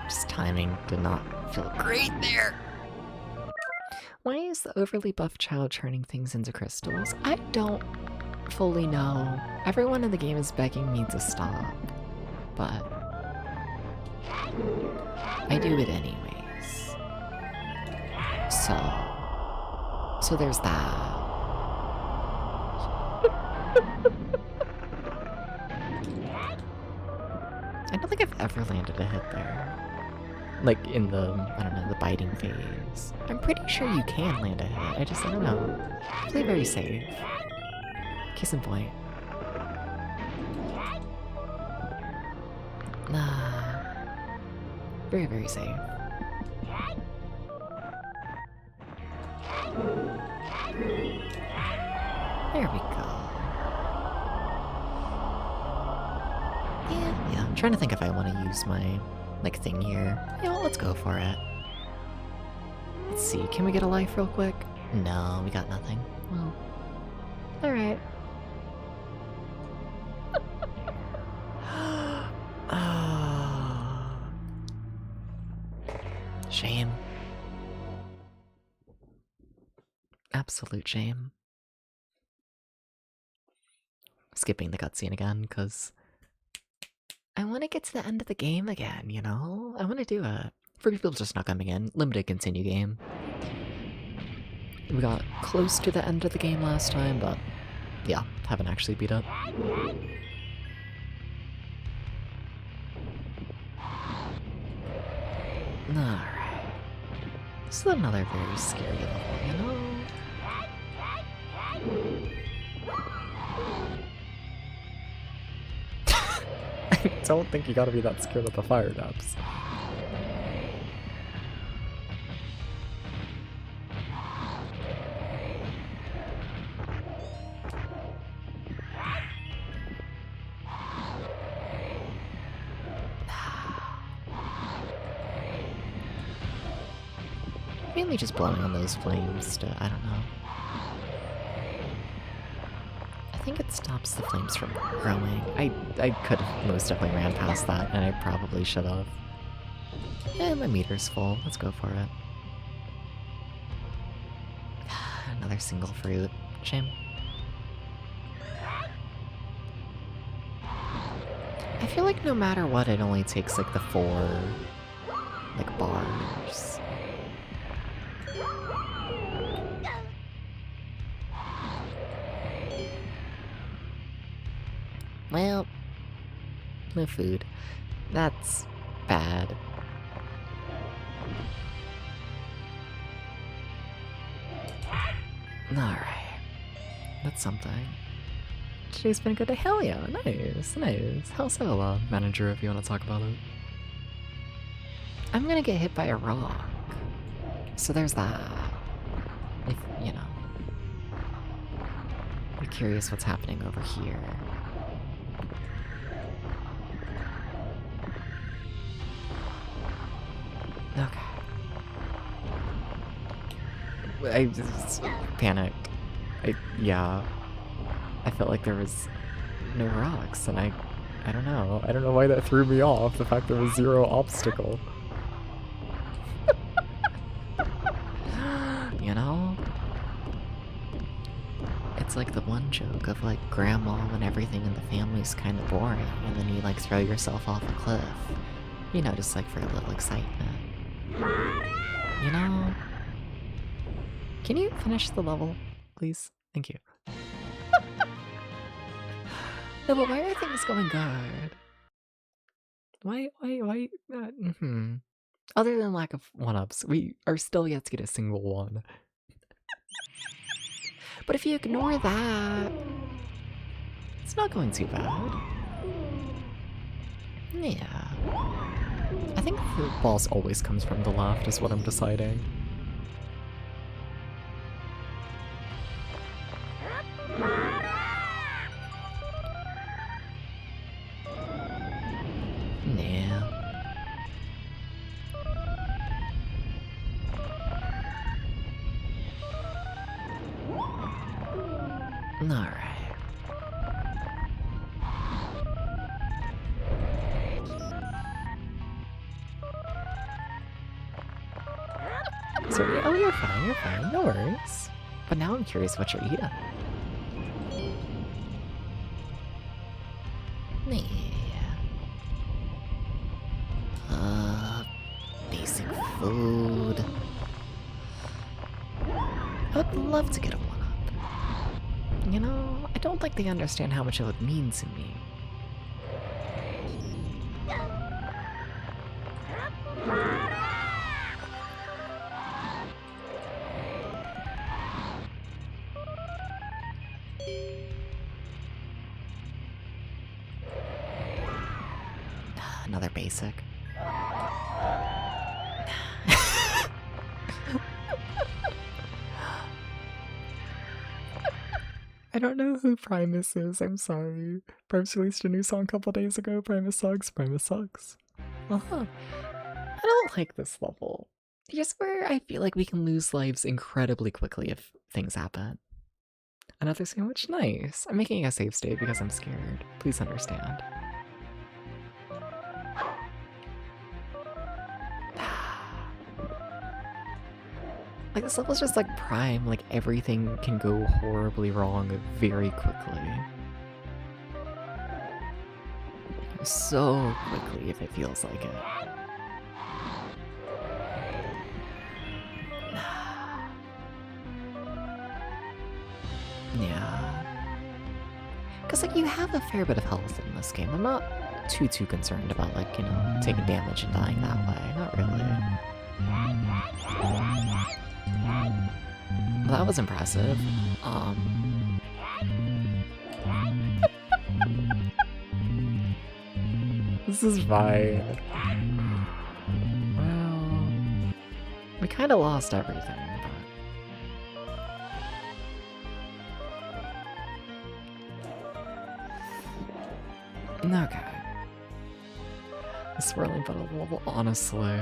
Just timing did not feel great there. Why is the overly buffed child turning things into crystals? I don't fully know. Everyone in the game is begging me to stop, but I do it anyways. So there's that. I don't think I've ever landed a hit there. Like in the, I don't know, the biting phase. I'm pretty sure you can land a hit, I don't know. Play very safe. Case in point. Nah. Very, very safe. There we go. Yeah, I'm trying to think if I want to use my, like, thing here. Yeah, well, let's go for it. Let's see, can we get a life real quick? No, we got nothing. Well, alright. Shame. Absolute shame. Skipping the cutscene again, because I want to get to the end of the game again, you know? I want to do it. For people just not coming in, limited continue game. We got close to the end of the game last time, but yeah, haven't actually beat it. Alright. This is another very scary level, you know? I don't think you gotta be that scared of the fire depths. Mainly just blowing on those flames to, I don't know. I think it stops the flames from growing. I could have most definitely ran past that, and I probably should have. Yeah, my meter's full. Let's go for it. Another single fruit. Shame. I feel like no matter what, it only takes like the 4, like, bars. Well, no food. That's bad. Alright. That's something. Today's been a good day. Hell yeah, nice, nice. How so, manager, if you want to talk about it? I'm gonna get hit by a rock. So there's that. If, you know. I'm curious what's happening over here. Okay. I just panicked. Yeah. I felt like there was no rocks, and I don't know. I don't know why that threw me off, the fact there was 0 obstacle. You know? It's like the one joke of, like, grandma when everything in the family's kind of boring, and then you, like, throw yourself off a cliff. You know, just, like, for a little excitement. You know? Can you finish the level, please? Thank you. No, but why are things going good? Why, Other than lack of one-ups, we are still yet to get a single one. But if you ignore that, it's not going too bad. Yeah. I think the boss always comes from the left is what I'm deciding. Yeah. Alright. So, oh, you're fine, no worries. But now I'm curious what you're eating. Basic food. I would love to get a 1-up. You know, I don't think they understand how much it would mean to me. Another basic. I don't know who Primus is, I'm sorry. Primus released a new song a couple days ago. Primus sucks, Primus sucks. I don't like this level. Here's where I feel like we can lose lives incredibly quickly if things happen. Another sandwich? Nice. I'm making a save state because I'm scared. Please understand. Like, this level's just like Prime, like everything can go horribly wrong very quickly. So quickly if it feels like it. Yeah. Because, like, you have a fair bit of health in this game. I'm not too concerned about, like, you know, taking damage and dying that way. Not really. Well, that was impressive. This is fine. Well, we kind of lost everything, but... Okay. The swirling puddle level, honestly...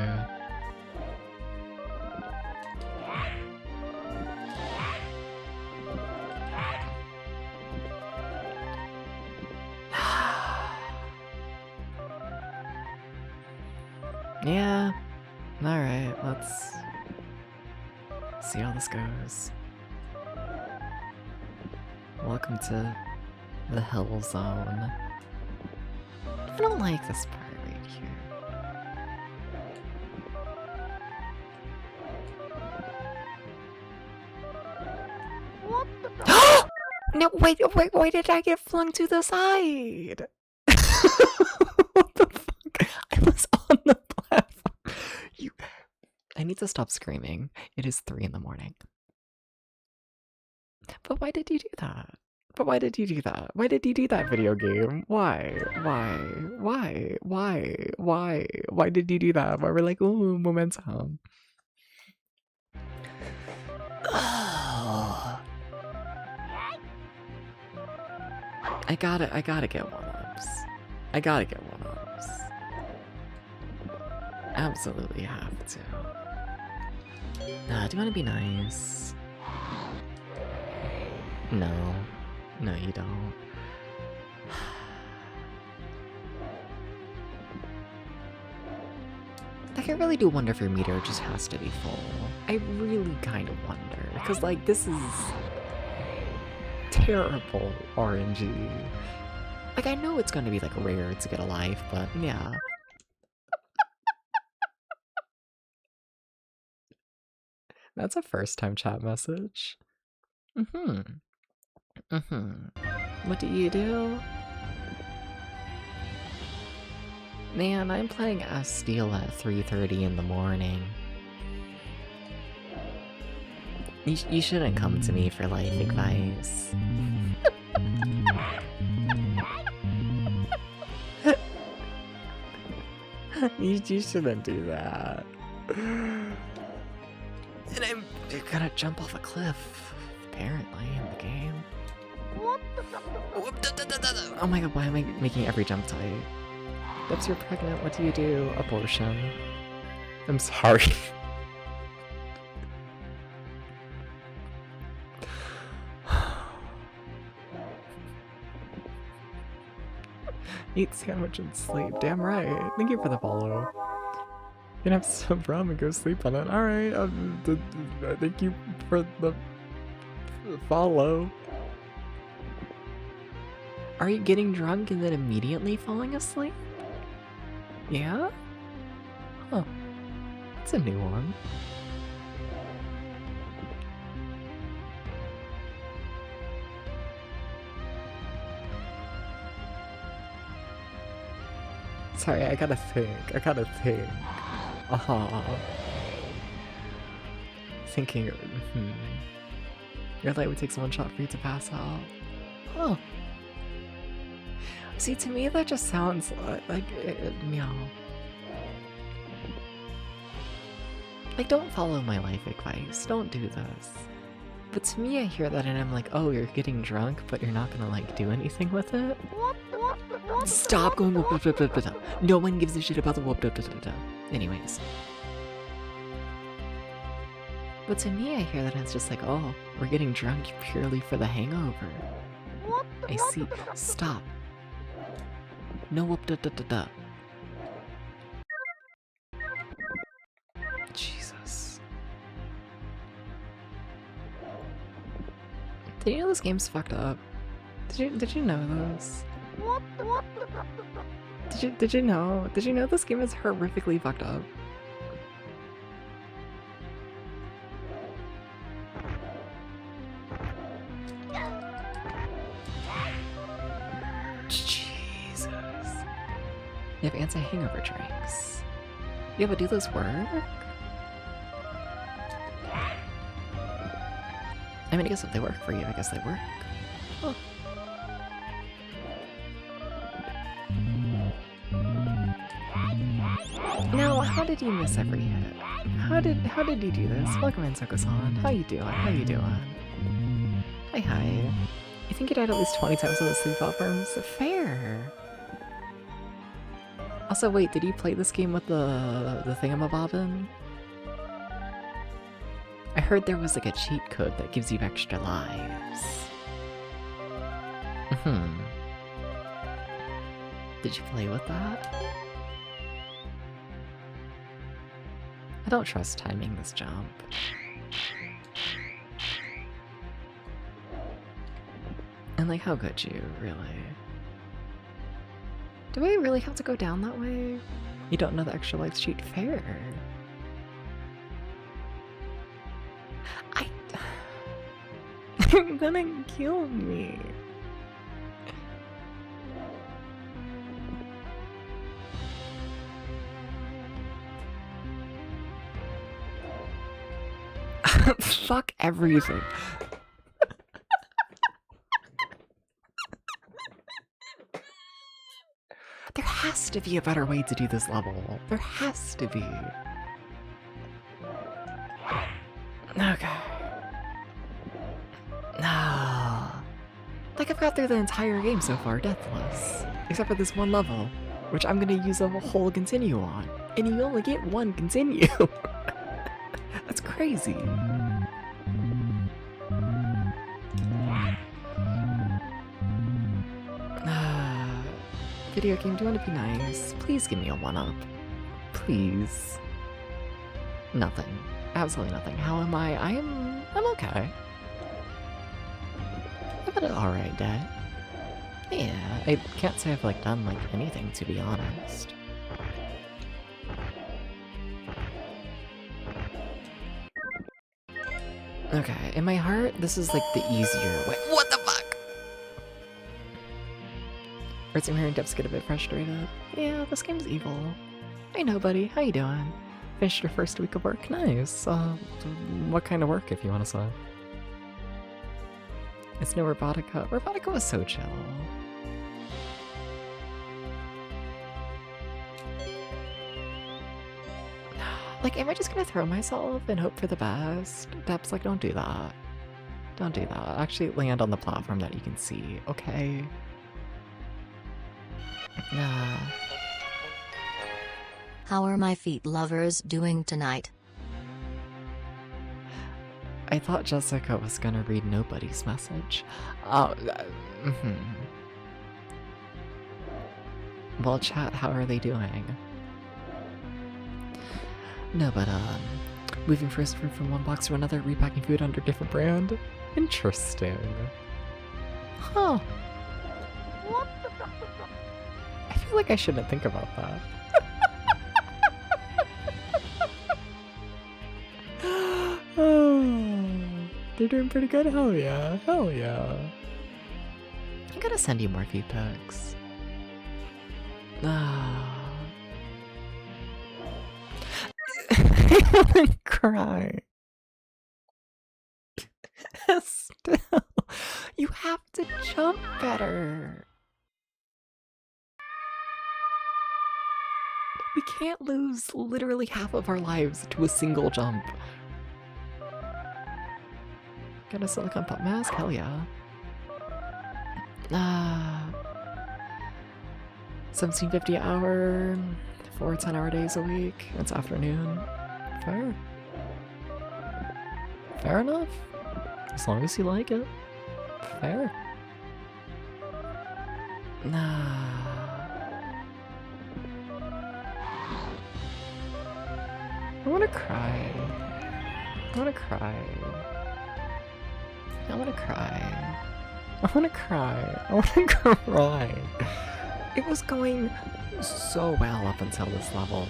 Yeah. Alright, let's see how this goes. Welcome to the Hell Zone. I don't like this part right here. What the? No, wait, why did I get flung to the side? What the fuck? I was on the platform. I need to stop screaming. It is 3 in the morning. But why did you do that? Why did you do that, video game? Why? Why did you do that? Why we're like, ooh, momentum. I gotta get one-ups. Absolutely have to. Do you want to be nice? No, you don't. Like, I really do wonder if your meter just has to be full. I really kind of wonder, because, like, this is terrible RNG. Like, I know it's gonna be, like, rare to get a life, but yeah. That's a first-time chat message. What do you do? Man, I'm playing Astal at 3:30 in the morning. You shouldn't come to me for life advice. You shouldn't do that. And I'm gonna jump off a cliff, apparently, in the game. What the? Oh my god, why am I making every jump tight? Oops, you're pregnant, what do you do? Abortion. I'm sorry. Eat sandwich and sleep, damn right. Thank you for the follow. You can have some rum and go sleep on it. Alright, thank you for the follow. Are you getting drunk and then immediately falling asleep? Yeah? Huh. That's a new one. Sorry, I gotta think. Thinking, Your light would take one shot for you to pass out. Huh. See, to me that just sounds like, meow. Like, don't follow my life advice, don't do this. But to me, I hear that and I'm like, oh, you're getting drunk, but you're not gonna, like, do anything with it? Stop going whoop whoop whoop whoop whoop. No one gives a shit about the whoop whoop whoop whoop. Anyways. But to me, I hear that it's just like, oh, we're getting drunk purely for the hangover. I see. Stop. No whoop da da da da. Jesus. Did you know this game's fucked up? Did you know this? Did you know this game is horrifically fucked up? Jesus. You have anti-hangover drinks. Yeah, but do those work? I mean, I guess if they work for you, I guess they work. Huh. Now, how did you miss every hit? How did you do this? Welcome in, Soko-san. How you doing? Hi. You think you died at least 20 times on the sleep platforms? Fair. Also, wait, did you play this game with the thingamabobbin? I heard there was like a cheat code that gives you extra lives. Did you play with that? I don't trust timing this jump. And like, how could you, really? Do I really have to go down that way? You don't know the extra lives cheat? Fair. You're gonna kill me. Fuck everything. There has to be a better way to do this level. There has to be. Okay. No. Like, I've got through the entire game so far, deathless. Except for this one level, which I'm gonna use a whole continue on. And you only get one continue. That's crazy. Video game, do you want to be nice? Please give me a 1-up. Please. Nothing. Absolutely nothing. How am I? I'm okay. I've had an alright day. Yeah, I can't say I've like done like anything, to be honest. Okay, in my heart, this is like the easier way. What the fuck? Or I'm hearing Debs get a bit frustrated. Yeah, this game's evil. I know, buddy. How you doing? Finished your first week of work? Nice. What kind of work, if you want to say? It's no Robotica. Robotica was so chill. Like, am I just gonna throw myself and hope for the best? Deb's like, don't do that. Don't do that. Actually land on the platform that you can see, okay? Nah. How are my feet lovers doing tonight? I thought Jessica was gonna read nobody's message. Well, chat, how are they doing? No, but, moving first food from one box to another, repacking food under different brand? Interesting. Huh. I feel like I shouldn't think about that. They're doing pretty good? Hell yeah. Hell yeah. I gotta send you more feed pics. I wanna cry. Still, you have to jump better. We can't lose literally half of our lives to a single jump. Got a silicone pop mask? Hell yeah. 1750 an hour, 4 10-hour days a week. It's afternoon. Fair. Fair enough. As long as you like it. Fair. I wanna cry. I wanna cry. I wanna cry. I wanna cry. I wanna cry. It was going so well up until this level.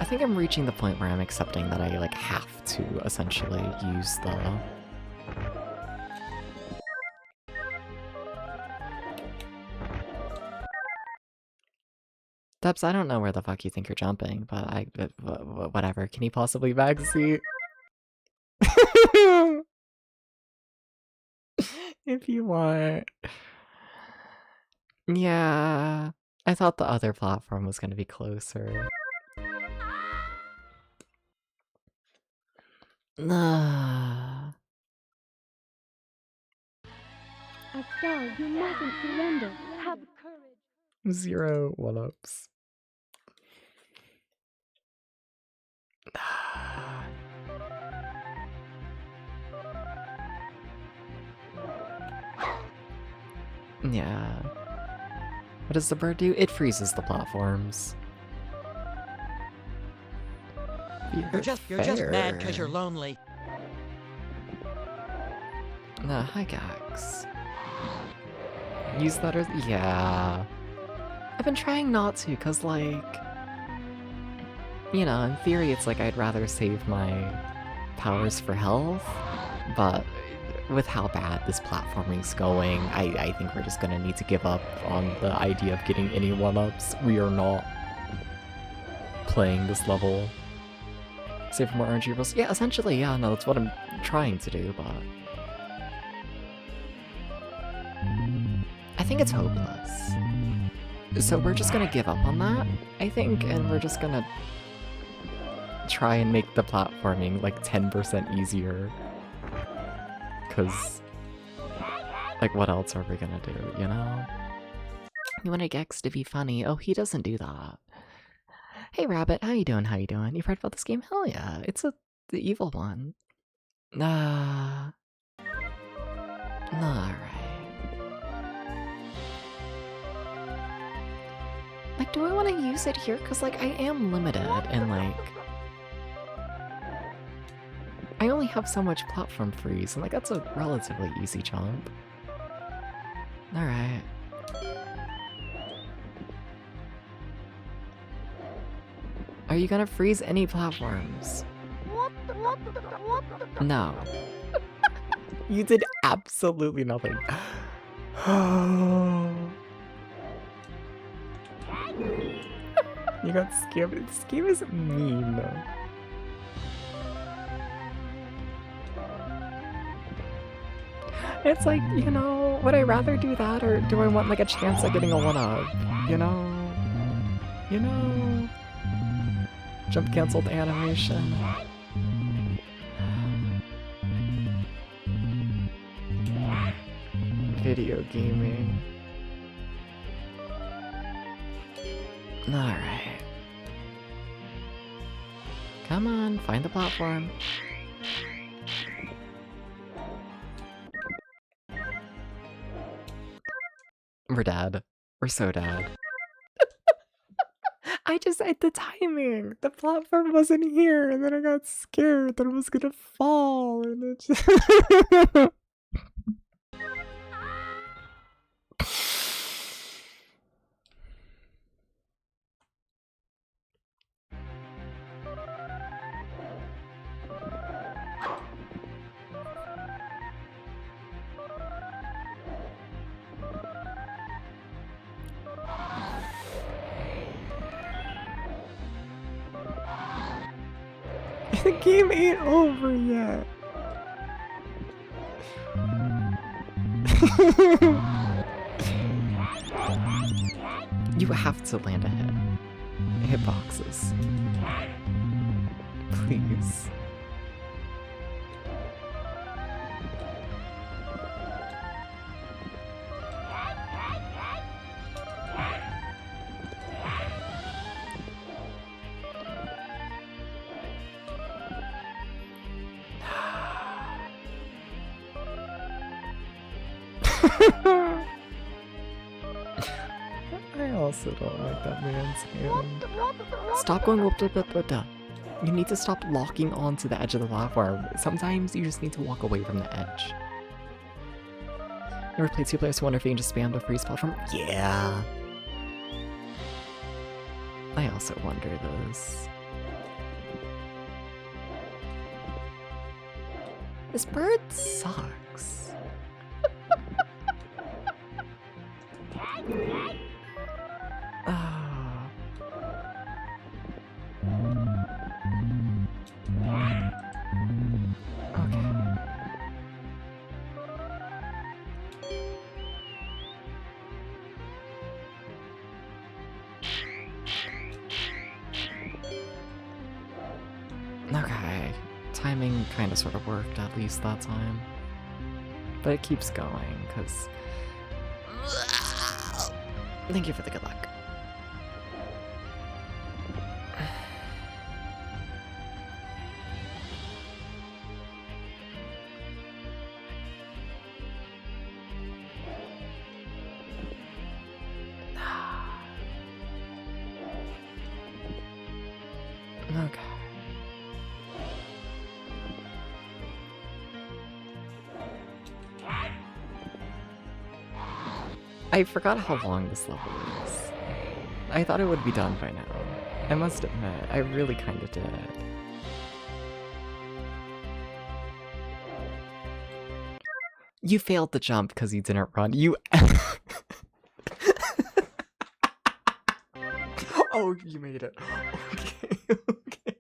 I think I'm reaching the point where I'm accepting that I like have to essentially use the Dubs, I don't know where the fuck you think you're jumping, but whatever. Can you possibly backseat? If you want. Yeah. I thought the other platform was gonna be closer. Nah. Astal, you mustn't surrender. Have courage. 0 one-ups. Yeah. What does the bird do? It freezes the platforms. You're just mad because you're lonely. Nah, hi Gax. Use that as— yeah. I've been trying not to, cause like, you know, in theory it's like I'd rather save my powers for health, but with how bad this platforming's going, I think we're just gonna need to give up on the idea of getting any one-ups. We are not playing this level. Save for more RNG rolls. Yeah, essentially, yeah, no, that's what I'm trying to do, but I think it's hopeless. So we're just gonna give up on that, I think, and we're just gonna try and make the platforming like 10% easier. Cause, like, what else are we gonna do, you know? You want a Gex to be funny? Oh, he doesn't do that. Hey Rabbit, how you doing? How you doing? You've heard about this game? Hell yeah, it's the evil one. Alright. Like, do I want to use it here? Cause like, I am limited and like, I only have so much platform freeze, and like, that's a relatively easy jump. Alright. Are you gonna freeze any platforms? No. You did absolutely nothing. You got scammed. This game is mean. It's like, you know, would I rather do that, or do I want like a chance at getting a 1-up? You know? You know? Jump canceled animation. Video gaming. Alright. Come on, find the platform. We're dead. We're so dead. The timing! The platform wasn't here, and then I got scared that it was gonna fall, and it just... The game ain't over yet. You have to land a hit. Hitboxes. Please. I also don't like that man's hand. Stop going whoop da da da da. You need to stop locking onto the edge of the platform. Sometimes you just need to walk away from the edge. Never played 2 players to wonder if you can just spam the freeze platform? Yeah. I also wonder this. This bird sucks. Okay, timing kind of sort of worked at least that time. But it keeps going, because... Thank you for the good luck. Okay. I forgot how long this level is. I thought it would be done by now. I must admit, I really kinda did. You failed the jump because you didn't run. You... Oh, you made it. Okay, okay.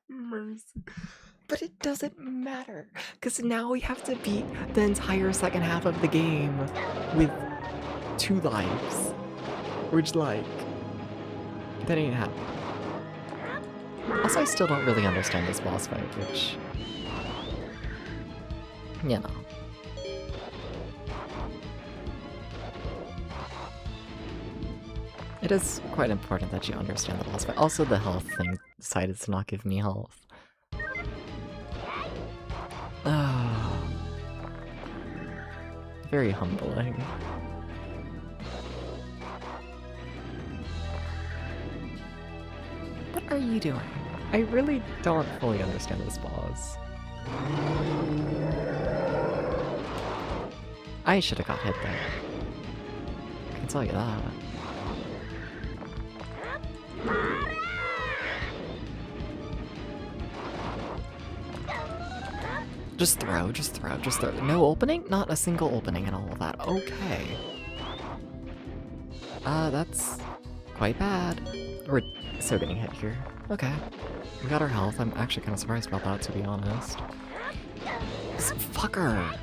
Mercy. But it doesn't matter, because now we have to beat the entire second half of the game with 2 lives. Which, like, that ain't happening. Also, I still don't really understand this boss fight, which... you know. It is quite important that you understand the boss fight. Also, the health thing decided to not give me health. Oh. Very humbling. What are you doing? I really don't fully understand this boss. I should have got hit there. I can tell you that. Just throw, just throw, just throw. No opening? Not a single opening and all of that. Okay. That's quite bad. We're so getting hit here. Okay. We got our health. I'm actually kind of surprised about that, to be honest. This fucker!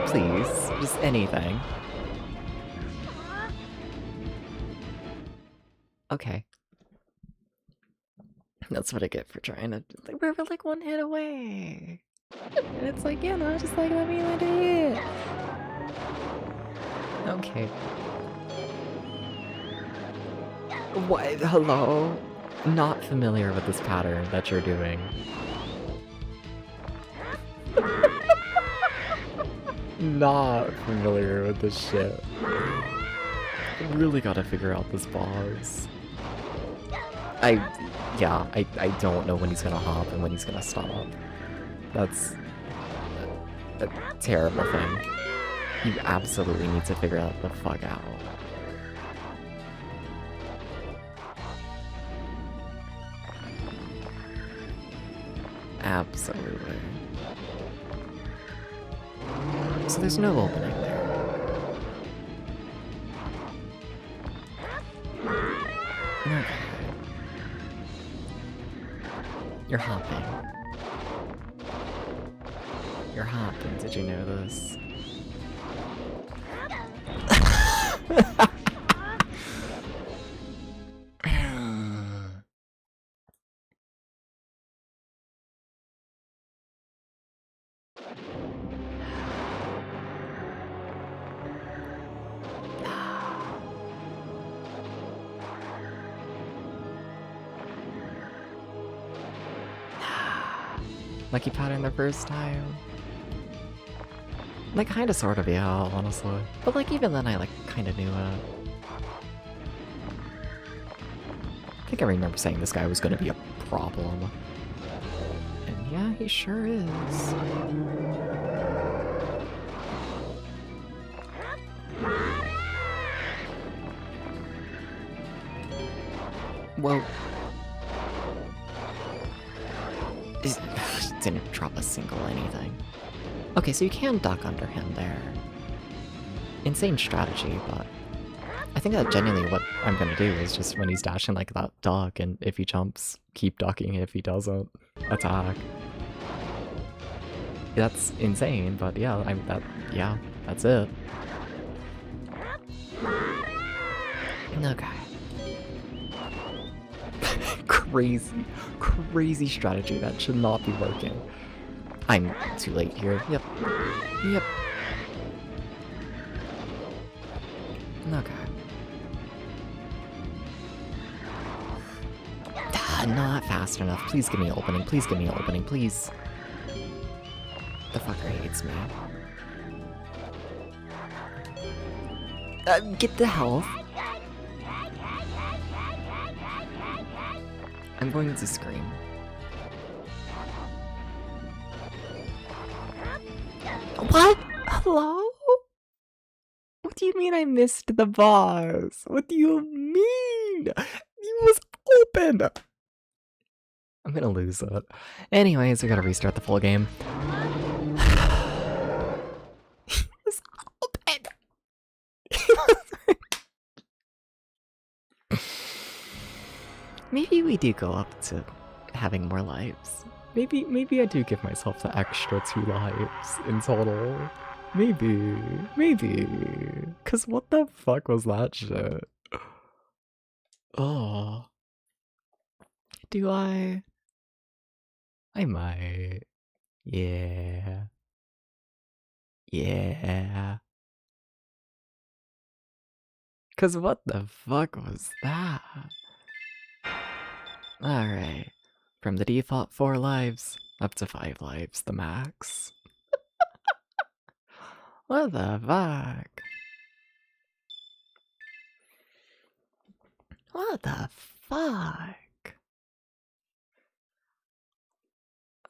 Please, just anything. Okay. That's what I get for trying to... Like, we're like 1 hit away. And it's like, yeah, no, just like, let me land a hit. Okay. What? Hello? Not familiar with this pattern that you're doing. Not familiar with this shit. Really gotta figure out this boss. I don't know when he's gonna hop and when he's gonna stop. That's a terrible thing. You absolutely need to figure that the fuck out. Absolutely. So there's no opening there. Okay. You're hopping. You're hopping, did you know this? Lucky pattern the first time. Like, kinda sort of, yeah, honestly. But like, even then I like kinda knew it. I think I remember saying this guy was gonna be a problem. And yeah, he sure is. Whoa. Didn't drop a single anything. Okay, so you can duck under him there. Insane strategy, but I think that genuinely what I'm gonna do is just when he's dashing like that, duck, and if he jumps, keep ducking. If he doesn't, attack. That's insane, but yeah, that's it. Okay. Crazy strategy that should not be working. I'm too late here. Yep. Okay. Not fast enough. Please give me an opening. Please give me an opening. Please. The fucker hates me. Get the health. I'm going to scream. What? Hello? What do you mean I missed the boss? What do you mean? It was open! I'm gonna lose it. Anyways, we gotta restart the full game. It was open! Maybe we do go up to having more lives. Maybe I do give myself the extra 2 lives in total. Maybe. Cause what the fuck was that shit? Oh. Do I? I might. Yeah. Cause what the fuck was that? Alright. From the default 4 lives, up to 5 lives, the max. What the fuck? What the fuck?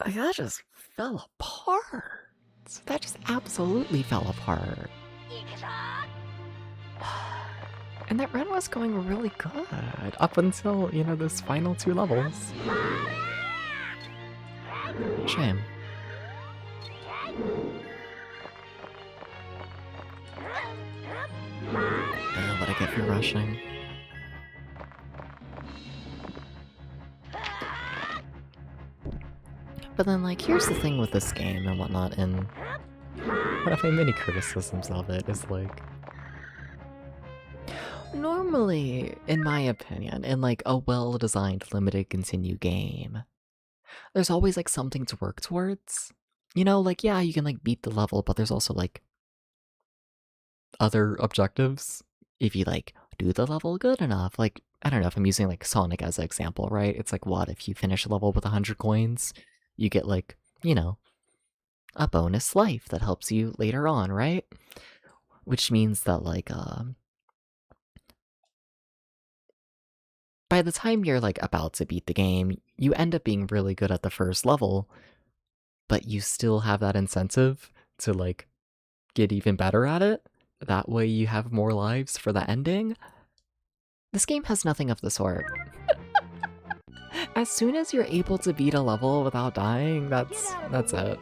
Like, that just fell apart. That just absolutely fell apart. And that run was going really good, up until, you know, those final 2 levels. Shame. What I get for rushing. But then, like, here's the thing with this game and whatnot, and one of my many criticisms of it is, like, normally, in my opinion, in, like, a well-designed limited continue game, there's always, like, something to work towards. You know, like, yeah, you can, like, beat the level, but there's also, like, other objectives. If you, like, do the level good enough, like, I don't know if I'm using, like, Sonic as an example, right? It's like, what, if you finish a level with 100 coins, you get, like, you know, a bonus life that helps you later on, right? Which means that, like, by the time you're, like, about to beat the game, you end up being really good at the first level, but you still have that incentive to, like, get even better at it. That way you have more lives for the ending. This game has nothing of the sort. As soon as you're able to beat a level without dying, that's it.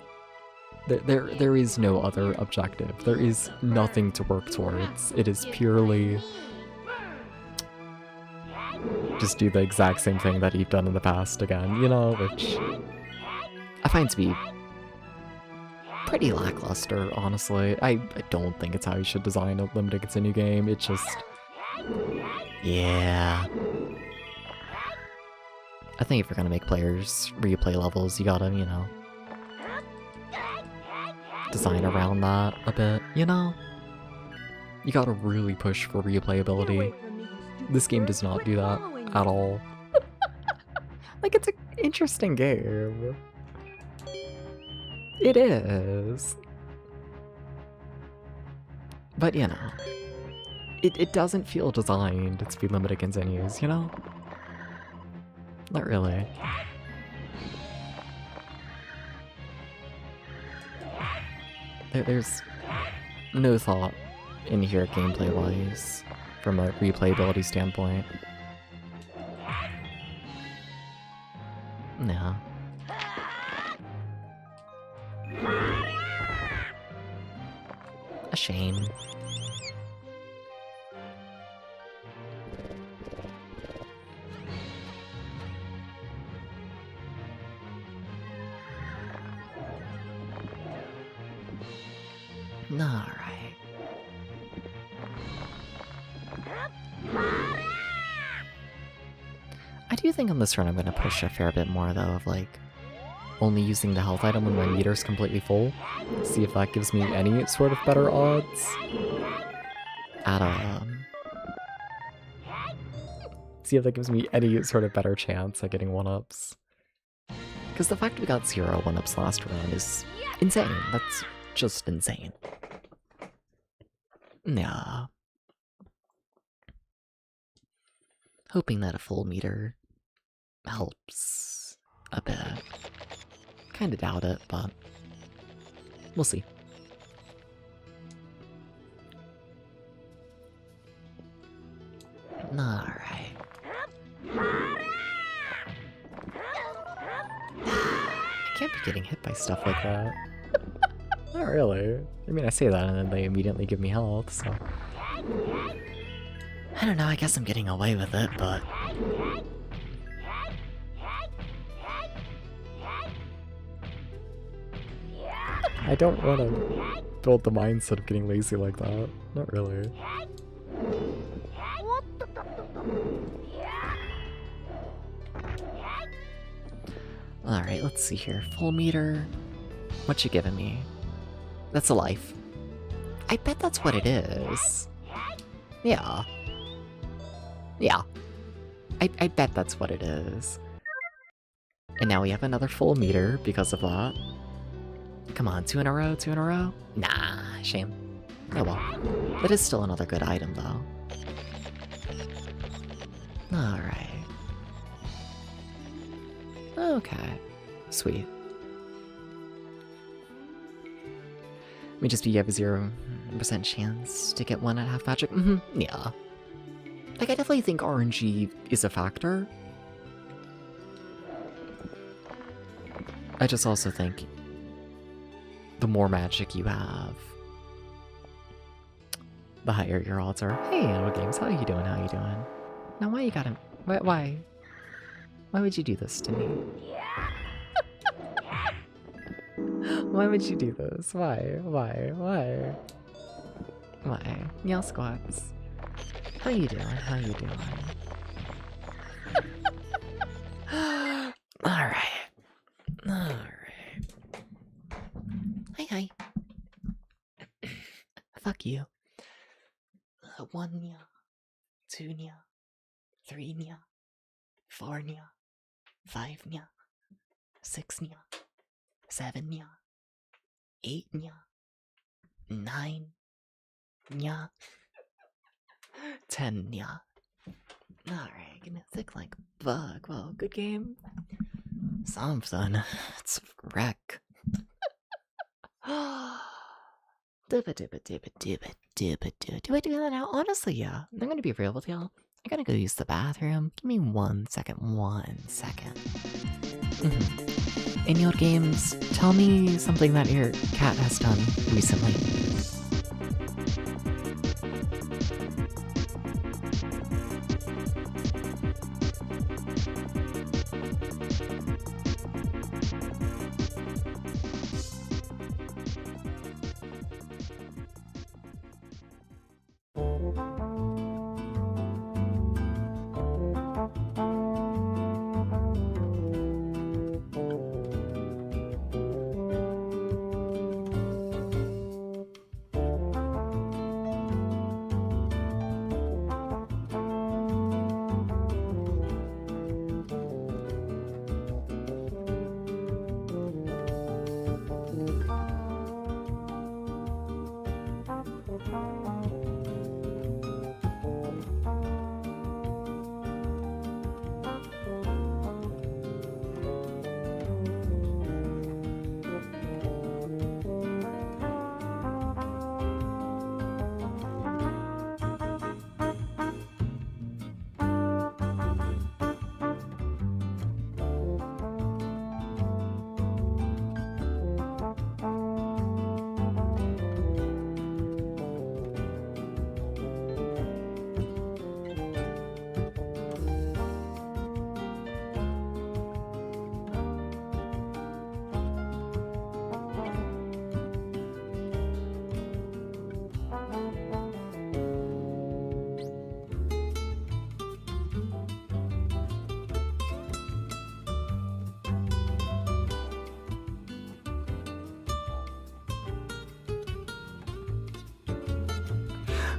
There is no other objective. There is nothing to work towards. It is purely... just do the exact same thing that you've done in the past again, you know, which I find to be pretty lackluster, honestly. I don't think it's how you should design a limited continue game. It just... yeah. I think if you're gonna make players replay levels, you gotta, you know, design around that a bit, you know? You gotta really push for replayability. This game does not do that at all. Like, it's an interesting game. It is. But, you know, it doesn't feel designed to be limited continues, you know? Not really. There's no thought in here gameplay-wise from a replayability standpoint. No. A shame. Alright. I do think on this run I'm going to push a fair bit more, though, of, like, only using the health item when my meter's completely full. See if that gives me any sort of better odds at, see if that gives me any sort of better chance at getting 1-ups. Because the fact we got 0 1-ups last round is insane. That's just insane. Yeah. Hoping that a full meter helps a bit. Kinda doubt it, but we'll see. Alright. I can't be getting hit by stuff like that. Not really. I mean, I say that and then they immediately give me health, so... I don't know, I guess I'm getting away with it, but... I don't want to build the mindset of getting lazy like that. Not really. Alright, let's see here. Full meter. What you giving me? That's a life. I bet that's what it is. Yeah. Yeah. I bet that's what it is. And now we have another full meter because of that. Come on, 2 in a row, 2 in a row? Nah, shame. Oh well. It is still another good item, though. Alright. Okay. Sweet. Let me just be, you have a 0% chance to get 1 at half magic? Yeah. Like, I definitely think RNG is a factor. I just also think the more magic you have, the higher your odds are. Hey, Little Games, how you doing? How you doing? Now, why you gotta... Why? Why would you do this to me? Why would you do this? Why? Why? Meow squats. How you doing? How you doing? Alright. Hi. Fuck you. 1 nya. 2 nya. 3 nya. 4 nya. 5 nya. 6 nya. 7 nya. 8 nya. 9 nya. 10 nya. Alright, give me a thick like bug. Well, good game. Something. It's wreck. Do I do that now? Honestly, yeah. I'm gonna be real with y'all. I gotta go use the bathroom. Give me 1 second. 1 second. In your games, tell me something that your cat has done recently.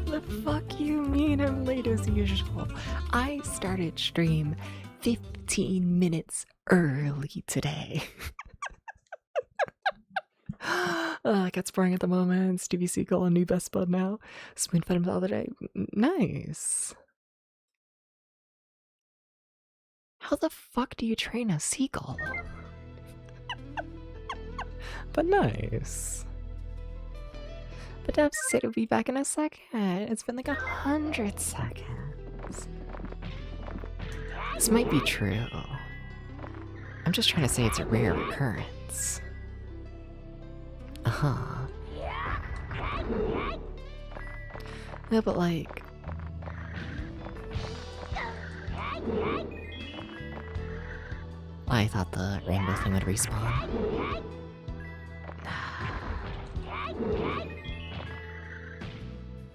The fuck you mean I'm late as usual? I started stream 15 minutes early today. It gets boring at the moment. Stevie Seagull, a new best bud now. Spoon fed him the other day. Nice. How the fuck do you train a seagull? But nice. But Deb said it'll be back in a second. It's been like 100 seconds. This might be true. I'm just trying to say it's a rare occurrence. Uh-huh. No, but like... I thought the rainbow thing would respawn.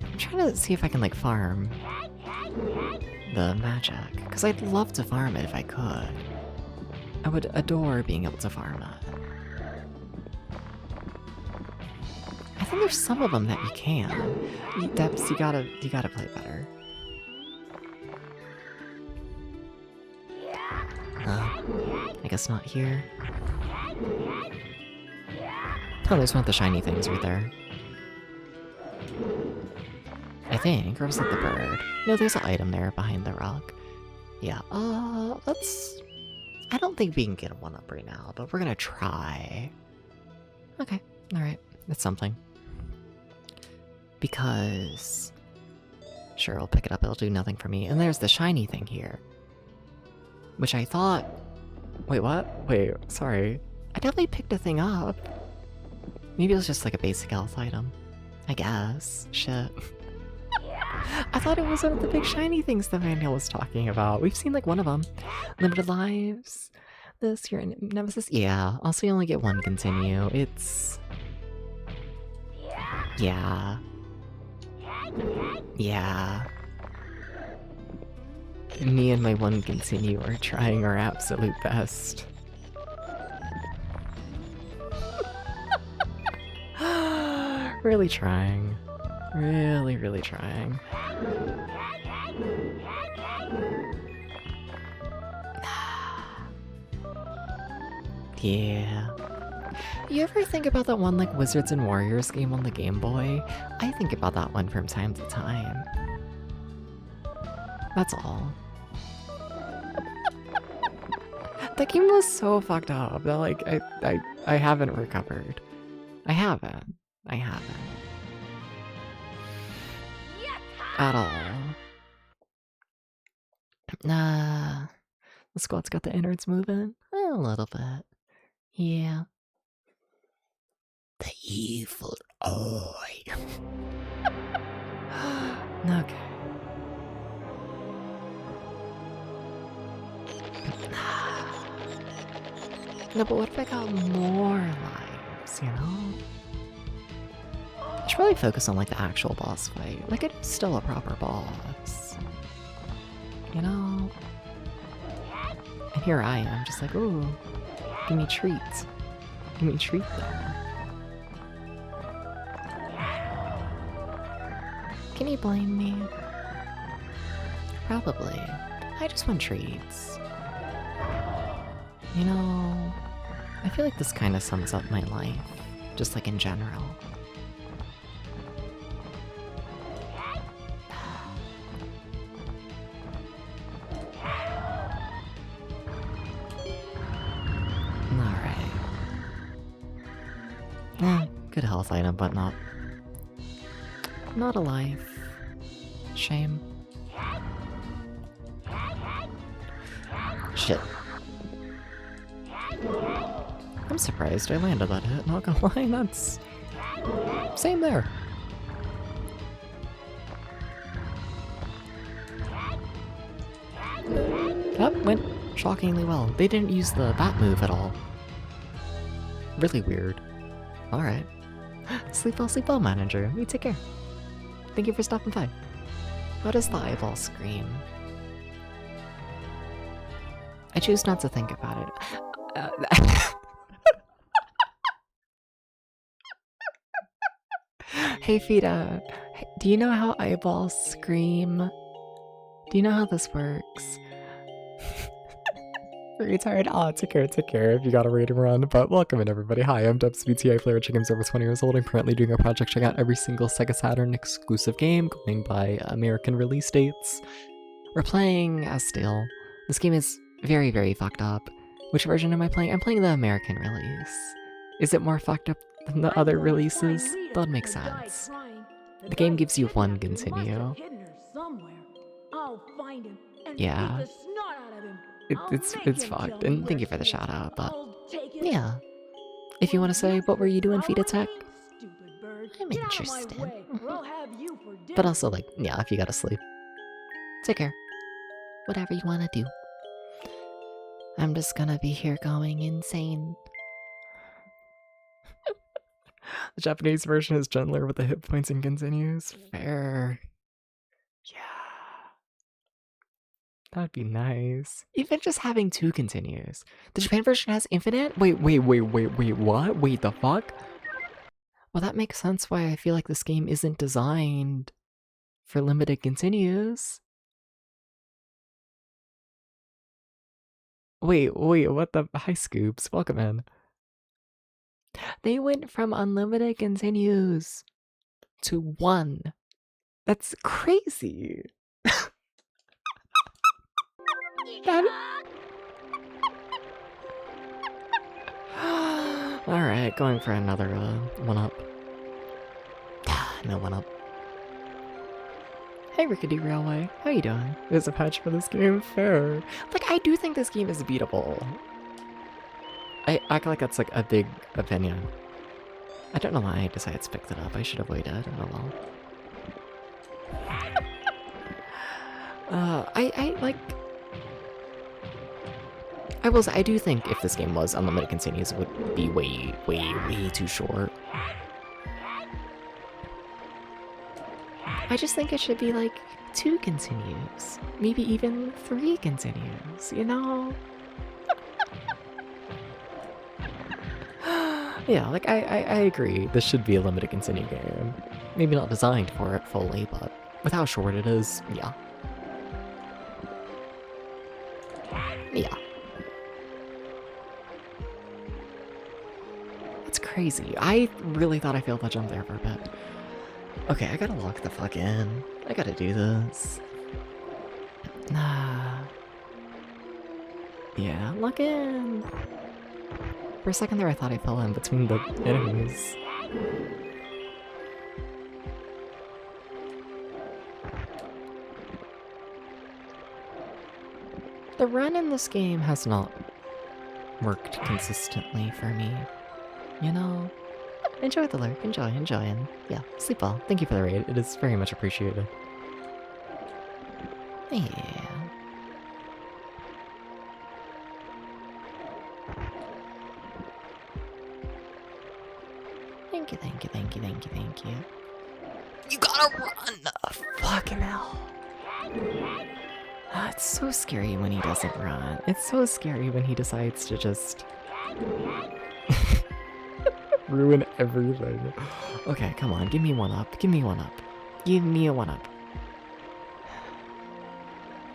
I'm trying to see if I can like farm the magic, because I'd love to farm it if I could. I would adore being able to farm it. I think there's some of them that you can. Depths, you gotta play better. I guess not here. Oh, there's one of the shiny things right there. I think, or was it the bird? No, there's an item there behind the rock. Yeah, let's... I don't think we can get a 1-up right now, but we're gonna try. Okay, alright, that's something. Because... Sure, I'll pick it up, it'll do nothing for me. And there's the shiny thing here. Which I thought... Wait, what? Wait, sorry. I definitely picked a thing up. Maybe it was just like a basic health item. I guess. Shit. I thought it was one of the big shiny things that Vandal was talking about. We've seen like one of them. Limited lives. This, your nemesis. Yeah, also you only get one continue. It's... Yeah. Yeah. Me and my one continue are trying our absolute best. Really trying. Really, really trying. Yeah. You ever think about that one like Wizards and Warriors game on the Game Boy? I think about that one from time to time. That's all. That game was so fucked up that like I haven't recovered. I haven't. At all. Nah. The squad's got the innards moving? A little bit. Yeah. The evil eye. Okay. No, but what if I got more lives, you know? should probably focus on like the actual boss fight. Like it's still a proper boss. You know? And here I am, just like, ooh, give me treats. Give me a treat there. Can you blame me? Probably. I just want treats. You know, I feel like this kind of sums up my life, just like in general. Alright. Yeah, good health item, but not a life. Shame. Shit. I'm surprised I landed that hit, not gonna lie, that's... Same there. That went shockingly well. They didn't use the bat move at all. Really weird. Alright. Sleep well, manager. You take care. Thank you for stopping by. How does the eyeball scream? I choose not to think about it. Hey Fita, do you know how eyeballs scream? Do you know how this works? Retired. Oh, take care. If you got a rating run. But welcome in, everybody. Hi, I'm DubsBT. I play Rich Games over 20 years old. I'm currently doing a project checking out every single Sega Saturn exclusive game, going by American release dates. We're playing Astal. This game is very, very fucked up. Which version am I playing? I'm playing the American release. Is it more fucked up than the other releases? That makes sense. The game gives you one continue. Yeah. It's fucked, and thank you for the shout out, but yeah. If you want to say, what were you doing, Feed Attack? I'm interested. But also, like, yeah, if you gotta sleep. Take care. Whatever you want to do. I'm just gonna be here going insane. The Japanese version is gentler with the hit points and continues. Fair. Yeah. That'd be nice. Even just having 2 continues. The Japan version has infinite? Wait, what? Wait, the fuck? Well, that makes sense why I feel like this game isn't designed for limited continues. Wait, what the? Hi, Scoops. Welcome in. They went from unlimited continues to 1. That's crazy. Alright, going for another 1-up. No 1-up. Hey Rickety Railway, how you doing? There's a patch for this game? Fair. Like, I do think this game is beatable. I act like that's like a big opinion. I don't know why I decided to pick it up. I should have waited. Oh well. I like... I will say, I do think if this game was unlimited continues, it would be way too short. I just think it should be like 2 continues. Maybe even 3 continues, you know? Yeah, like I agree. This should be a limited continue game. Maybe not designed for it fully, but with how short it is, yeah. Yeah. It's crazy. I really thought I failed that jump there for a bit. Okay, I gotta lock the fuck in. I gotta do this. Nah. Yeah, lock in. For a second there I thought I fell in between the enemies. The run in this game has not worked consistently for me. You know? Enjoy the lurk, enjoying. Yeah, sleep well. Thank you for the raid, it is very much appreciated. Yeah. Thank you. wanna run! Fucking hell. It's so scary when he doesn't run. It's so scary when he decides to just ruin everything. Okay, come on, give me one up. Give me one up. Give me a one up.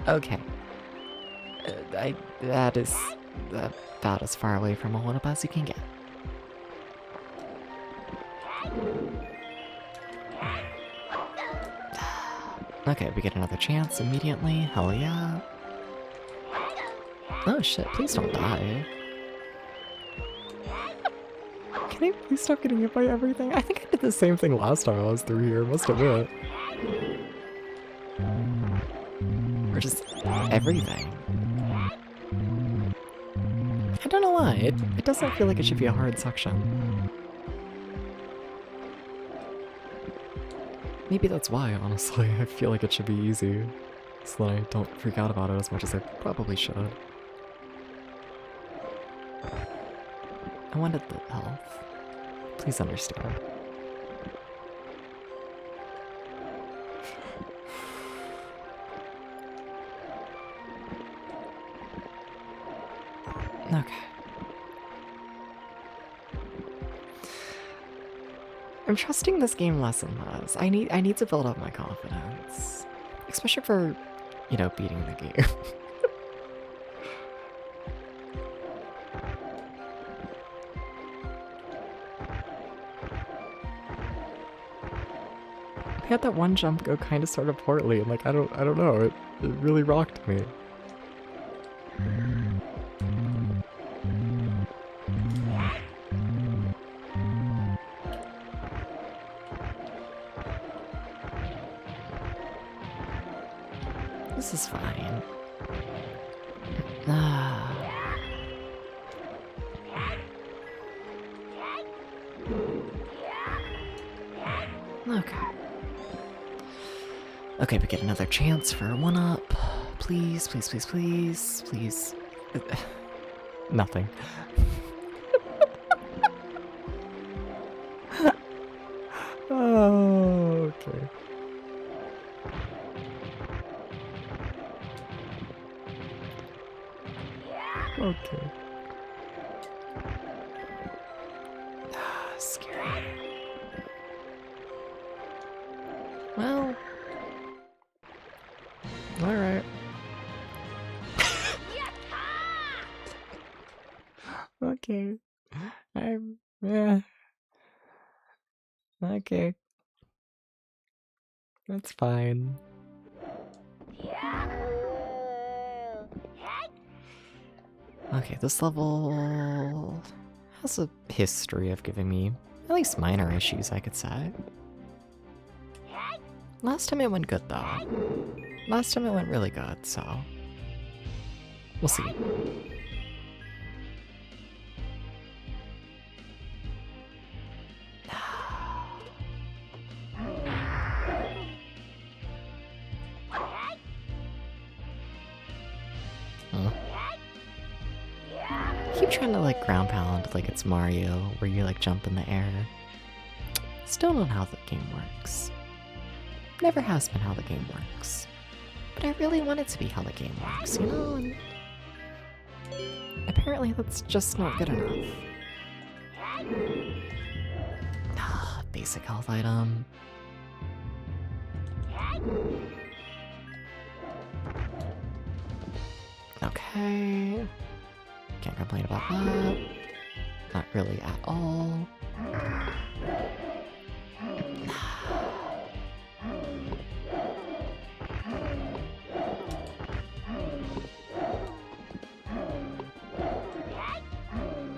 Okay. That is about as far away from a one up as you can get. Okay, we get another chance immediately. Hell yeah. Oh shit, please don't die. Can I please stop getting hit by everything? I think I did the same thing last time I was through here, must admit. Or just everything. I don't know why, it doesn't feel like it should be a hard section. Maybe that's why, honestly. I feel like it should be easy, so that I don't freak out about it as much as I probably should. I wanted the health. Please understand. Okay. I'm trusting this game less and less. I need to build up my confidence. Especially for, you know, beating the game. I had that one jump go kind of sort of poorly, and like I don't know, it really rocked me. This is fine. Okay. Okay, we get another chance for a one-up. Please, please, please, please, please. Nothing. Oh, okay. Okay. Scary. Well. Alright. Okay. Yeah. Okay. That's fine. Okay, this level has a history of giving me at least minor issues, I could say. Last time it went good, though. Last time it went really good, so we'll see. Keep trying to like ground pound like it's Mario, where you like jump in the air. Still don't know how the game works. Never has been how the game works. But I really want it to be how the game works, you know? And apparently that's just not good enough. Basic health item. Okay. Can't complain about that. Not really at all.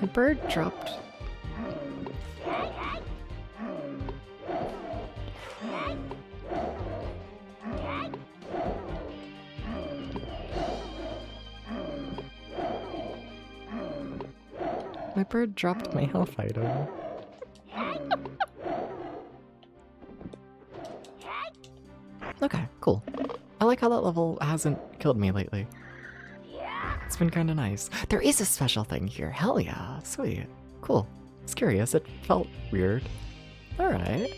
My bird dropped. My bird dropped my health item. Okay, cool. I like how that level hasn't killed me lately. It's been kinda nice. There is a special thing here. Hell yeah. Sweet. Cool. I was curious. It felt weird. Alright.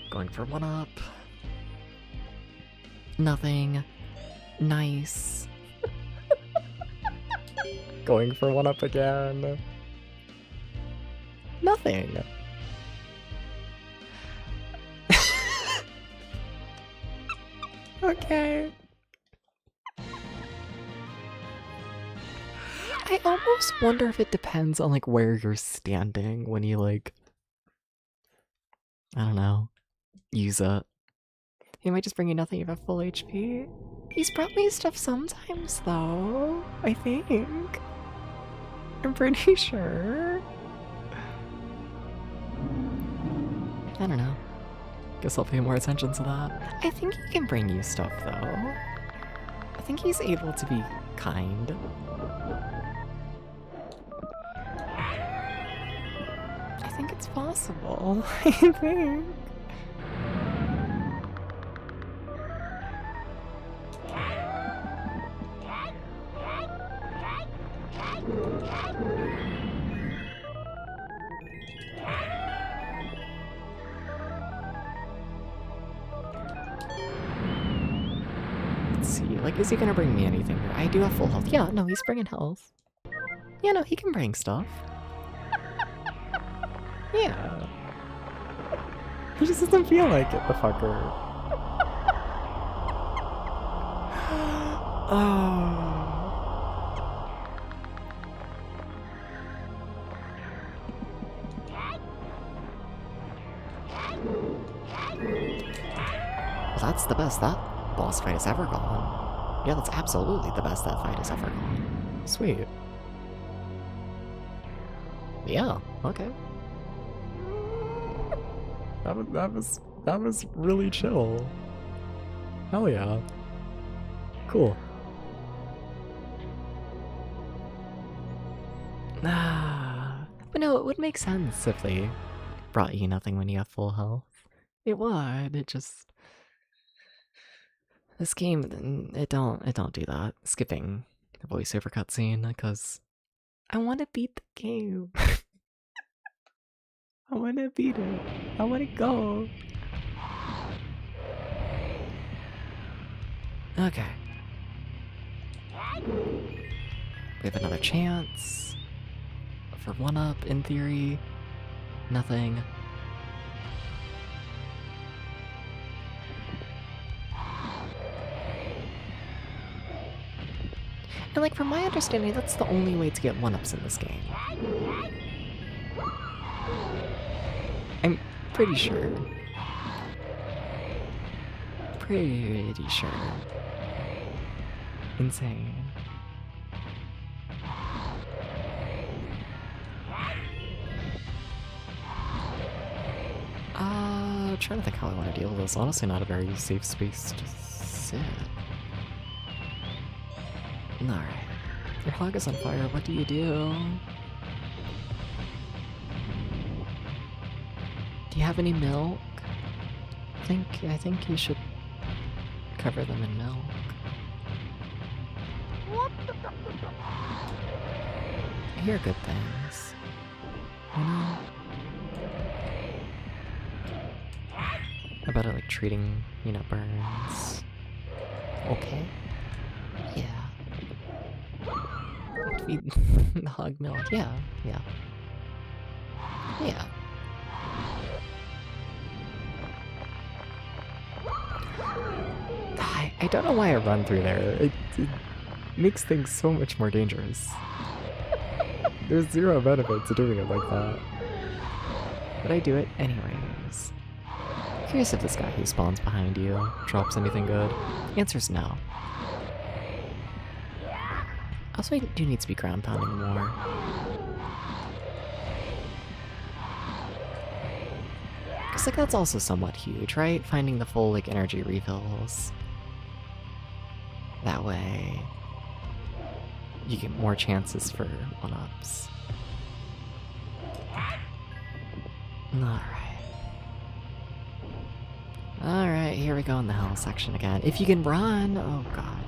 Going for 1-up. Nothing. Nice. Going for 1-up again. Nothing. Okay. I almost wonder if it depends on like where you're standing when you like, I don't know, use it. He might just bring you nothing if you have full HP. He's brought me stuff sometimes though, I think. I'm pretty sure. I don't know. Guess I'll pay more attention to that. I think he can bring you stuff though. I think he's able to be kind. I think it's possible. I think. Let's see, like, is he gonna bring me anything? I do have full health. Yeah, no, he's bringing health. Yeah, no, he can bring stuff. Yeah. He just doesn't feel like it, the fucker. Oh. Well, that's the best that boss fight has ever gone. Yeah, that's absolutely the best that fight has ever gone. Sweet. Yeah, okay. That was really chill. Hell yeah. Cool. But no, it would make sense if they brought you nothing when you have full health. It would. It just, this game, it don't do that. Skipping the voiceover cutscene because I want to beat the game. I want to beat it. I want to go. Okay. We have another chance. For 1-up, in theory. Nothing. And like, from my understanding, that's the only way to get 1-ups in this game. I'm pretty sure. Pretty sure. Insane. I'm trying to think how I want to deal with this. Honestly, not a very safe space to sit. Alright. Your hog is on fire. What do you do? Do you have any milk? I think you should cover them in milk. I hear good things. You know? About it like treating, you know, burns. Okay. Yeah. Feed the hog milk. Yeah. Yeah. Yeah. I don't know why I run through there. It makes things so much more dangerous. There's zero benefit to doing it like that. But I do it anyways. Curious if this guy who spawns behind you drops anything good. Answer's no. Also, I do need to be ground pounding more. Cause like that's also somewhat huge, right? Finding the full like energy refills. That way, you get more chances for 1-ups. Alright, here we go in the hell section again. If you can run, oh god.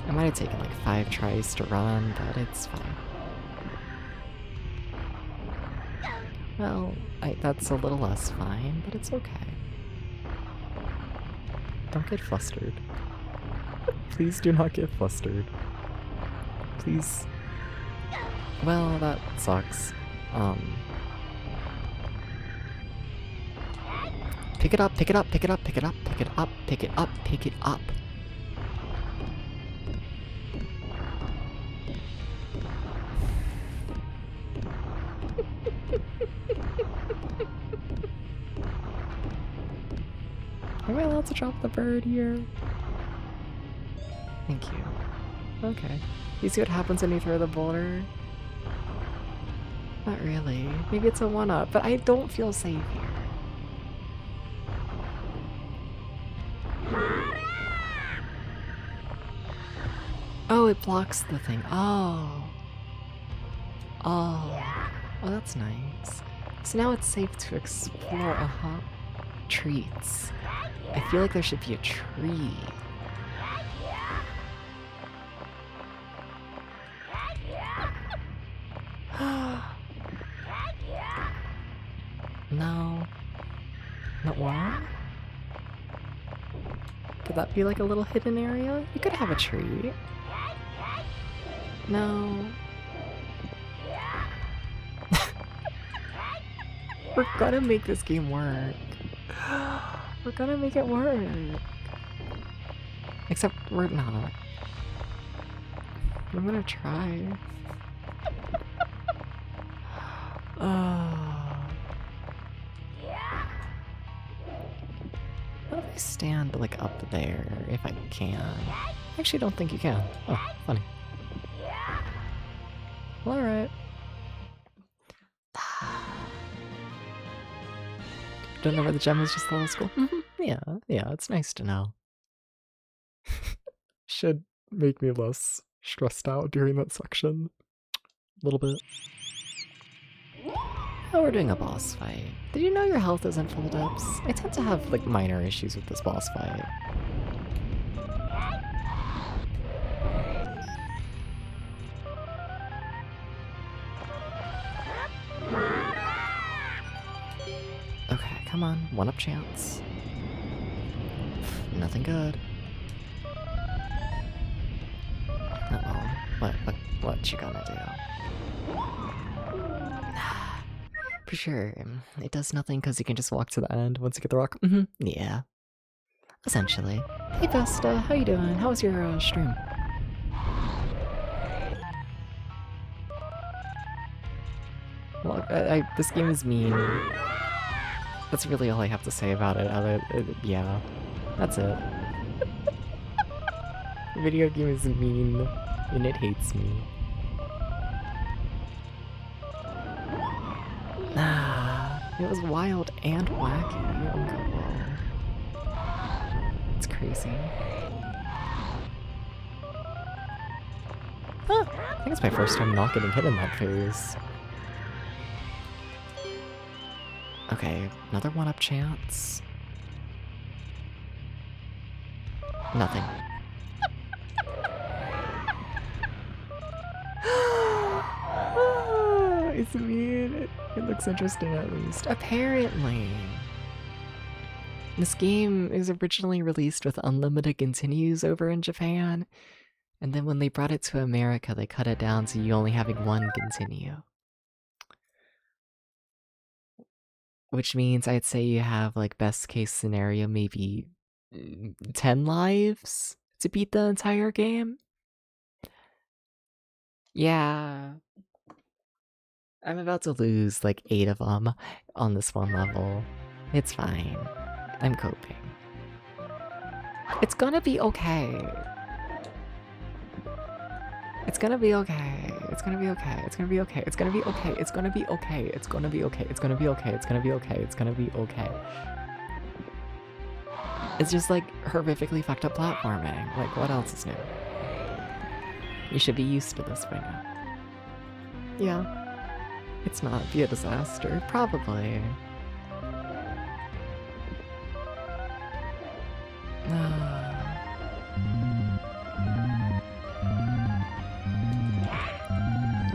I might have taken like 5 tries to run, but it's fine. Well, that's a little less fine, but it's okay. Don't get flustered. Please do not get flustered. Please. Well, that sucks. Pick it up, pick it up, pick it up, pick it up, pick it up, pick it up, pick it up. Am I allowed to drop the bird here? Thank you. Okay. You see what happens when you throw the boulder? Not really. Maybe it's a one-up, but I don't feel safe here. Oh, it blocks the thing. Oh. Oh. Oh, that's nice. So now it's safe to explore. Uh-huh. Treats. I feel like there should be a tree. No. Not one? Could that be like a little hidden area? You could have a tree. No. We're gonna make this game work. We're gonna make it work. Except we're not. I'm gonna try. How do I stand like up there if I can? I actually don't think you can. Oh, funny. Well, alright. Don't know where the gem is, just the little school. Yeah, it's nice to know. Should make me less stressed out during that section. A little bit. Oh, we're doing a boss fight. Did you know your health isn't full dips? I tend to have like minor issues with this boss fight. Okay, come on, one up chance. Nothing good. Uh-oh. What you gonna do? For sure. It does nothing because you can just walk to the end once you get the rock. Yeah. Essentially. Hey Vesta, how you doing? How was your stream? Well, this game is mean. That's really all I have to say about it. Yeah, that's it. The video game is mean, and it hates me. It was wild and wacky. Oh, whoa. It's crazy. I think it's my first time not getting hit in that phase. Okay, another one-up chance. Nothing. It's mean. It looks interesting at least. Apparently. This game is originally released with unlimited continues over in Japan, and then when they brought it to America, they cut it down to you only having one continue. Which means I'd say you have, like, best case scenario, maybe 10 lives to beat the entire game? Yeah. I'm about to lose, like, 8 of them on this one level. It's fine. I'm coping. It's gonna be okay. It's gonna be okay. It's gonna be okay. It's gonna be okay. It's gonna be okay. It's gonna be okay. It's gonna be okay. It's gonna be okay. It's gonna be okay. It's gonna be okay. It's just like horrifically fucked up platforming. Like, what else is new? You should be used to this by now. Yeah. It's not be a disaster. Probably.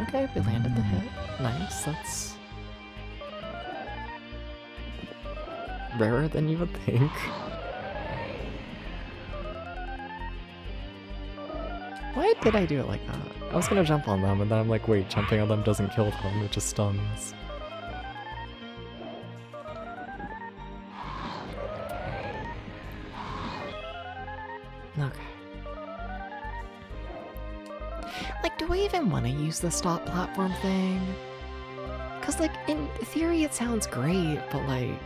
Okay, we landed the hit. Nice, rarer than you would think. Why did I do it like that? I was gonna jump on them, and then I'm like, wait, jumping on them doesn't kill them, it just stuns. Okay. Like, do I even want to use the stop platform thing? Cause like, in theory it sounds great, but like...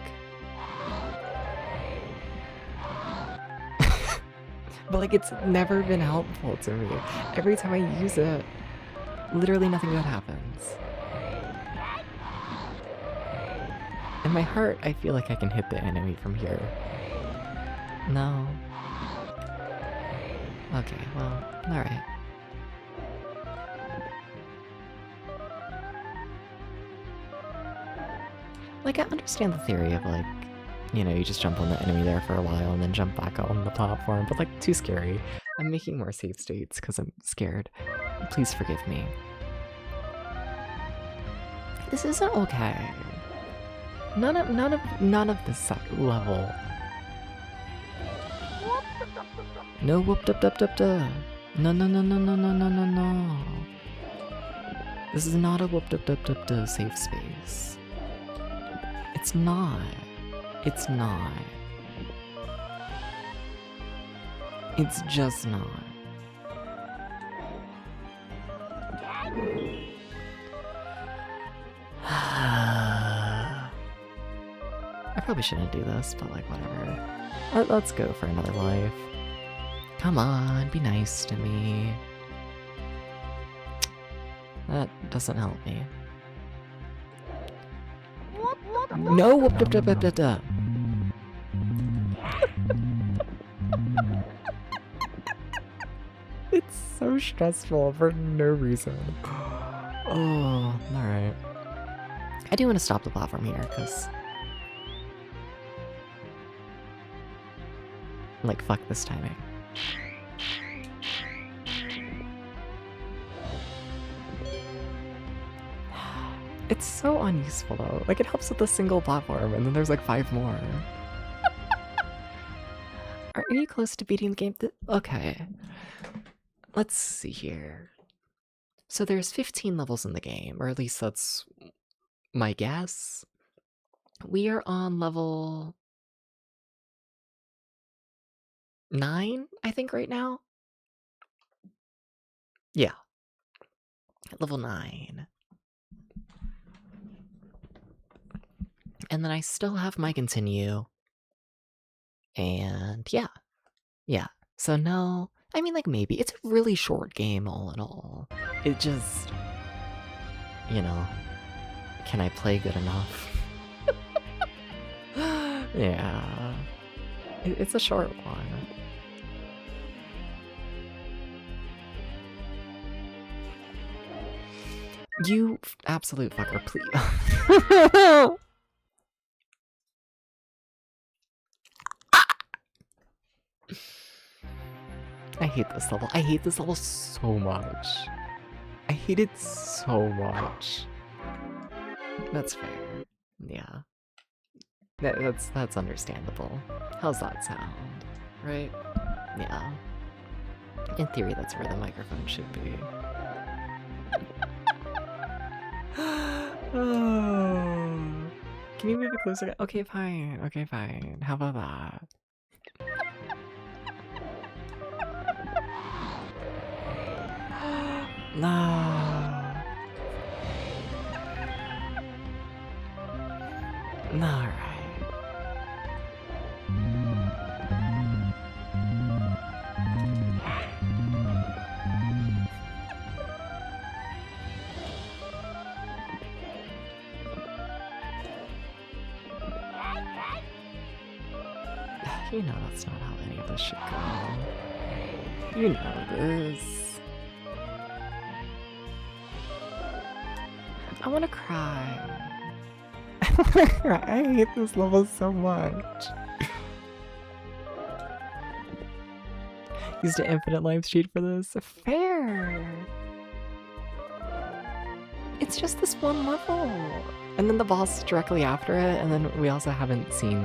but like, it's never been helpful to me. Every time I use it, literally nothing good happens. In my heart, I feel like I can hit the enemy from here. No. Okay, well, alright. Like, I understand the theory of, like, you know, you just jump on the enemy there for a while and then jump back on the platform, but, like, too scary. I'm making more save states because I'm scared. Please forgive me. This isn't okay. None of this level. No whoop dup dup dup duh. No. This is not a whoop dup dup dup duh safe space. It's not. It's not. It's just not. I probably shouldn't do this, but like, whatever. Let's go for another life. Come on, be nice to me. That doesn't help me. No! Whoop, dup, dup, dup, dup, dup. It's so stressful for no reason. Oh, alright. I do want to stop the platform here, because... like, fuck this timing. It's so unuseful though. Like, it helps with a single platform, and then there's like 5 more. Are you close to beating the game? Okay. Let's see here. So there's 15 levels in the game, or at least that's my guess. We are on level 9, I think, right now. Yeah. Level 9. And then I still have my continue. And yeah. Yeah. So no, I mean, like, maybe. It's a really short game all in all. It just, you know, can I play good enough? Yeah. It's a short one. You absolute fucker, please. I hate this level. I hate this level so much. I hate it so much. That's fair. Yeah. That's understandable. How's that sound? Right? Yeah. In theory, that's where the microphone should be. Oh. Can you move it closer? Okay, fine. Okay, fine. How about that? No. Alright. You know that's not how any of this should go. You know this. I wanna cry. I wanna cry. I hate this level so much. Used an infinite life cheat for this. Fair. It's just this one level. And then the boss directly after it, and then we also haven't seen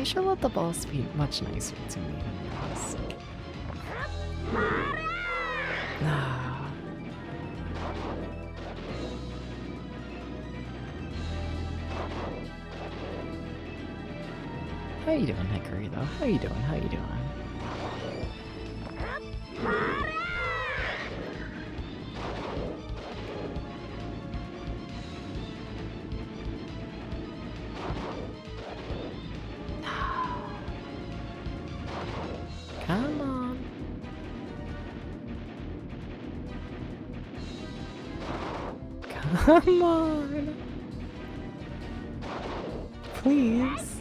They should let the boss be much nicer to me, to be honest. Ah. How you doing, Hickory, though? How you doing? How you doing? Come on. Come on. Please.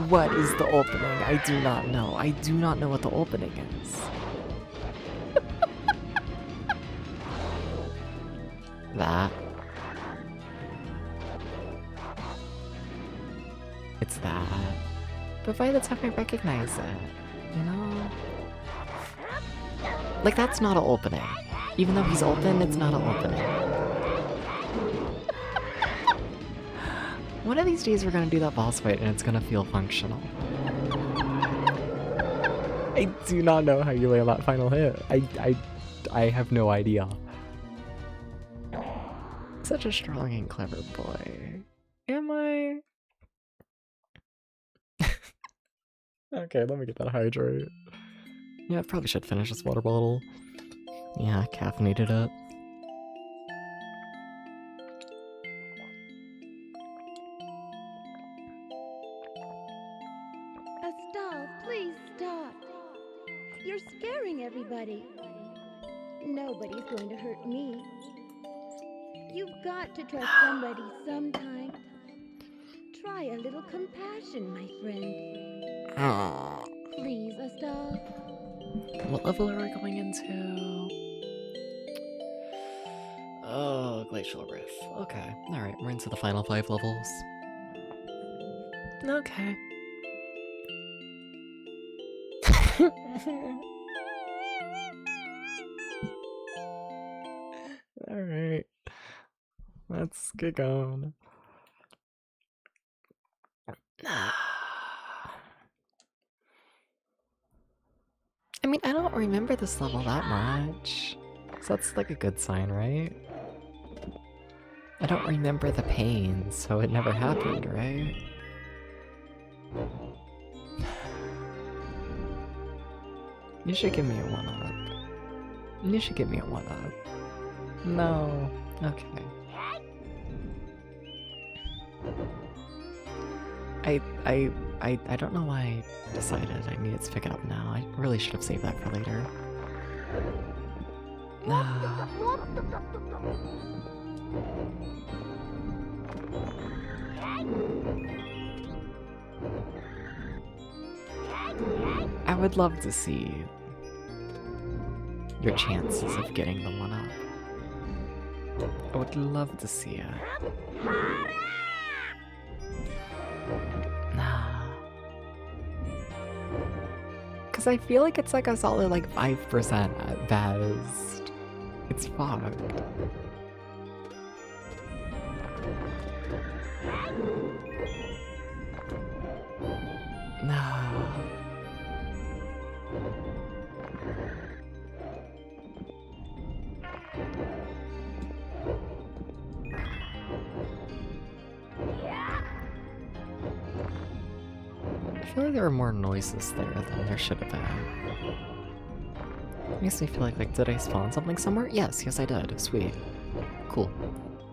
What is the opening? I do not know. I do not know what the opening is. That. It's that. But by the time I recognize it, you know? Like, that's not an opening. Even though he's open, it's not an opening. One of these days we're gonna do that boss fight and it's gonna feel functional. I do not know how you land that final hit. I have no idea. Such a strong and clever boy. Am I? Okay, let me get that hydrate. Yeah, I probably should finish this water bottle. Yeah, caffeinated up. Astal, please stop. You're scaring everybody. Nobody's going to hurt me. You've got to trust somebody sometime. Try a little compassion, my friend. Aww. Please, Astal. What level are we going into? Oh, Glacial Rift. Okay, alright, we're into the final 5 levels. Okay. Alright. Let's get going. I mean, I don't remember this level that much. So that's like a good sign, right? I don't remember the pain, so it never happened, right? You should give me a 1-up. You should give me a 1-up. No. Okay. I don't know why I decided I needed to pick it up now. I really should have saved that for later. I would love to see your chances of getting the 1-up. I would love to see it. Because I feel like it's like a solid like 5% at best. It's fucked. No. I feel like there were more noises there than there should have been. Makes me feel like, did I spawn something somewhere? Yes, I did. Sweet. Cool.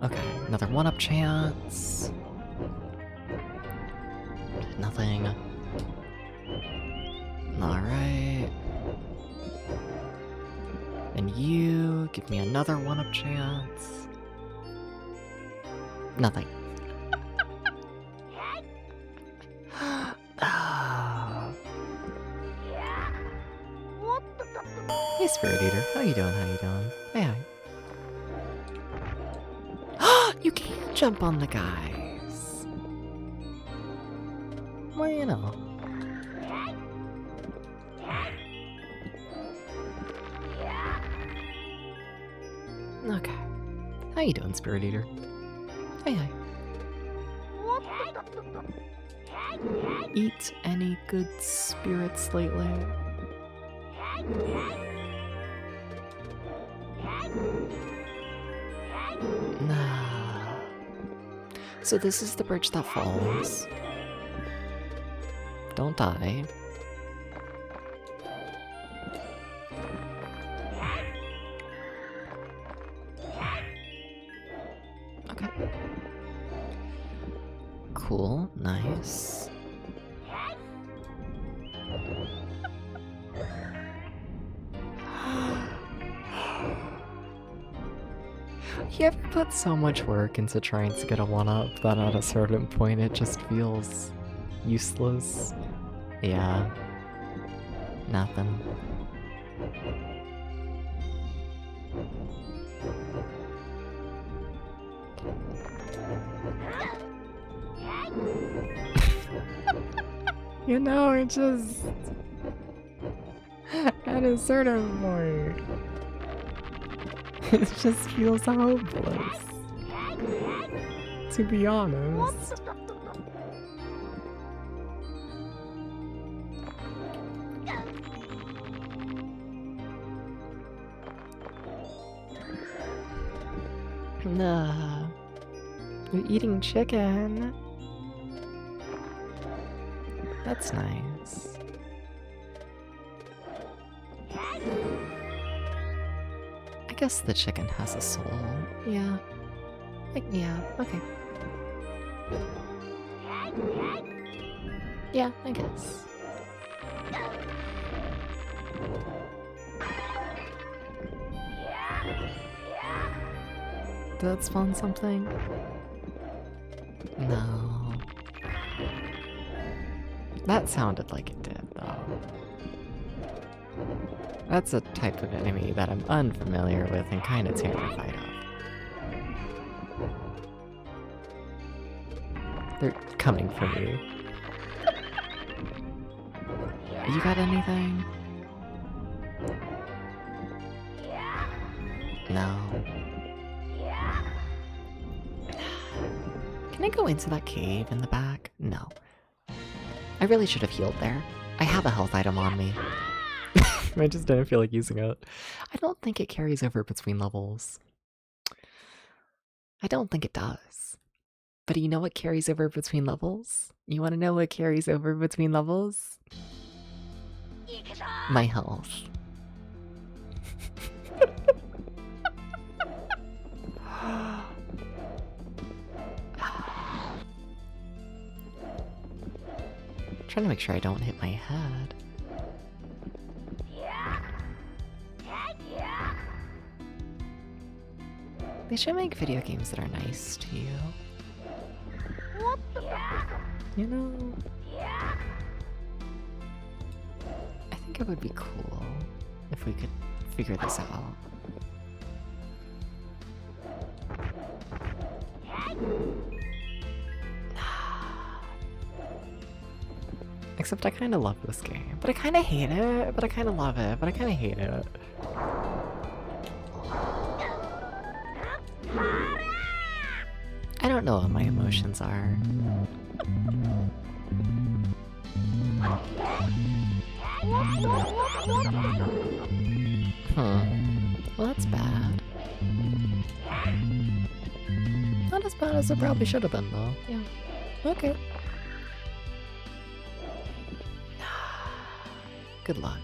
Okay, another 1-up chance. Nothing. Alright. And you, give me another 1-up chance. Nothing. Hey, Spirit Eater. How you doing? How you doing? Hey, hi. You can't jump on the guys. Well, you know. Okay. How you doing, Spirit Eater? Hey, hey. Eat any good spirits lately? Nah. So this is the bridge that falls. Don't die. Okay. Cool, nice. You ever put so much work into trying to get a 1-up that at a certain point it just feels useless? Yeah. Nothing. You know, it just... at a certain point... it just feels hopeless. To be honest. Nah. You're eating chicken. That's nice. I guess the chicken has a soul. Yeah. Yeah, okay. Yeah, I guess. Did that spawn something? No. That sounded like it did, though. That's a type of enemy that I'm unfamiliar with and kind of terrified of. They're coming for me. You got anything? No. Can I go into that cave in the back? No. I really should have healed there. I have a health item on me. I just didn't feel like using it. I don't think it carries over between levels. I don't think it does. But you know what carries over between levels? You want to know what carries over between levels? My health. Trying to make sure I don't hit my head. They should make video games that are nice to you. You know? I think it would be cool if we could figure this out. Except I kind of love this game. But I kind of hate it, but I kind of love it, but I kind of hate it. I don't know what my emotions are. Well, that's bad. Not as bad as it probably should have been, though. Yeah. Okay. Good luck.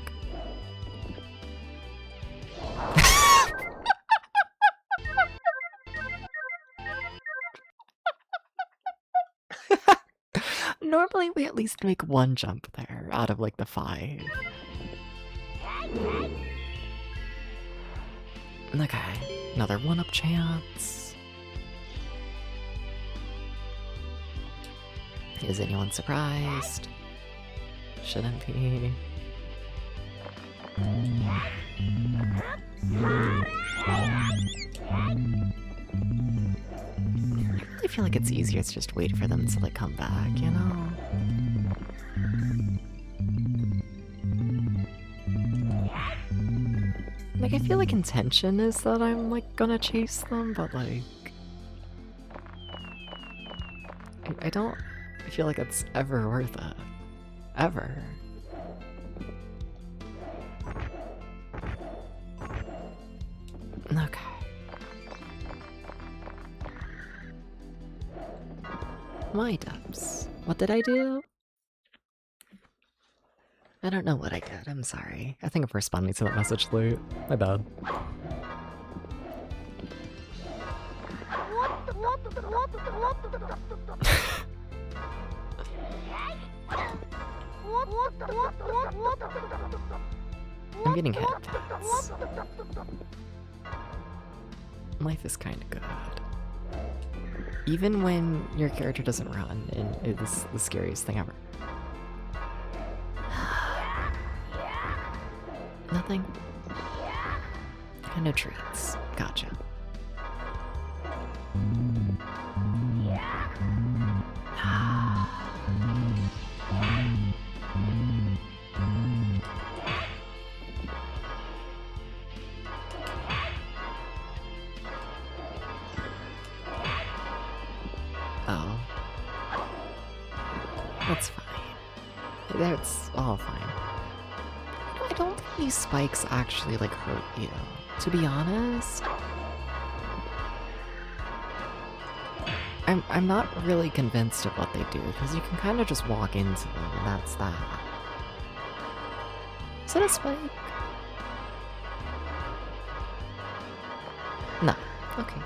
Normally we at least make one jump there out of like the 5. Okay, another 1-up chance. Is anyone surprised? Shouldn't be. I feel like it's easier to just wait for them to like come back, you know? Like, I feel like intention is that I'm, like, gonna chase them, but, like... I don't feel like it's ever worth it. Ever. Okay. My dubs. What did I do? I don't know what I did, I'm sorry. I think I'm responding to that message late. My bad. I'm getting hit. Life is kinda good. Even when your character doesn't run, and it is the scariest thing ever. Nothing? Kinda treats. Gotcha. Oh. That's fine. That's all fine. I don't think these spikes actually, like, hurt you. To be honest, I'm not really convinced of what they do, because you can kind of just walk into them, and that's that. Is it a spike? No. Okay.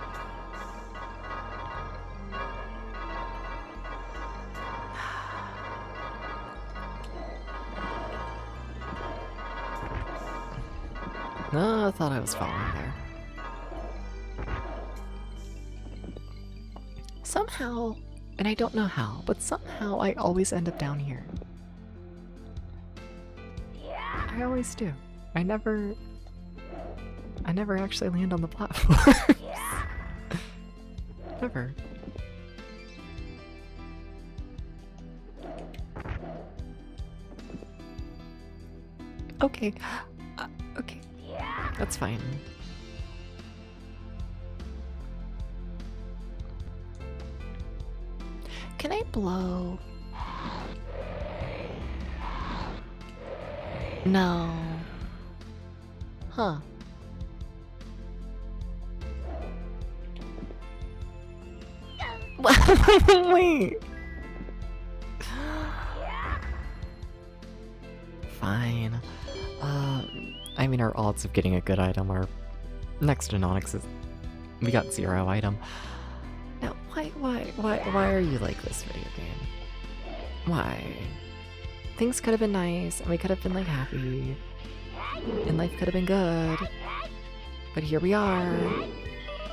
No, I thought I was falling there. Somehow, and I don't know how, but somehow I always end up down here. I always do. I never actually land on the platform. Never. Okay. Okay. That's fine. Can I blow? No. Huh. Wait. Fine. I mean, our odds of getting a good item are next to non-existent. We got 0 item. Now, why are you like this video game? Why? Things could have been nice, and we could have been, like, happy, and life could have been good, but here we are,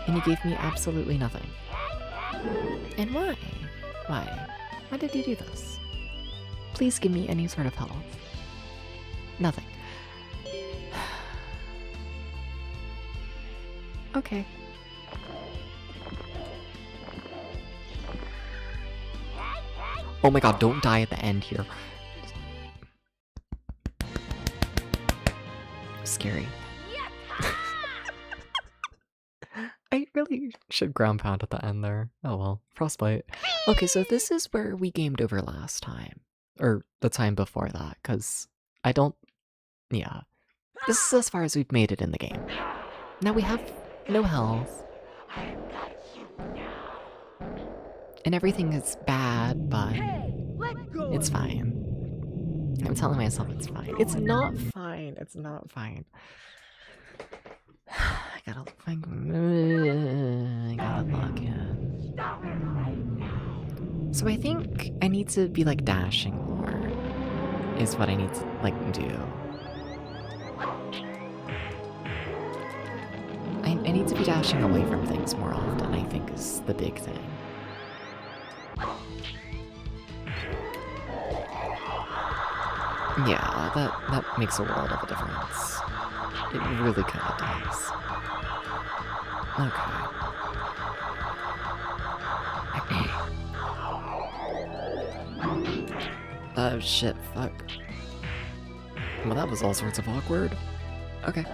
and you gave me absolutely nothing. And why? Why? Why did you do this? Please give me any sort of help. Nothing. Okay. Oh my god, don't die at the end here. Scary. I really should ground pound at the end there. Oh well, frostbite. Okay, so this is where we gamed over last time. Or the time before that, because I don't... Yeah. This is as far as we've made it in the game. Now we have no health. And everything is bad, but it's fine. I'm telling myself it's fine. It's not fine. It's not fine. I gotta log in. So I think I need to be like dashing more, is what I need to like do. I need to be dashing away from things more often, I think, is the big thing. Yeah, that makes a world of a difference. It really kind of does. Okay. Oh shit, fuck. Well, that was all sorts of awkward. Okay.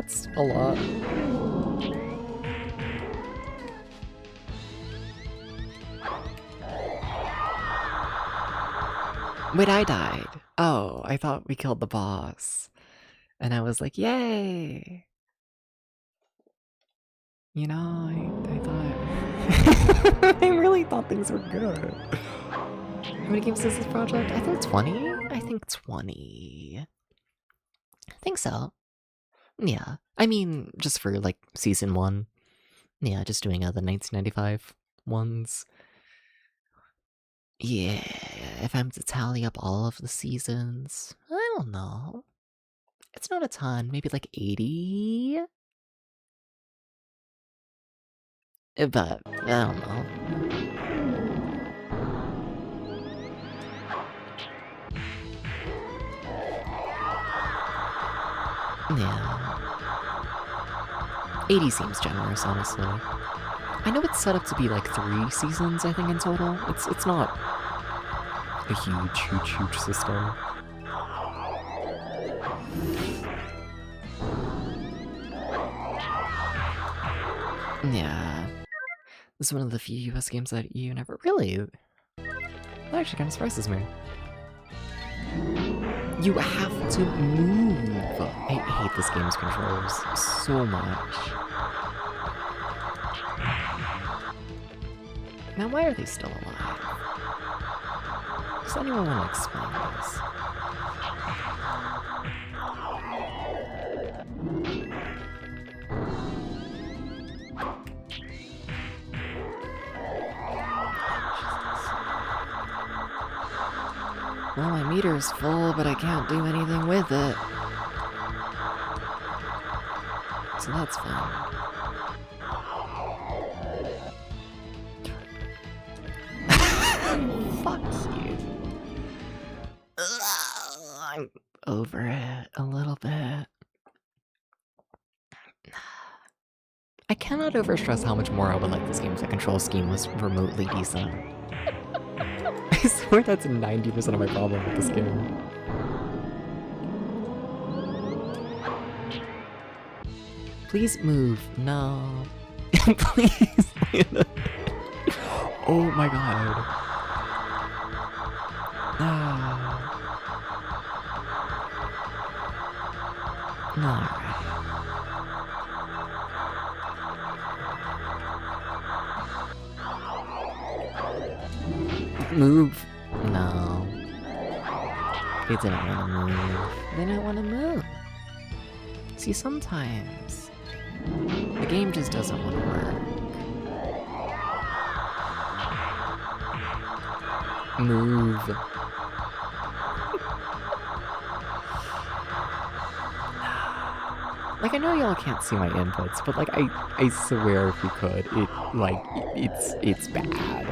That's a lot. Wait, I died. Oh, I thought we killed the boss. And I was like, yay! You know, I thought... I really thought things were good. How many games is this project? I think 20? I think 20. I think so. Yeah. I mean, just for, like, Season 1. Yeah, just doing the 1995 ones. Yeah, if I'm to tally up all of the seasons, I don't know. It's not a ton, maybe like 80? But, I don't know. Yeah. 80 seems generous, honestly. I know it's set up to be like 3 seasons, I think, in total. It's not a huge system. Yeah. This is one of the few US games that you never really... That actually kind of surprises me. You have to move! I hate this game's controls so much. Now, why are they still alive? Does anyone want to explain this? Well, my meter's full, but I can't do anything with it. So that's fine. Fuck you. I'm over it a little bit. I cannot overstress how much more I would like this game if the control scheme was remotely decent. I swear that's 90% of my problem with this game. Please move. No. Please. Oh my god. No. Alright. Move. No. They didn't want to move. They didn't want to move. See, sometimes the game just doesn't want to work. Move. Like, I know y'all can't see my inputs, but like, I swear if you could, it's bad.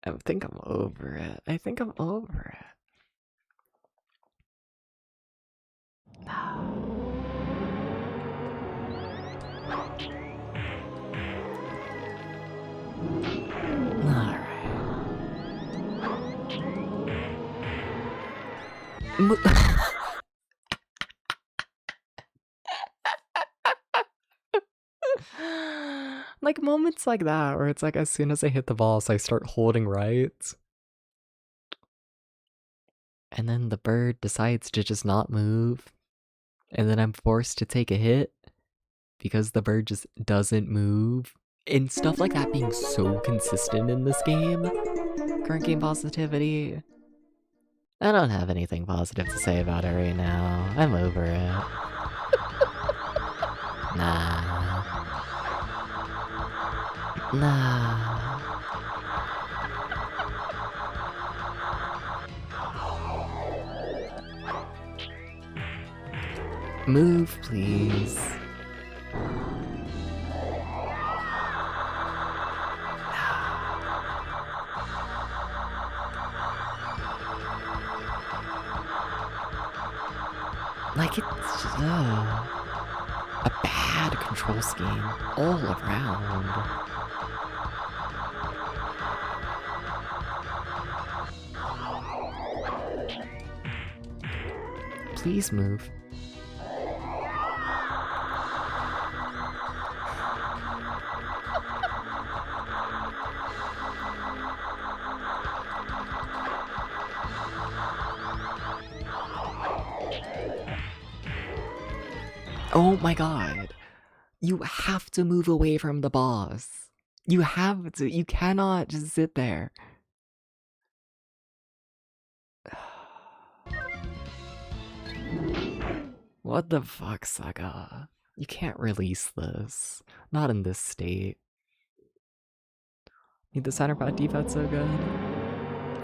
I think I'm over it. I think I'm over it. Alright. Like moments like that where it's like as soon as I hit the boss I start holding right and then the bird decides to just not move and then I'm forced to take a hit because the bird just doesn't move and stuff like that being so consistent in this game. Current game positivity. I don't have anything positive to say about it right now. I'm over it. Nah. Move, please. Like, it's just, a bad control scheme all around. Please move. Oh my god. You have to move away from the boss. You have to. You cannot just sit there. What the fuck, Sega? You can't release this. Not in this state. Need the center pad D-pad so good.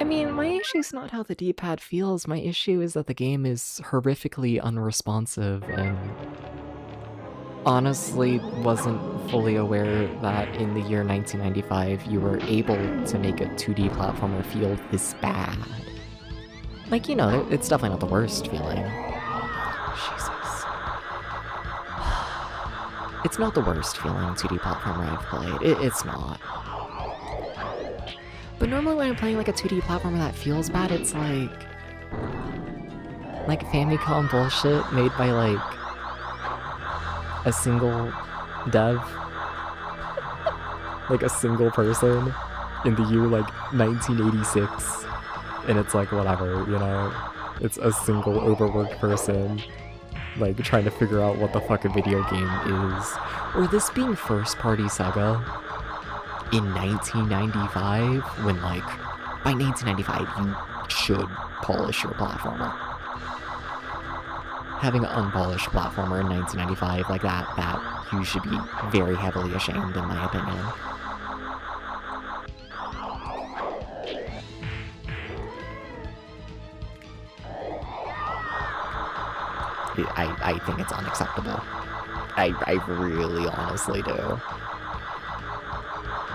I mean, my issue's not how the D-pad feels. My issue is that the game is horrifically unresponsive and honestly wasn't fully aware that in the year 1995 you were able to make a 2D platformer feel this bad. Like, you know, it's definitely not the worst feeling. Jesus. It's not the worst feeling 2D platformer I've played. It's not. But normally when I'm playing like a 2D platformer that feels bad, it's like Famicom bullshit made by like a single dev, like a single person in the year like 1986, and it's like whatever, you know, it's a single overworked person like trying to figure out what the fuck a video game is. Or this being first party Sega in 1995, when like by 1995 you should polish your platformer. Having an unpolished platformer in 1995 like that you should be very heavily ashamed, in my opinion. I think it's unacceptable. I really honestly do.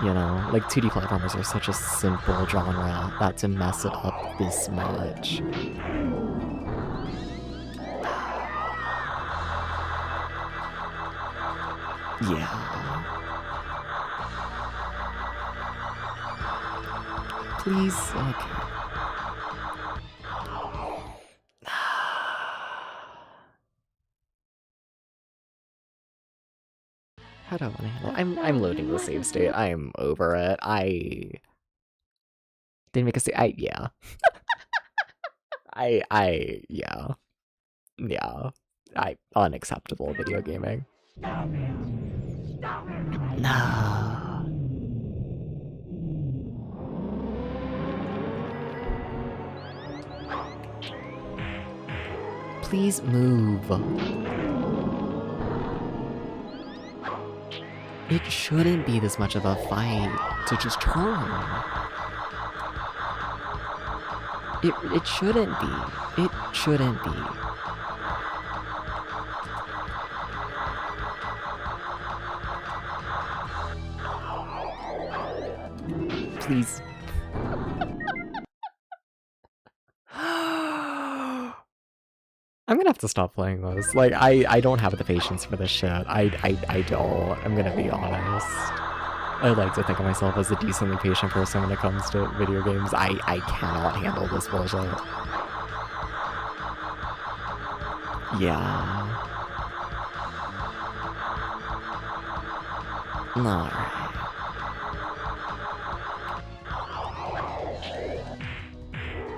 You know, like 2D platformers are such a simple genre that to mess it up this much. Yeah. Please, okay. How do I want to handle it? I'm loading the save state. I'm over it. I didn't make a save. Yeah. Yeah. Yeah. Unacceptable video gaming. No. Please move. It shouldn't be this much of a fight to just turn. It shouldn't be. It shouldn't be. Please. I'm gonna have to stop playing this. Like, I don't have the patience for this shit. I don't. I'm gonna be honest. I like to think of myself as a decently patient person when it comes to video games. I cannot handle this bullshit. Yeah. Alright.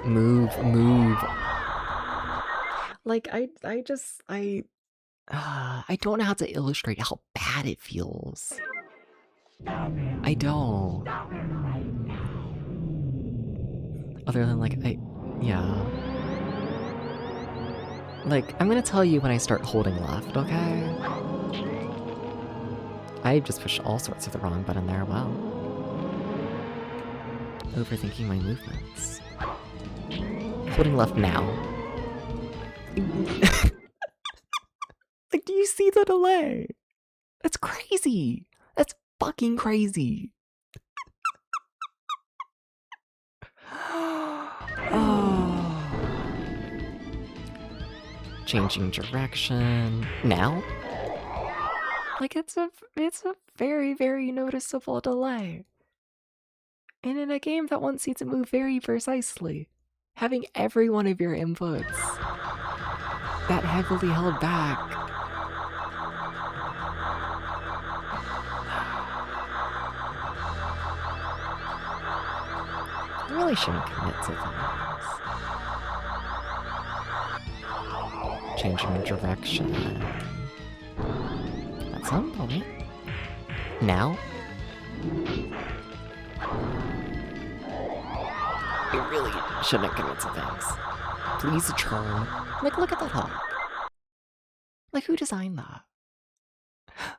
Move. Like, I don't know how to illustrate how bad it feels. I don't. Other than, like, yeah. Like, I'm gonna tell you when I start holding left, okay? I just pushed all sorts of the wrong button there, wow. Overthinking my movements. Holding left now. Like, do you see the delay? That's crazy. That's fucking crazy. Oh. Changing direction. Now? Like, it's a very, very noticeable delay. And in a game that wants you to move very precisely, having every one of your inputs that heavily held back. I really shouldn't commit to things. Changing the direction. At some point. Now? You really shouldn't commit to things. Please churn. Like, look at that hawk. Like, who designed that?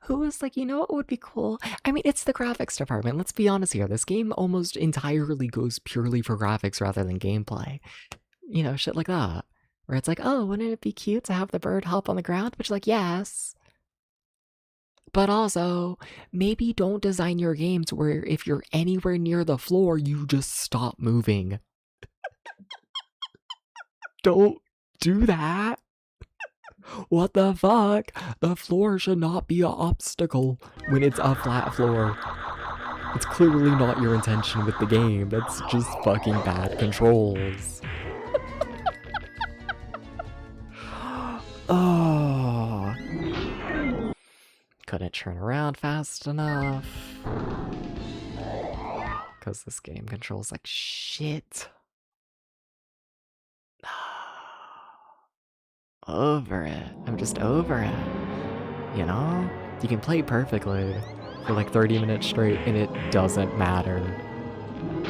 Who was like, you know what would be cool? I mean, it's the graphics department. Let's be honest here. This game almost entirely goes purely for graphics rather than gameplay. You know, shit like that. Where it's like, oh, wouldn't it be cute to have the bird hop on the ground? Which, like, yes. But also, maybe don't design your games where if you're anywhere near the floor, you just stop moving. Don't do that. What the fuck? The floor should not be an obstacle when it's a flat floor. It's clearly not your intention with the game. That's just fucking bad controls. Oh. Couldn't turn around fast enough. Because this game controls like shit. Over it. I'm just over it. You know? You can play perfectly for like 30 minutes straight and it doesn't matter.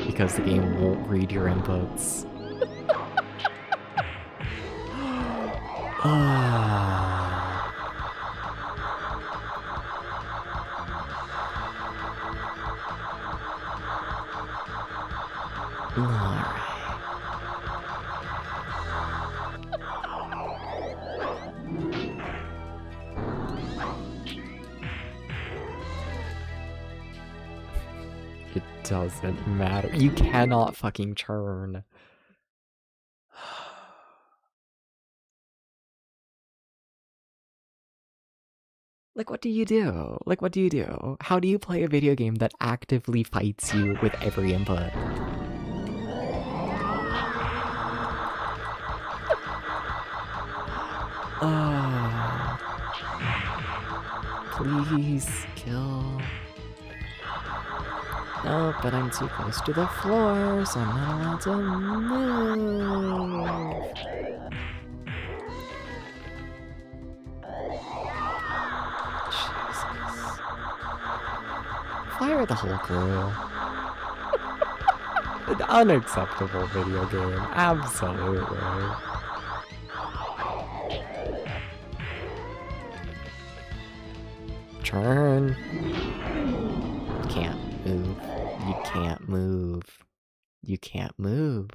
Because the game won't read your inputs. Alright. It doesn't matter. You cannot fucking turn. Like, what do you do? Like, what do you do? How do you play a video game that actively fights you with every input? Oh. Please kill. No, but I'm too close to the floor, so I'm not allowed to move. Jesus. Fire the whole crew. An unacceptable video game, absolutely. Turn. Can't move. You can't move. You can't move.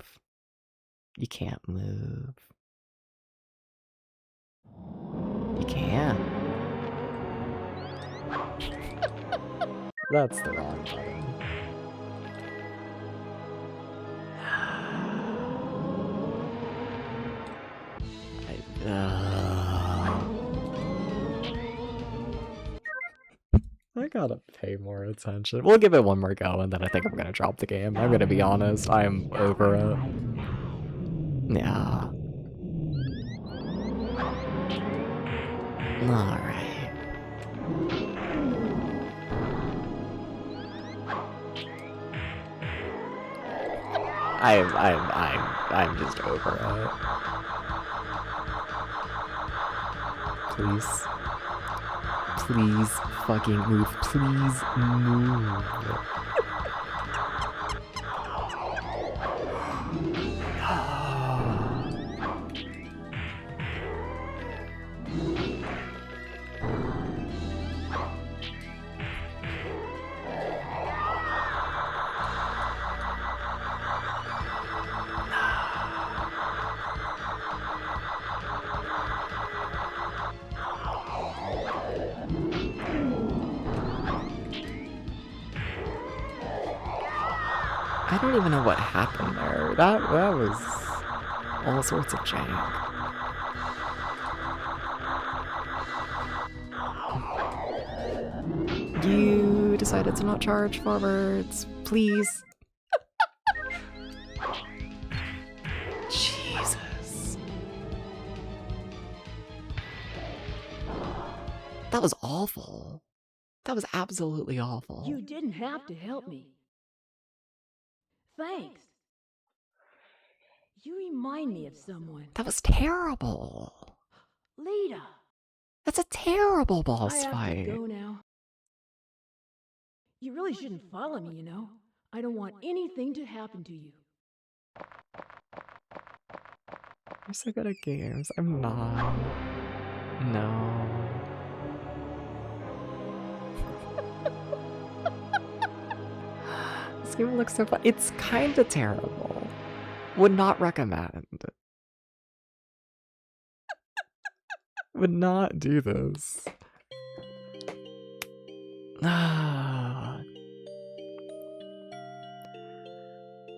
You can't move. You can't. That's the wrong button. I gotta pay more attention. We'll give it one more go and then I think I'm gonna drop the game. I'm gonna be honest, I'm over it. Yeah. Alright. I'm just over it. Please. Please fucking move. Please move. I don't even know what happened there. That was all sorts of jank. You decided to not charge forwards, please. Jesus. That was awful. That was absolutely awful. You didn't have to help me. Thanks. You remind me of someone. That was terrible. Lita. That's a terrible I boss have fight. to go now. You really shouldn't follow me, you know. I don't want anything to happen to you. I'm so good at games. I'm not. No. This game looks so fun. It's kind of terrible. Would not recommend. Would not do this.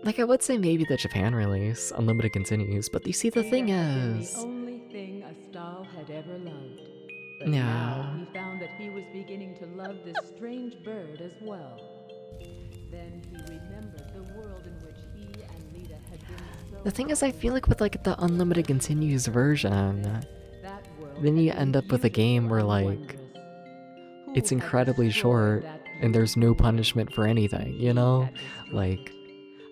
Like, I would say maybe the Japan release, Unlimited continues, but you see, the thing is... The only thing Astal had ever loved. But Yeah. now he found that he was beginning to love this strange bird as well. Then he remembered the world in which he and Lita had been so... The thing is, I feel like with, like, the Unlimited continues version, That world then you had end been up with a game where, beautiful like, and wondrous. Who it's had incredibly destroyed short, that and there's no punishment for anything, you know? Like...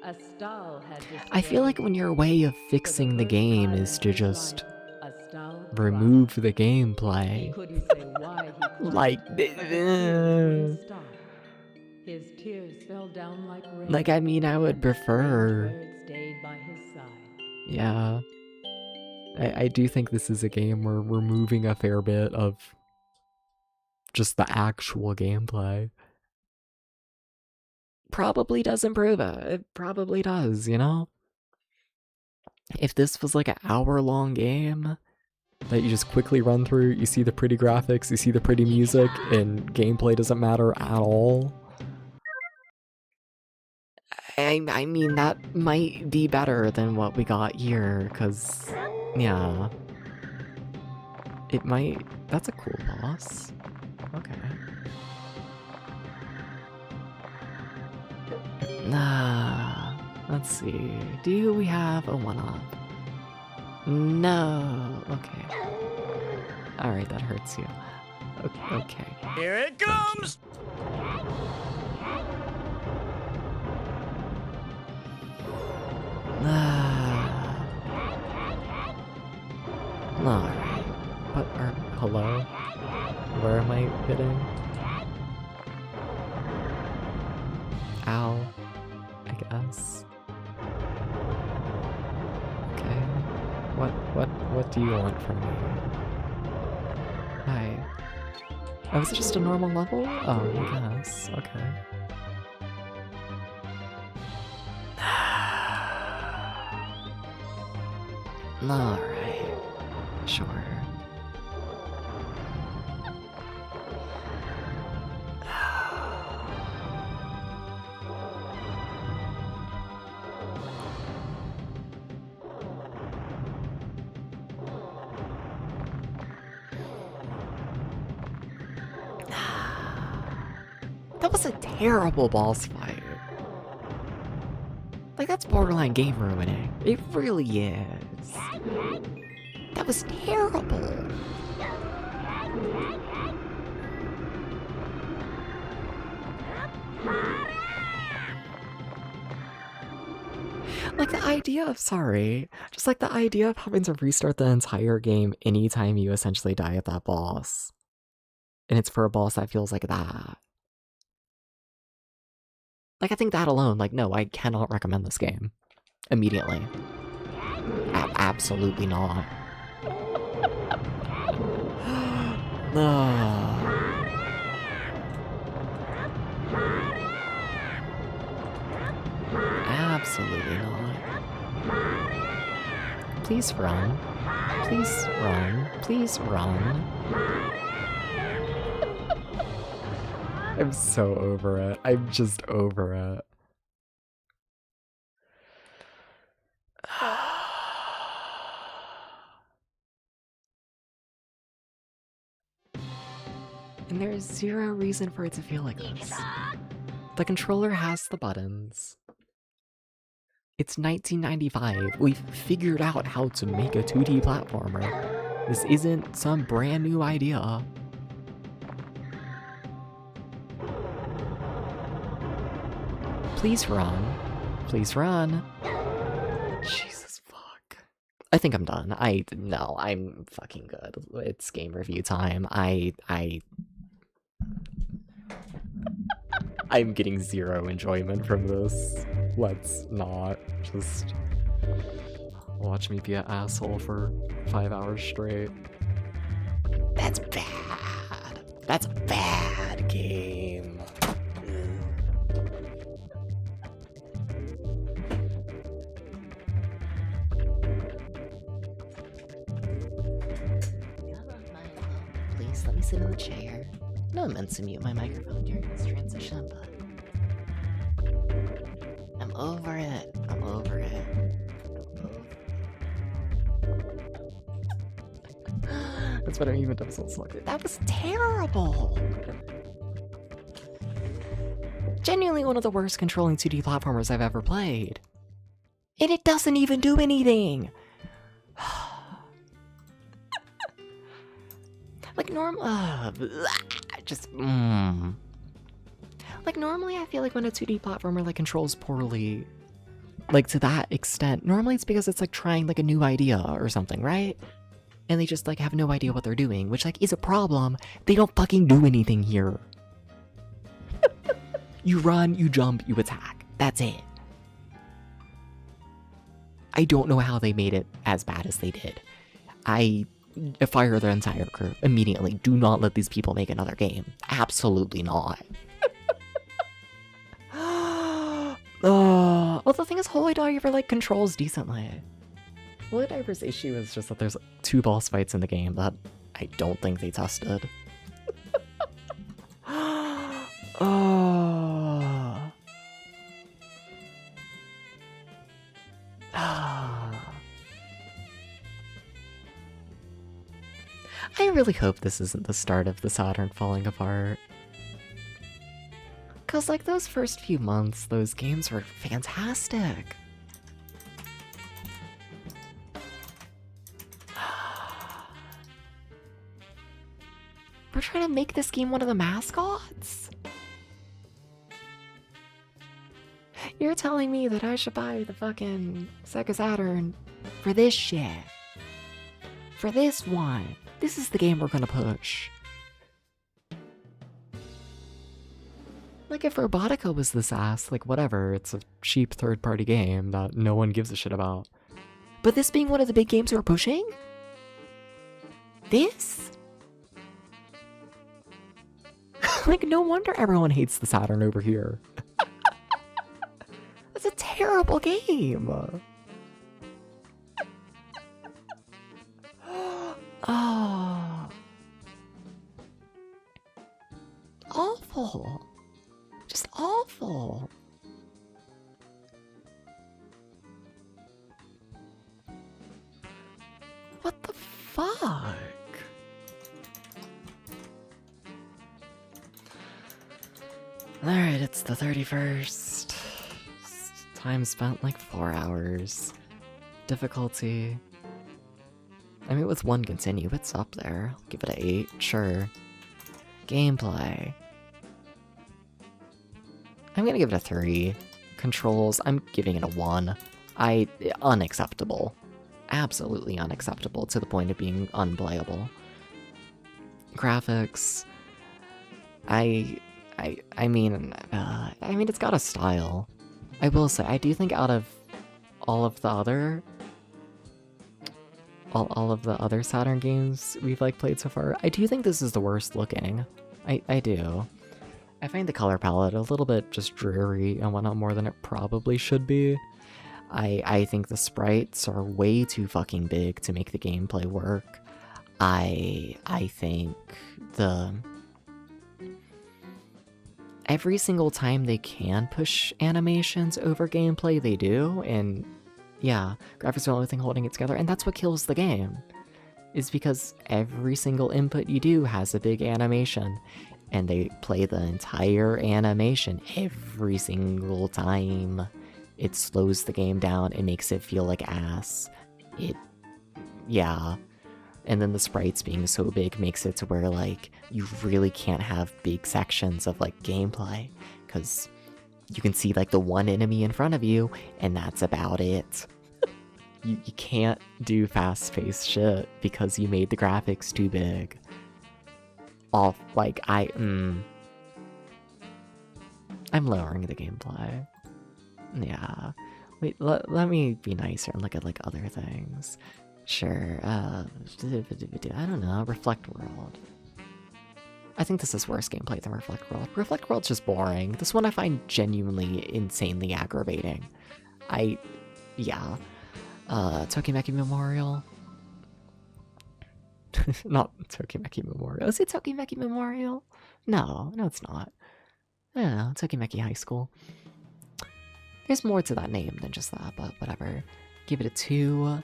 Astal had I feel like when your way of fixing the game is to just remove the gameplay. Like, his tears fell down like rain. like, I mean, I would prefer... Stayed by his side. Yeah. I do think this is a game where we're removing a fair bit of just the actual gameplay. Probably does improve it. It probably does, you know? If this was like an hour-long game that you just quickly run through, you see the pretty graphics, you see the pretty music, and gameplay doesn't matter at all. I mean, that might be better than what we got here, because, yeah. It might... That's a cool boss. Okay. Let's see. Do we have a 1-up? No. Okay. Alright, that hurts you. Okay. Here it comes! Alright. What are... Hello? Where am I hitting? Ow. I guess. Okay. What do you want from me? Hi. Oh, is it just a normal level? Oh, I guess. Okay. Alright. Sure. That was a terrible boss fight. Like, that's borderline game ruining. It really is. That was terrible. Like, the idea of, just like the idea of having to restart the entire game anytime you essentially die at that boss. And it's for a boss that feels like that. Like, I think that alone, like, no, I cannot recommend this game. Immediately. Absolutely not. Absolutely not. Please run. Please run. Please run. I'm so over it. I'm just over it. And there's zero reason for it to feel like this. The controller has the buttons. It's 1995. We've figured out how to make a 2D platformer. This isn't some brand new idea. Please run. Please run. Jesus fuck. I think I'm done. No, I'm fucking good. It's game review time. I'm getting zero enjoyment from this. Let's not just watch me be an asshole for 5 hours straight. That's bad. That's a bad game. Please let me sit in the chair. No, I meant to mute my microphone during this transition, but I'm over it. I'm over it. That's what I even done so selected. That was terrible! Genuinely one of the worst controlling 2D platformers I've ever played. And it doesn't even do anything! Like Like normally I feel like when a 2D platformer like controls poorly, like to that extent, normally it's because it's like trying like a new idea or something, right? And they just like have no idea what they're doing, which like is a problem. They don't fucking do anything here. You run, you jump, you attack. That's it. I don't know how they made it as bad as they did. I fire their entire crew immediately. Do not let these people make another game. Absolutely not. Well, the thing is, Holy Diver like controls decently. Holy Diver's issue is just that there's 2 boss fights in the game that I don't think they tested. I really hope this isn't the start of the Saturn falling apart. Cause like those first few months, those games were fantastic. We're trying to make this game one of the mascots? You're telling me that I should buy the fucking Sega Saturn for this shit? For this one? This is the game we're gonna push. Like if Robotica was this ass, like whatever, it's a cheap third-party game that no one gives a shit about. But this being one of the big games we're pushing? This? Like no wonder everyone hates the Saturn over here. That's a terrible game. Oh. Awful. Just awful. What the fuck? Alright, it's the 31st. Time spent like 4 hours. Difficulty. I mean, with 1 continue, it's up there. I'll give it an 8, sure. Gameplay. I'm gonna give it a 3. Controls, I'm giving it a 1. Unacceptable. Absolutely unacceptable to the point of being unplayable. Graphics. I mean, it's got a style. I will say, I do think out of all of the other Saturn games we've like played so far, I do think this is the worst looking. I do. I find the color palette a little bit just dreary and whatnot more than it probably should be. I think the sprites are way too fucking big to make the gameplay work. I think every single time they can push animations over gameplay, they do, and yeah, graphics are the only thing holding it together, and that's what kills the game, is because every single input you do has a big animation, and they play the entire animation every single time. It slows the game down, it makes it feel like ass. Yeah. And then the sprites being so big makes it to where, like, you really can't have big sections of, like, gameplay. Because you can see like the one enemy in front of you, and that's about it. You can't do fast-paced shit because you made the graphics too big. I'm lowering the gameplay. Yeah. Wait, let me be nicer and look at like other things. Sure, I don't know, Reflect World. I think this is worse gameplay than Reflect World. Reflect World's just boring. This one I find genuinely insanely aggravating. Yeah. Tokimeki Memorial. Not Tokimeki Memorial. Is it Tokimeki Memorial? No, it's not. I don't know, Tokimeki High School. There's more to that name than just that, but whatever. Give it a 2.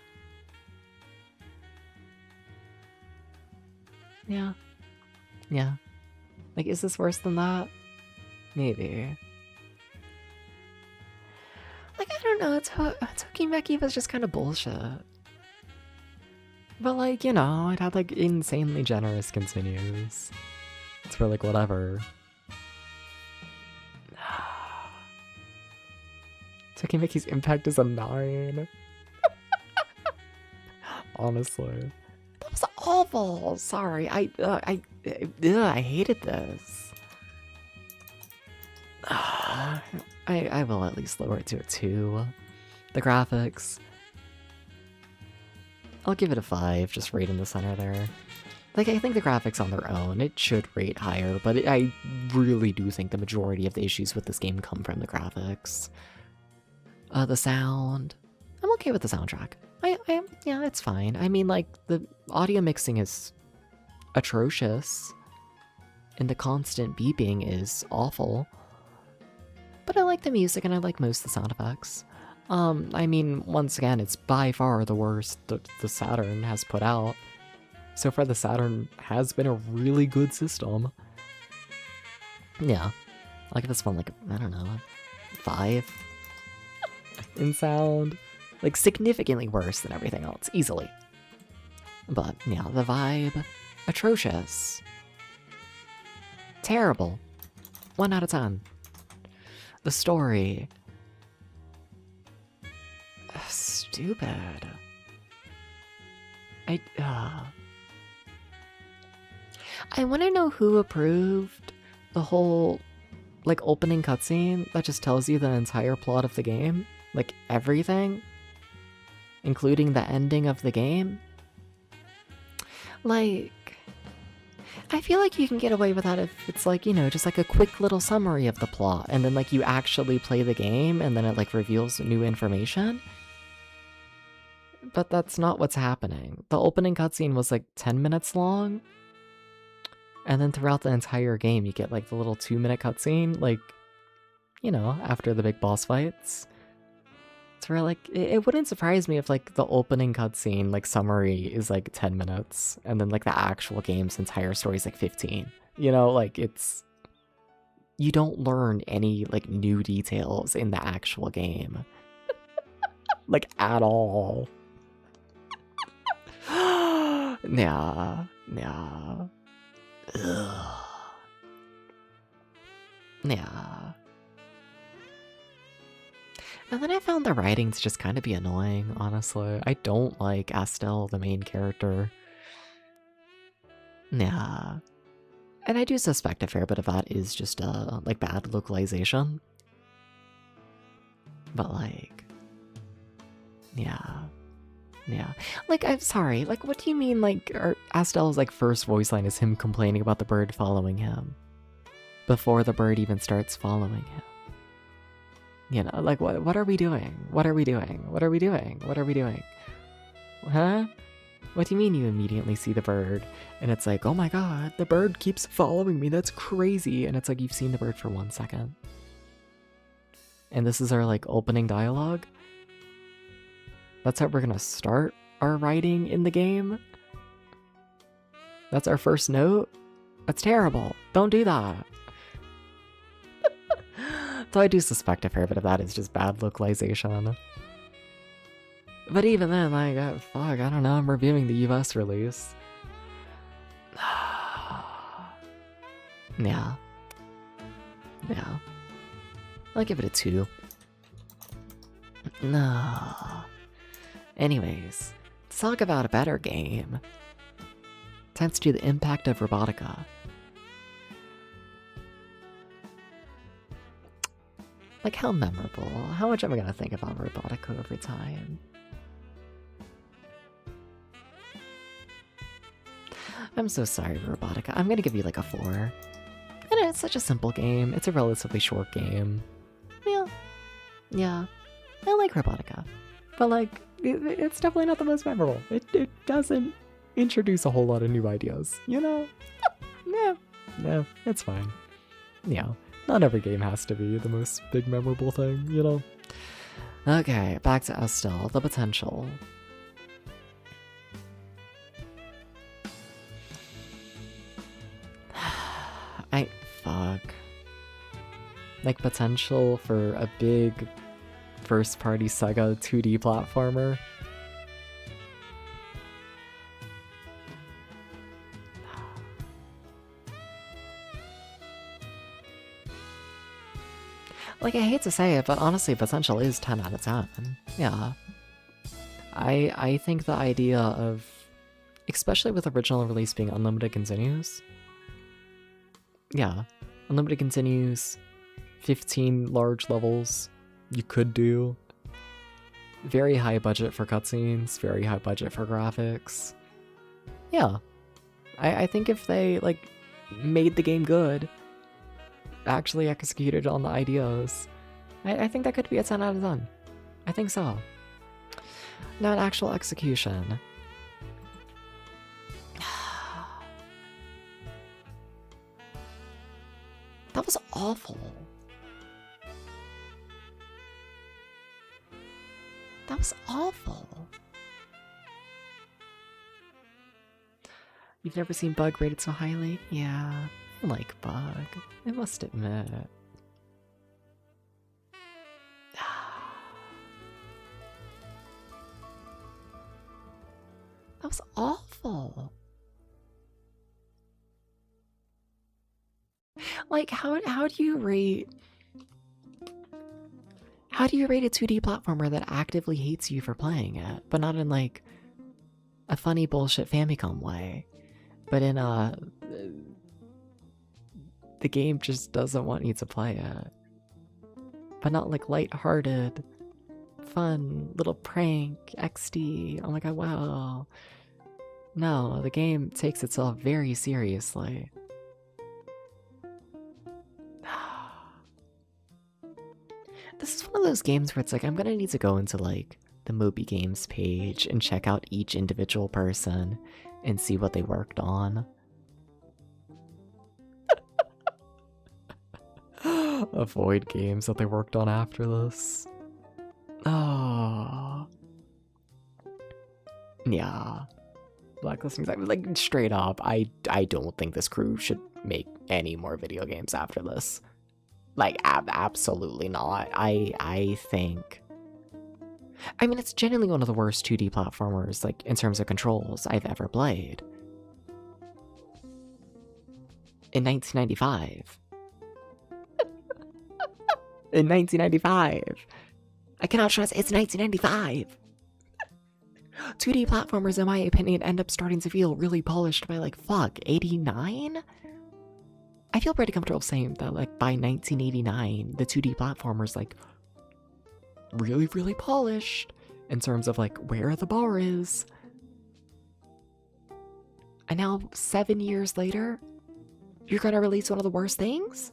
Yeah. Yeah. Like, is this worse than that? Maybe. Like, I don't know, Tokimeki was just kind of bullshit. But like, you know, it had like insanely generous continues. It's for like whatever. Tokimeki's impact is a 9. Honestly. That was awful! Sorry, I hated this. I will at least lower it to a 2. The graphics. I'll give it a 5, just right in the center there. Like, I think the graphics on their own, it should rate higher, but I really do think the majority of the issues with this game come from the graphics. The sound. I'm okay with the soundtrack. Yeah, it's fine. I mean, like, the audio mixing is atrocious, and the constant beeping is awful. But I like the music, and I like most of the sound effects. I mean, once again, it's by far the worst the Saturn has put out. So far, the Saturn has been a really good system. Yeah. I'll give this one, like, I don't know, 5 in sound. Like, significantly worse than everything else, easily. But, yeah, the vibe, atrocious. Terrible. 1 out of 10. The story, stupid. I want to know who approved the whole, like, opening cutscene that just tells you the entire plot of the game. Like, everything. Including the ending of the game. Like, I feel like you can get away with that if it's like, you know, just like a quick little summary of the plot, and then like you actually play the game, and then it like reveals new information. But that's not what's happening. The opening cutscene was like 10 minutes long, and then throughout the entire game you get like the little 2-minute cutscene, like, you know, after the big boss fights. It's where like, it wouldn't surprise me if like the opening cutscene, like summary is like 10 minutes, and then like the actual game's entire story is like 15. You know, like it's, you don't learn any like new details in the actual game. Like at all. Yeah. Ugh. Yeah. And then I found the writing to just kind of be annoying, honestly. I don't like Astal, the main character. Yeah. And I do suspect a fair bit of that is just, like, bad localization. But, like... Yeah. Like, I'm sorry, like, what do you mean, like, Astal's, like, first voice line is him complaining about the bird following him? Before the bird even starts following him. You know, like, what are we doing? What are we doing? Huh? What do you mean you immediately see the bird? And it's like, oh my god, the bird keeps following me, that's crazy. And it's like, you've seen the bird for 1 second. And this is our, like, opening dialogue? That's how we're gonna start our writing in the game? That's our first note? That's terrible. Don't do that. So I do suspect a fair bit of that is just bad localization. But even then, like, fuck, I don't know, I'm reviewing the US release. Yeah. I'll give it a 2. No. Anyways, let's talk about a better game. Tends to the impact of Robotica. Like, how memorable? How much am I gonna think about Robotica over time? I'm so sorry, Robotica. I'm gonna give you like a 4. And it's such a simple game. It's a relatively short game. Yeah. I like Robotica. But like, it's definitely not the most memorable. It doesn't introduce a whole lot of new ideas, you know? No, it's fine. Yeah, not every game has to be the most big memorable thing, you know? Okay, back to Astal, the potential. Fuck. Like, potential for a big first-party Sega 2D platformer. Like, I hate to say it, but honestly, potential is 10 out of 10. Yeah. I think the idea of, especially with original release being unlimited continues, yeah, unlimited continues, 15 large levels you could do, very high budget for cutscenes, very high budget for graphics. Yeah. I think if they, like, made the game good, actually executed on the ideas, I think that could be a 10 out of 10. I think so. Now, an actual execution. That was awful. That was awful. You've never seen Bug rated so highly? Yeah, I like Bug, I must admit. That was awful. Like, how do you rate... How do you rate a 2D platformer that actively hates you for playing it, but not in, like, a funny bullshit Famicom way, but in a... The game just doesn't want you to play it. But not, like, lighthearted, fun, little prank, XD, oh my god, wow. No, the game takes itself very seriously. This is one of those games where it's like, I'm gonna need to go into, like, the Moby Games page and check out each individual person and see what they worked on. Avoid games that they worked on after this. Oh. Yeah. Blacklisting, like, straight up, I don't think this crew should make any more video games after this. Like, absolutely not. I think... I mean, it's genuinely one of the worst 2D platformers, like, in terms of controls I've ever played. In 1995. In 1995. I cannot stress, it's 1995. 2D platformers, in my opinion, end up starting to feel really polished by, like, fuck, 89? I feel pretty comfortable saying that, like, by 1989, the 2D platformers, like, really, really polished in terms of, like, where the bar is. And now, 7 years later, you're gonna release one of the worst things?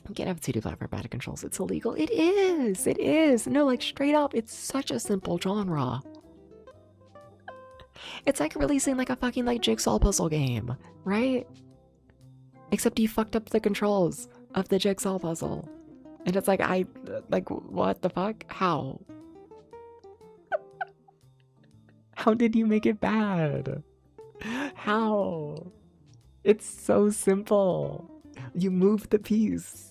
You can't have a 2D platform bad controls. It's illegal. It is! It is! No, like, straight up, it's such a simple genre. It's like releasing, like, a fucking, like, jigsaw puzzle game, right? Except you fucked up the controls of the jigsaw puzzle. And it's like, like, what the fuck? How? How did you make it bad? How? It's so simple. You move the piece.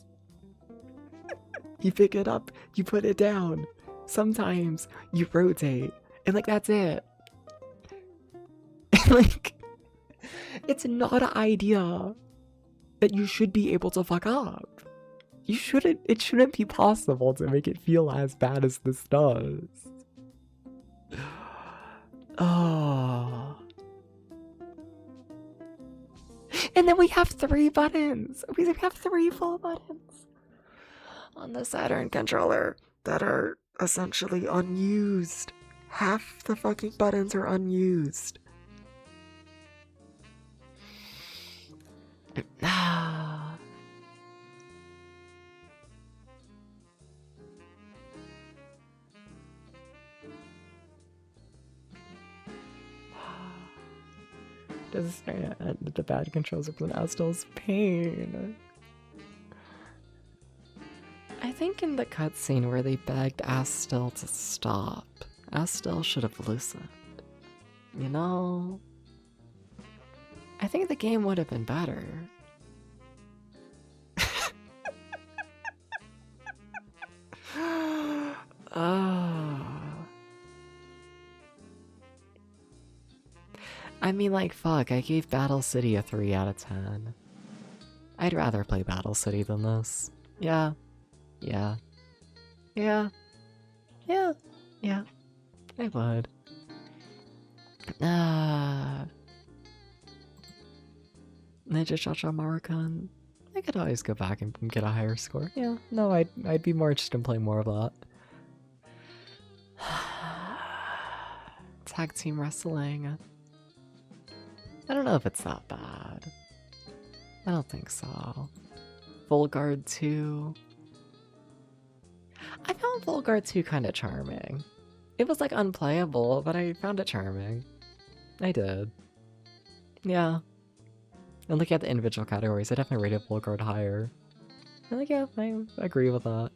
You pick it up, you put it down. Sometimes you rotate, and, like, that's it. Like, it's not an idea. that you should be able to fuck up. It shouldn't be possible to make it feel as bad as this does. Oh. And then we have 3 buttons. We have 3 full buttons on the Saturn controller that are essentially unused. Half the fucking buttons are unused. Does the bad controls represent Astal's pain? I think in the cutscene where they begged Astal to stop, Astal should have listened. You know? I think the game would have been better. I mean, like, fuck, I gave Battle City a 3 out of 10. I'd rather play Battle City than this. Yeah. Yeah. Yeah. Yeah. Yeah. I would. Ninja Cha-Cha Marukan. I could always go back and get a higher score. Yeah, no, I'd be more interested in playing more of that. Tag team wrestling. I don't know if it's that bad. I don't think so. Full Guard 2. I found Full Guard 2 kind of charming. It was like unplayable, but I found it charming. I did. Yeah. And looking at the individual categories, I definitely rated Full Guard higher. I'm like, yeah, I agree with that.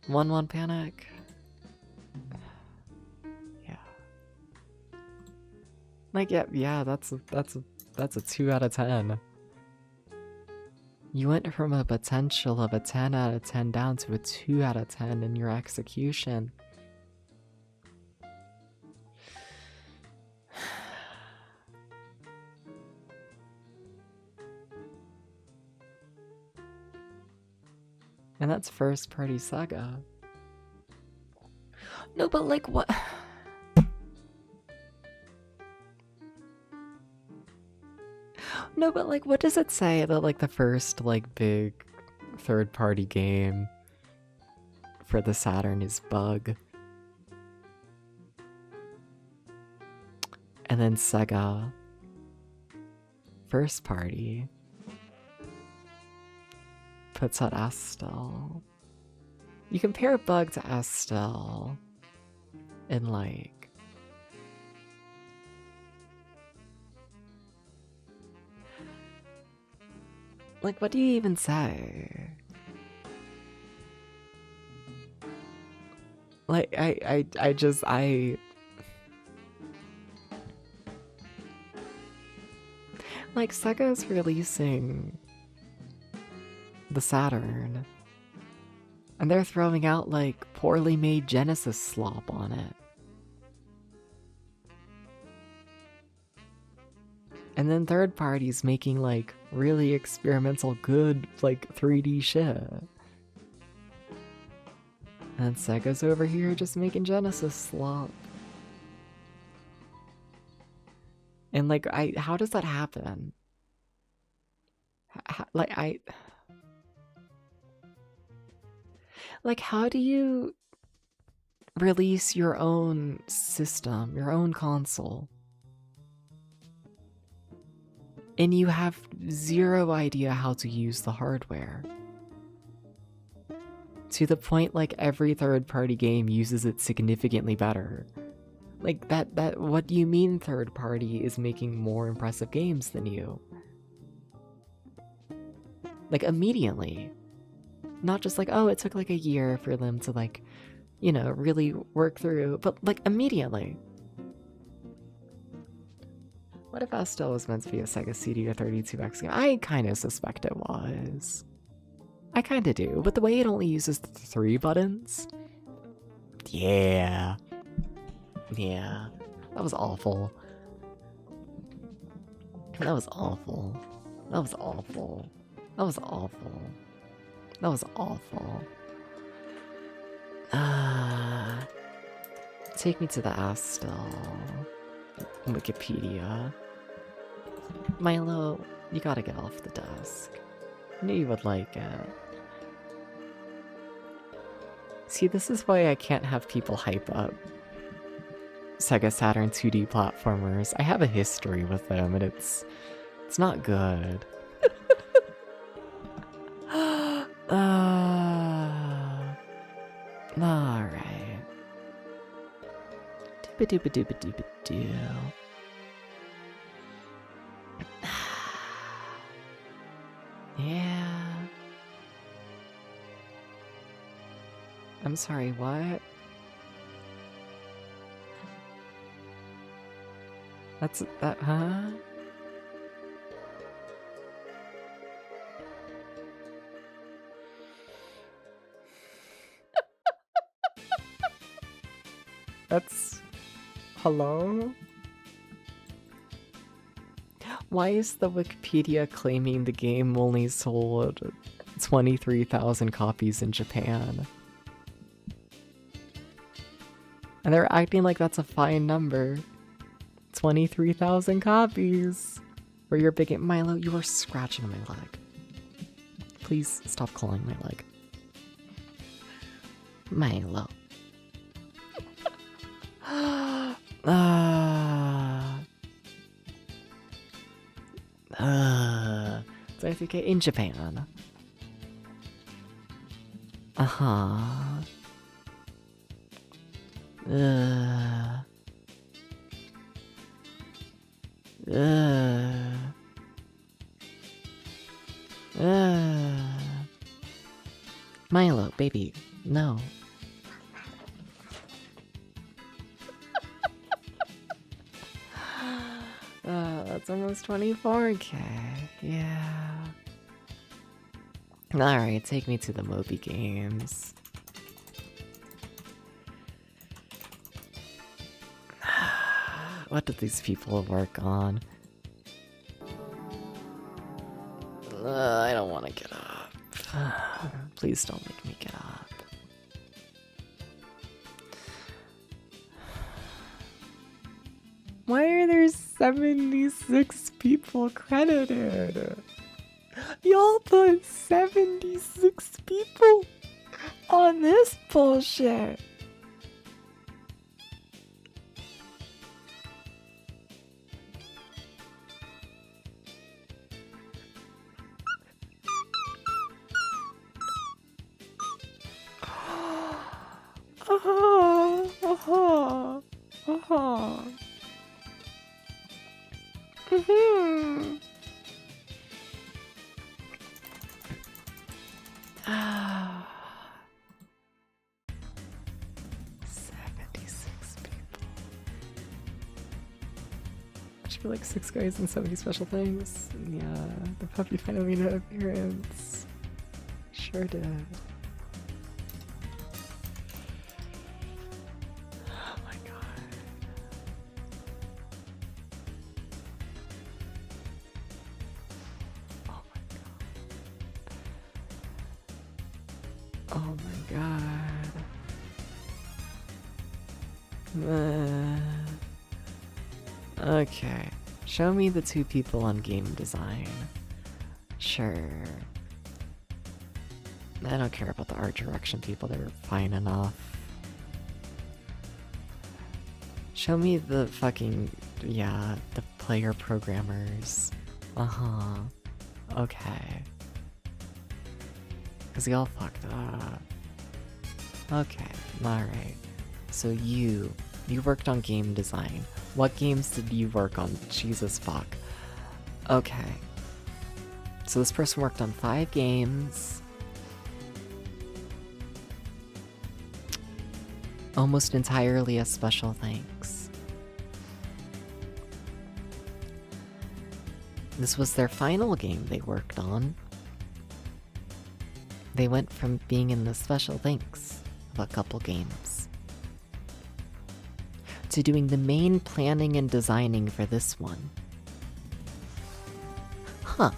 1-1 Panic. Yeah. Like, yeah, that's a 2 out of 10. You went from a potential of a 10 out of 10 down to a 2 out of 10 in your execution. And that's first party Sega. No, but like what? No, but like what does it say that like the first like big third party game for the Saturn is Bug? And then Sega first party puts out Astal. You compare Bug to Astal in like what do you even say? Like I just like Sega's releasing the Saturn, and they're throwing out like poorly made Genesis slop on it. And then third parties making like really experimental good like 3D shit. And Sega's over here just making Genesis slop. And like how does that happen? Like how do you release your own system, your own console, and you have zero idea how to use the hardware? To the point like every third-party game uses it significantly better. Like that what do you mean third party is making more impressive games than you? Like immediately. Not just like, oh, it took like a year for them to like, you know, really work through, but like immediately. What if Astal was meant to be a Sega CD or 32X game? I kind of suspect it was. I kind of do, but the way it only uses the 3 buttons? Yeah. Yeah. That was awful. That was awful. That was awful. That was awful. That was awful. Take me to the Astal. Wikipedia. Milo, you gotta get off the desk. I knew you would like it. See, this is why I can't have people hype up Sega Saturn 2D platformers. I have a history with them, and it's not good. Alright. Dooba-dooba-dooba-dooba-doo. Yeah. I'm sorry, what? That's that, huh? That's... Hello? Why is the Wikipedia claiming the game only sold 23,000 copies in Japan? And they're acting like that's a fine number. 23,000 copies! For your big... Milo, you are scratching my leg. Please stop clawing my leg. Milo. So I think in Japan. Uh-huh. Milo, baby, no. That's almost 24K. Yeah. Alright, take me to the Moby Games. What did these people work on? I don't want to get up. Please don't make me get up. Why are there 76 people credited? Y'all put 76 people on this bullshit. Mm-hmm. 76 people. I should be like 6 guys and 70 special things. Yeah, the puppy finally made an appearance. Sure did. Oh my god. Oh my god. Oh my god. Okay. Show me the 2 people on game design. Sure. I don't care about the art direction people, they were fine enough. Show me the fucking, yeah, the player programmers. Uh-huh. Okay. Cause they all fucked up. Okay, alright. So you worked on game design. What games did you work on? Jesus fuck. Okay. So this person worked on 5 games. Almost entirely a special thanks. This was their final game they worked on. They went from being in the special thanks of a couple games to doing the main planning and designing for this one. Huh.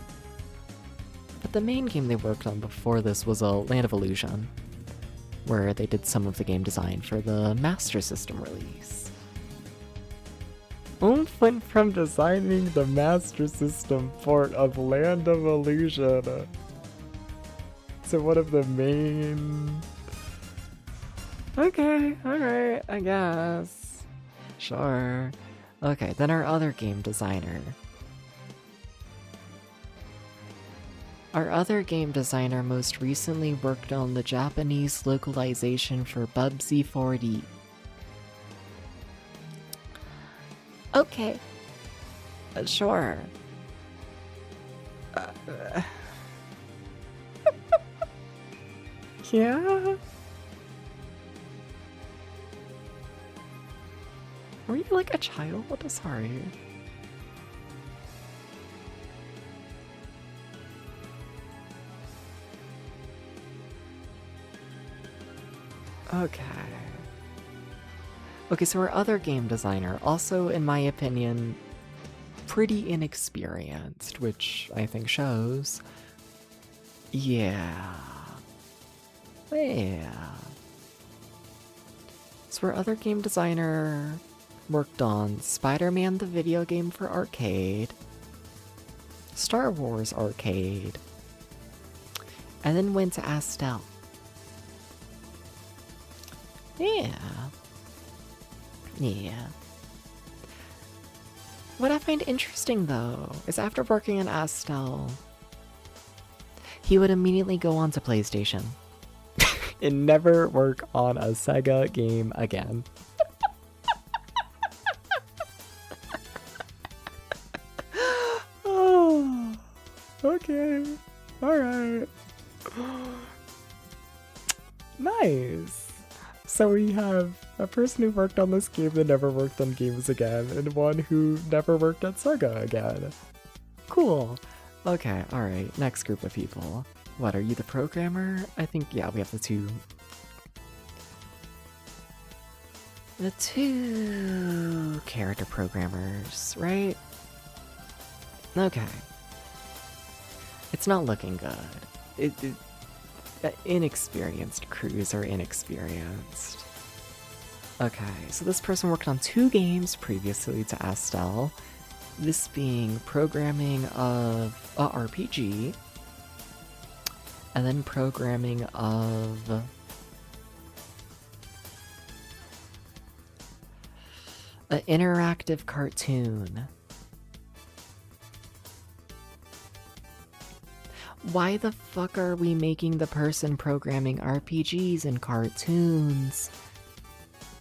But the main game they worked on before this was a Land of Illusion, where they did some of the game design for the Master System release. Oomph went from designing the Master System port of Land of Illusion to one of the main... Okay, alright, I guess. Sure. Okay, then our other game designer. Our other game designer most recently worked on the Japanese localization for Bubsy 4D. Okay. Sure. Yeah? Were you like a child? Sorry. Okay. Okay, so our other game designer, also in my opinion, pretty inexperienced, which I think shows. Yeah. Yeah. So our other game designer worked on Spider-Man the video game for arcade, Star Wars arcade, and then went to Astal. Yeah. Yeah. What I find interesting, though, is after working on Astal, he would immediately go on to PlayStation and never work on a Sega game again. Oh, okay. Alright. Nice. So we have a person who worked on this game that never worked on games again, and one who never worked at Sega again. Cool. Okay, alright, next group of people. What, are you the programmer? I think, yeah, we have the two. The two character programmers, right? Okay. It's not looking good. Inexperienced crews are inexperienced. Okay, so this person worked on 2 games previously to Astal. This being programming of a RPG, and then programming of an interactive cartoon. Why the fuck are we making the person programming RPGs and cartoons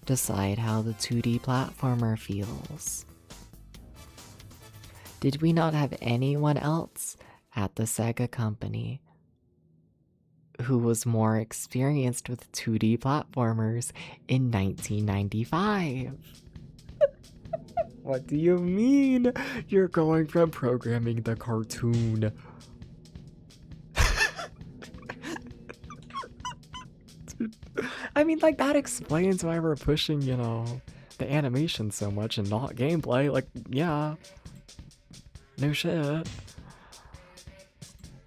decide how the 2D platformer feels? Did we not have anyone else at the Sega company who was more experienced with 2D platformers in 1995? What do you mean you're going from programming the cartoon? I mean, like, that explains why we're pushing, you know, the animation so much and not gameplay. Like, yeah. No shit.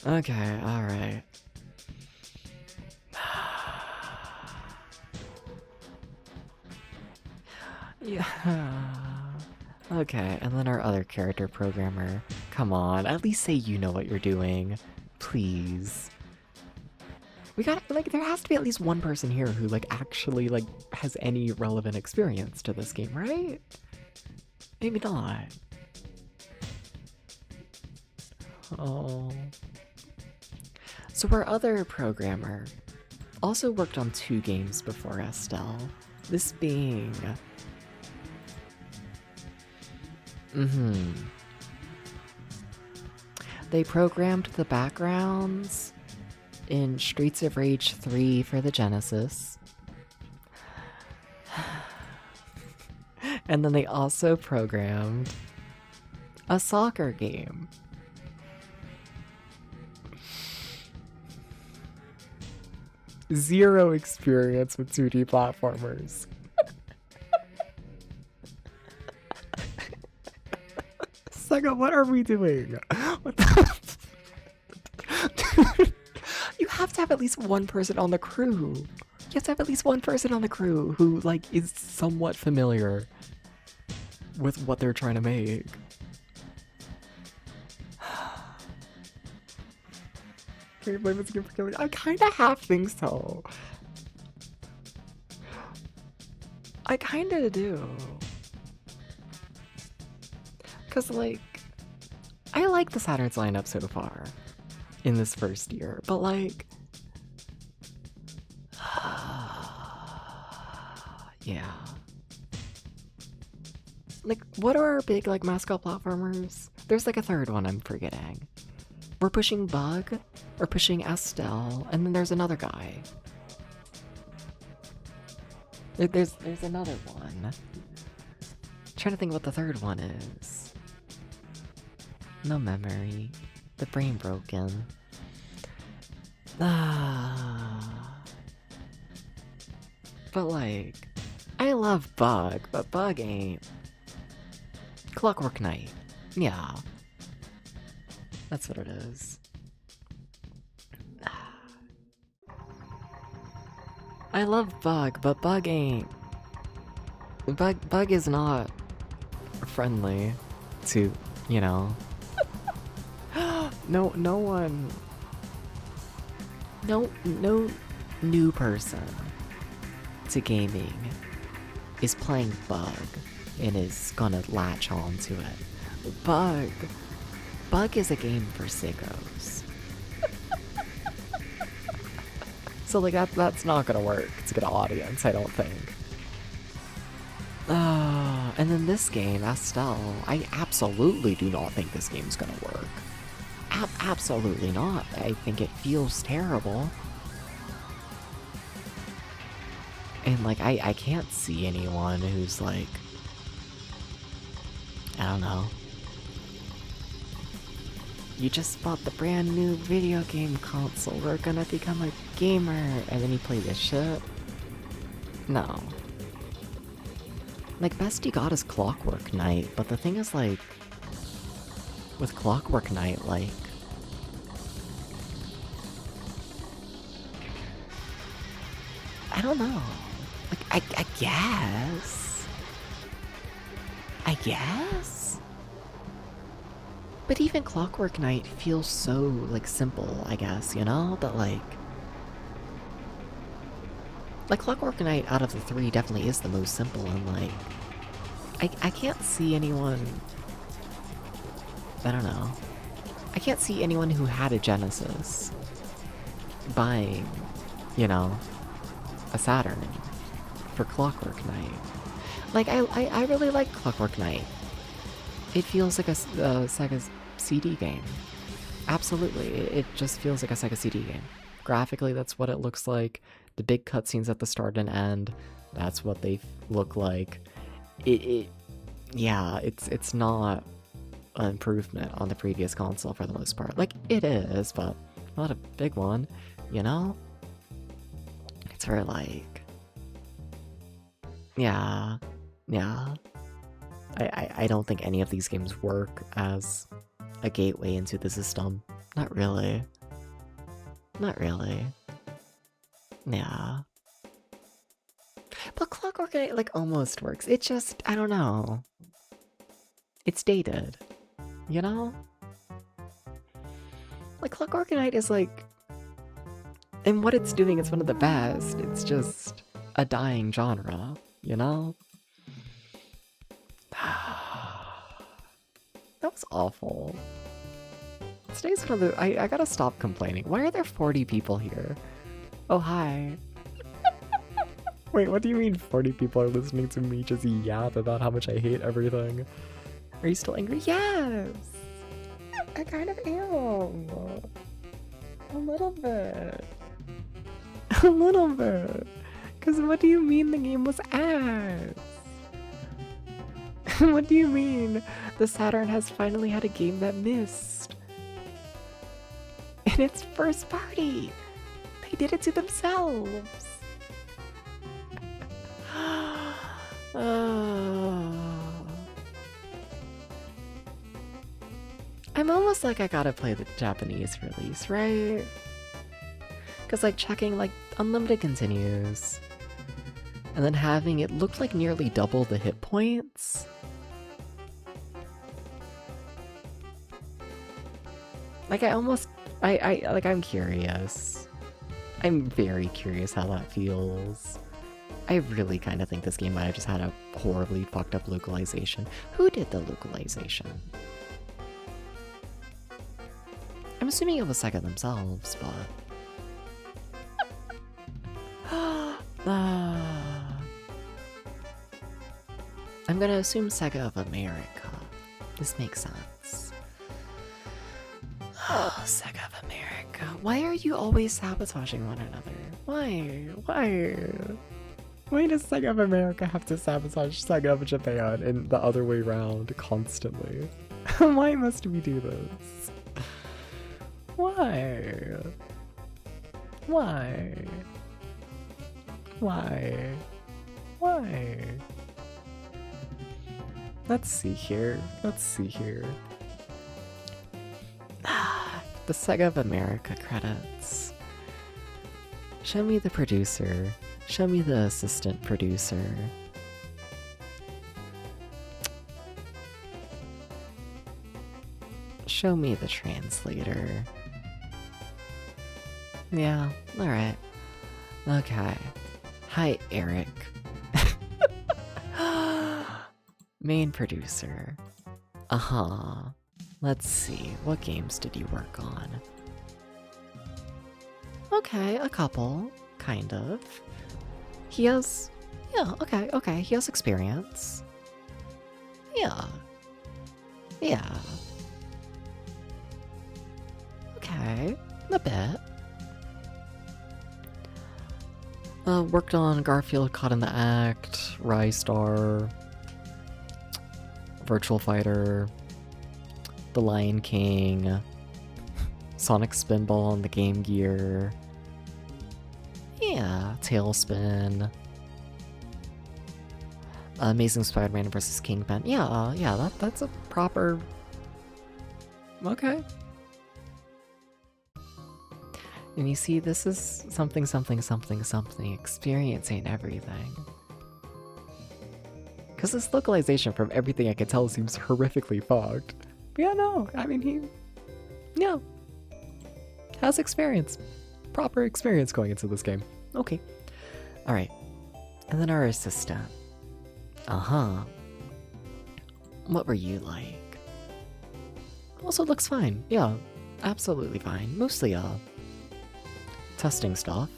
Okay, alright. Yeah. Okay, and then our other character programmer. Come on, at least say you know what you're doing. Please. We got, like, there has to be at least one person here who, like, actually, like, has any relevant experience to this game, right? Maybe not. Oh. So our other programmer also worked on 2 games before Astal. This being... They programmed the backgrounds in Streets of Rage 3 for the Genesis. And then they also programmed a soccer game. Zero experience with 2D platformers. Sega, what are we doing? What the... to have at least one person on the crew. You have to have at least one person on the crew who, like, is somewhat familiar with what they're trying to make. Can you blame this game for killing? I kind of half think so. I kind of do. Because, like, I like the Saturn's lineup so far in this first year, but, like, yeah. Like, what are our big, like, mascot platformers? There's, like, a third one I'm forgetting. We're pushing Bug, we're pushing Astal, and then there's another guy. There's another one. Trying to think what the third one is. No memory. The brain broken. But like, I love Bug, but Bug ain't. Clockwork Knight. Yeah. That's what it is. I love Bug, but Bug ain't. Bug is not friendly to, you know. No one. No new person to gaming is playing Bug and is gonna latch on to it. Bug is a game for sickos. So like that's not gonna work to get an audience, I don't think. And then this game, Astal, I absolutely do not think this game's gonna work. Absolutely not. I think it feels terrible. And like, I can't see anyone who's like, I don't know. You just bought the brand new video game console, we're gonna become a gamer, and then you play this shit? No. Like, best you got is Clockwork Knight, but the thing is, like, with Clockwork Knight, like, I don't know. Like, I guess. I guess? But even Clockwork Knight feels so, like, simple, I guess, you know? But, like, Clockwork Knight out of the three definitely is the most simple, and, like, I can't see anyone... I don't know. I can't see anyone who had a Genesis buying, you know, a Saturn for Clockwork Knight. Like, I really like Clockwork Knight. It feels like a Sega CD game. Absolutely, it just feels like a Sega CD game. Graphically, that's what it looks like. The big cutscenes at the start and end, that's what they look like. Yeah, it's not an improvement on the previous console for the most part. Like, it is, but not a big one, you know? It's very like... Yeah. I don't think any of these games work as a gateway into the system. Not really. Not really. Yeah. But Clockwork Knight, like, almost works. It just, I don't know. It's dated. You know? Like, Clockwork Knight is, like... And what it's doing is one of the best. It's just a dying genre, you know? That was awful. Today's one of the... I gotta stop complaining. Why are there 40 people here? Oh, hi. Wait, what do you mean 40 people are listening to me just yap about how much I hate everything? Are you still angry? Yes! I kind of am. A little bit. A little bit. Because what do you mean the game was ass? What do you mean the Saturn has finally had a game that missed? And it's first party. They did it to themselves. I'm almost like I gotta play the Japanese release, right? Because, like, checking, like, unlimited continues. And then having it look like nearly double the hit points. Like, I'm curious. I'm very curious how that feels. I really kind of think this game might have just had a horribly fucked up localization. Who did the localization? I'm assuming it was Sega themselves, but... I'm gonna assume Sega of America. This makes sense. Oh, Sega of America. Why are you always sabotaging one another? Why? Why does Sega of America have to sabotage Sega of Japan and the other way around constantly? Why must we do this? Why? Why? Why? Why? Let's see here. The Sega of America credits. Show me the producer. Show me the assistant producer. Show me the translator. Yeah, alright. Okay. Hi, Eric. Main producer. Uh-huh. Let's see, what games did you work on? Okay, a couple, kind of. He has... yeah, okay, he has experience. Yeah. Okay, a bit. Worked on Garfield Caught in the Act, Rystar, Virtual Fighter, The Lion King, Sonic Spinball on the Game Gear. Yeah, Tailspin. Amazing Spider-Man vs. Kingpin. Yeah, that's a proper... okay. And you see, this is something, experience ain't everything. Because this localization, from everything I can tell, seems horrifically fucked. But yeah, no, I mean, yeah, has experience. Proper experience going into this game. Okay. Alright. And then our assistant. Uh-huh. What were you like? Also looks fine. Yeah, absolutely fine. Mostly, testing stuff.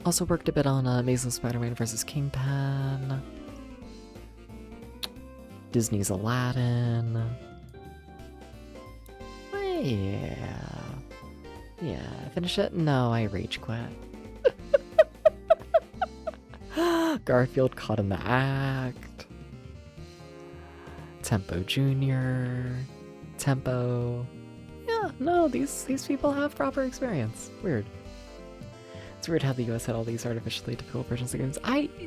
Also worked a bit on Amazing Spider-Man vs. Kingpin. Disney's Aladdin. Yeah, finish it? No, I rage quit. Garfield Caught in the Act. Tempo Jr. Tempo. Yeah, no, these people have proper experience. Weird. It's weird how the US had all these artificially difficult versions of games.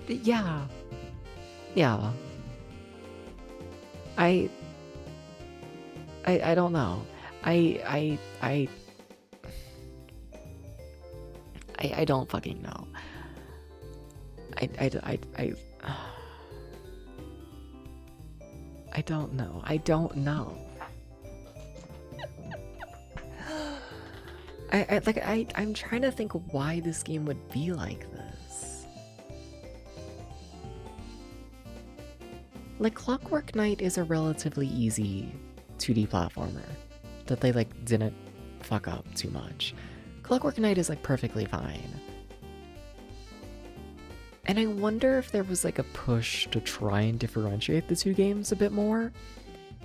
Yeah. I don't know. I don't fucking know. I don't know. I'm trying to think why this game would be like this. Like, Clockwork Knight is a relatively easy 2D platformer that they, like, didn't fuck up too much. Clockwork Knight is, like, perfectly fine. And I wonder if there was, like, a push to try and differentiate the two games a bit more.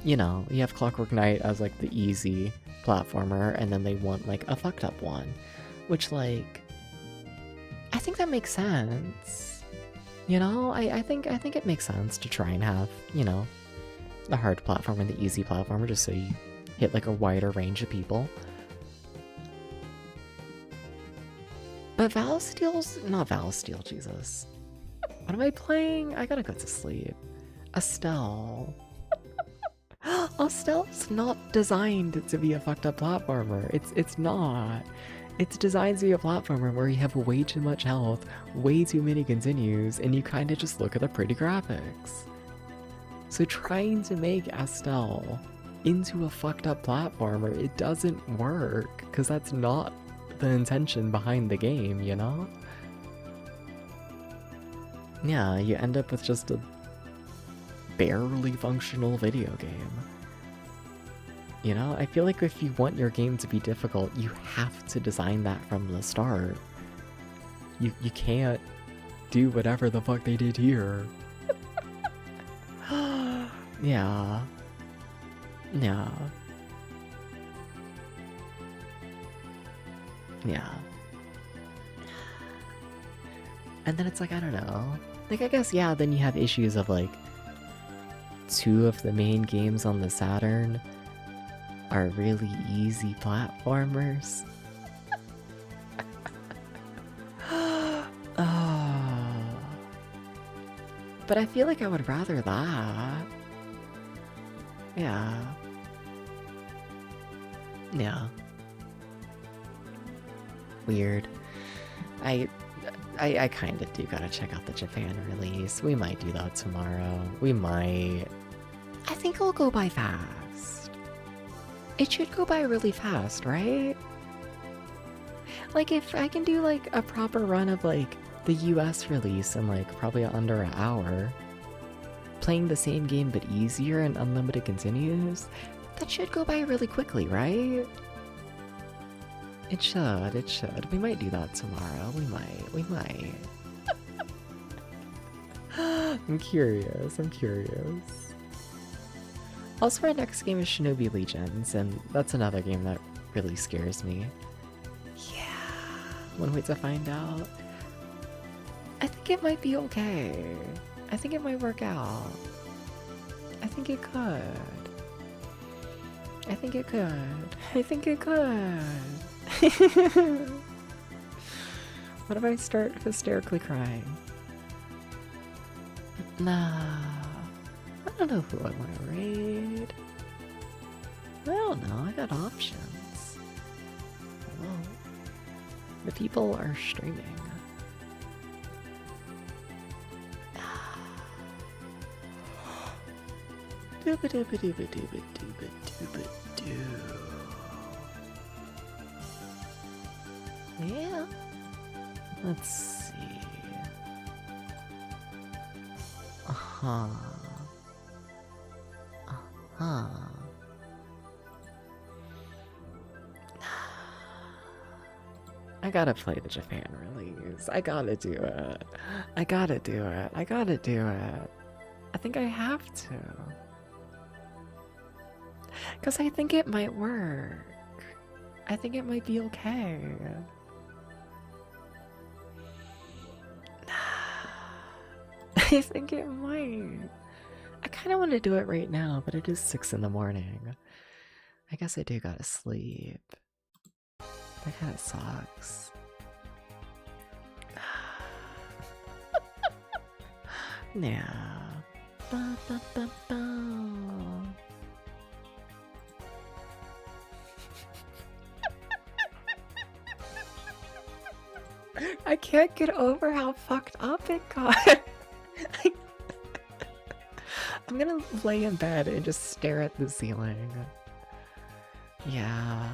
You know, you have Clockwork Knight as, like, the easy platformer, and then they want, like, a fucked up one. Which, like, I think that makes sense. You know, I think it makes sense to try and have, you know, the hard platformer and the easy platformer, just so you hit, like, a wider range of people. But not Valsteel, Jesus. What am I playing? I gotta go to sleep. Astal. Astal's not designed to be a fucked up platformer. It's not. It's designed to be a platformer where you have way too much health, way too many continues, and you kind of just look at the pretty graphics. So trying to make Astal into a fucked up platformer, it doesn't work, because that's not the intention behind the game, you know? Yeah, you end up with just a barely functional video game. You know, I feel like if you want your game to be difficult, you have to design that from the start. You can't do whatever the fuck they did here. Yeah. Yeah. Yeah. And then it's like, I don't know. Like, I guess, yeah, then you have issues of, like, 2 of the main games on the Saturn are really easy platformers. Oh. But I feel like I would rather that. Yeah. Yeah. Weird. I kind of do gotta check out the Japan release. We might do that tomorrow. We might. I think it'll go by fast. It should go by really fast, right? Like, if I can do, like, a proper run of, like, the US release in, like, probably under an hour, playing the same game but easier and unlimited continues, that should go by really quickly, right? It should, it should. We might do that tomorrow. We might. I'm curious. Also, our next game is Shinobi Legions, and that's another game that really scares me. Yeah, one way to find out. I think it might be okay. I think it might work out. I think it could. What if I start hysterically crying? Nah. I don't know who I want to raid. I don't know, I got options. Well, the people are streaming. Yeah. Let's see. I gotta play the Japan release. I gotta do it. I think I have to. Because I think it might work. I think it might be okay. I think it might. I kind of want to do it right now, but it is 6 in the morning. I guess I do gotta sleep. That kind of sucks. Yeah. Ba, ba, ba, ba. I can't get over how fucked up it got. I'm gonna lay in bed and just stare at the ceiling. Yeah.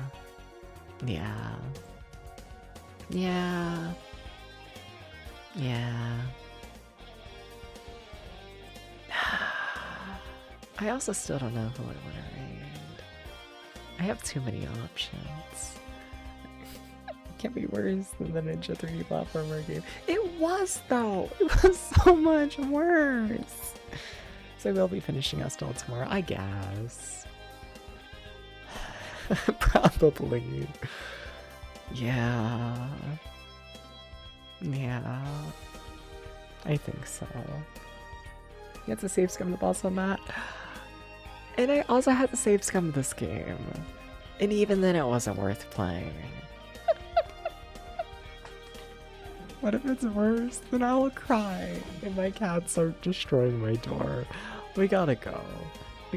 I also still don't know who I want to raid. I have too many options. Can't be worse than the Ninja 3D platformer game. It was, though! It was so much worse! So we'll be finishing Astal tomorrow, I guess. Probably. Yeah. I think so. You had to save scum the boss on that. And I also had to save scum this game. And even then it wasn't worth playing. What if it's worse? Then I'll cry and my cats are destroying my door. We gotta go.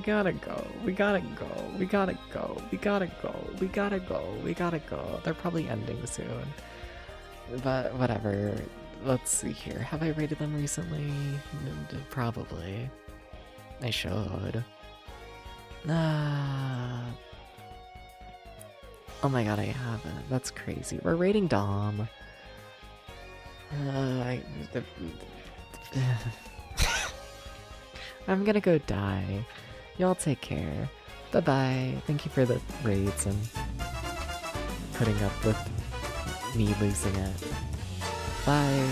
We gotta go. We gotta go. We gotta go. We gotta go. We gotta go. We gotta go. They're probably ending soon. But whatever. Let's see here. Have I rated them recently? Probably. I should. Oh my god, I haven't. That's crazy. We're rating Dom. I'm gonna go die. Y'all take care. Bye-bye. Thank you for the raids and putting up with me losing it. Bye.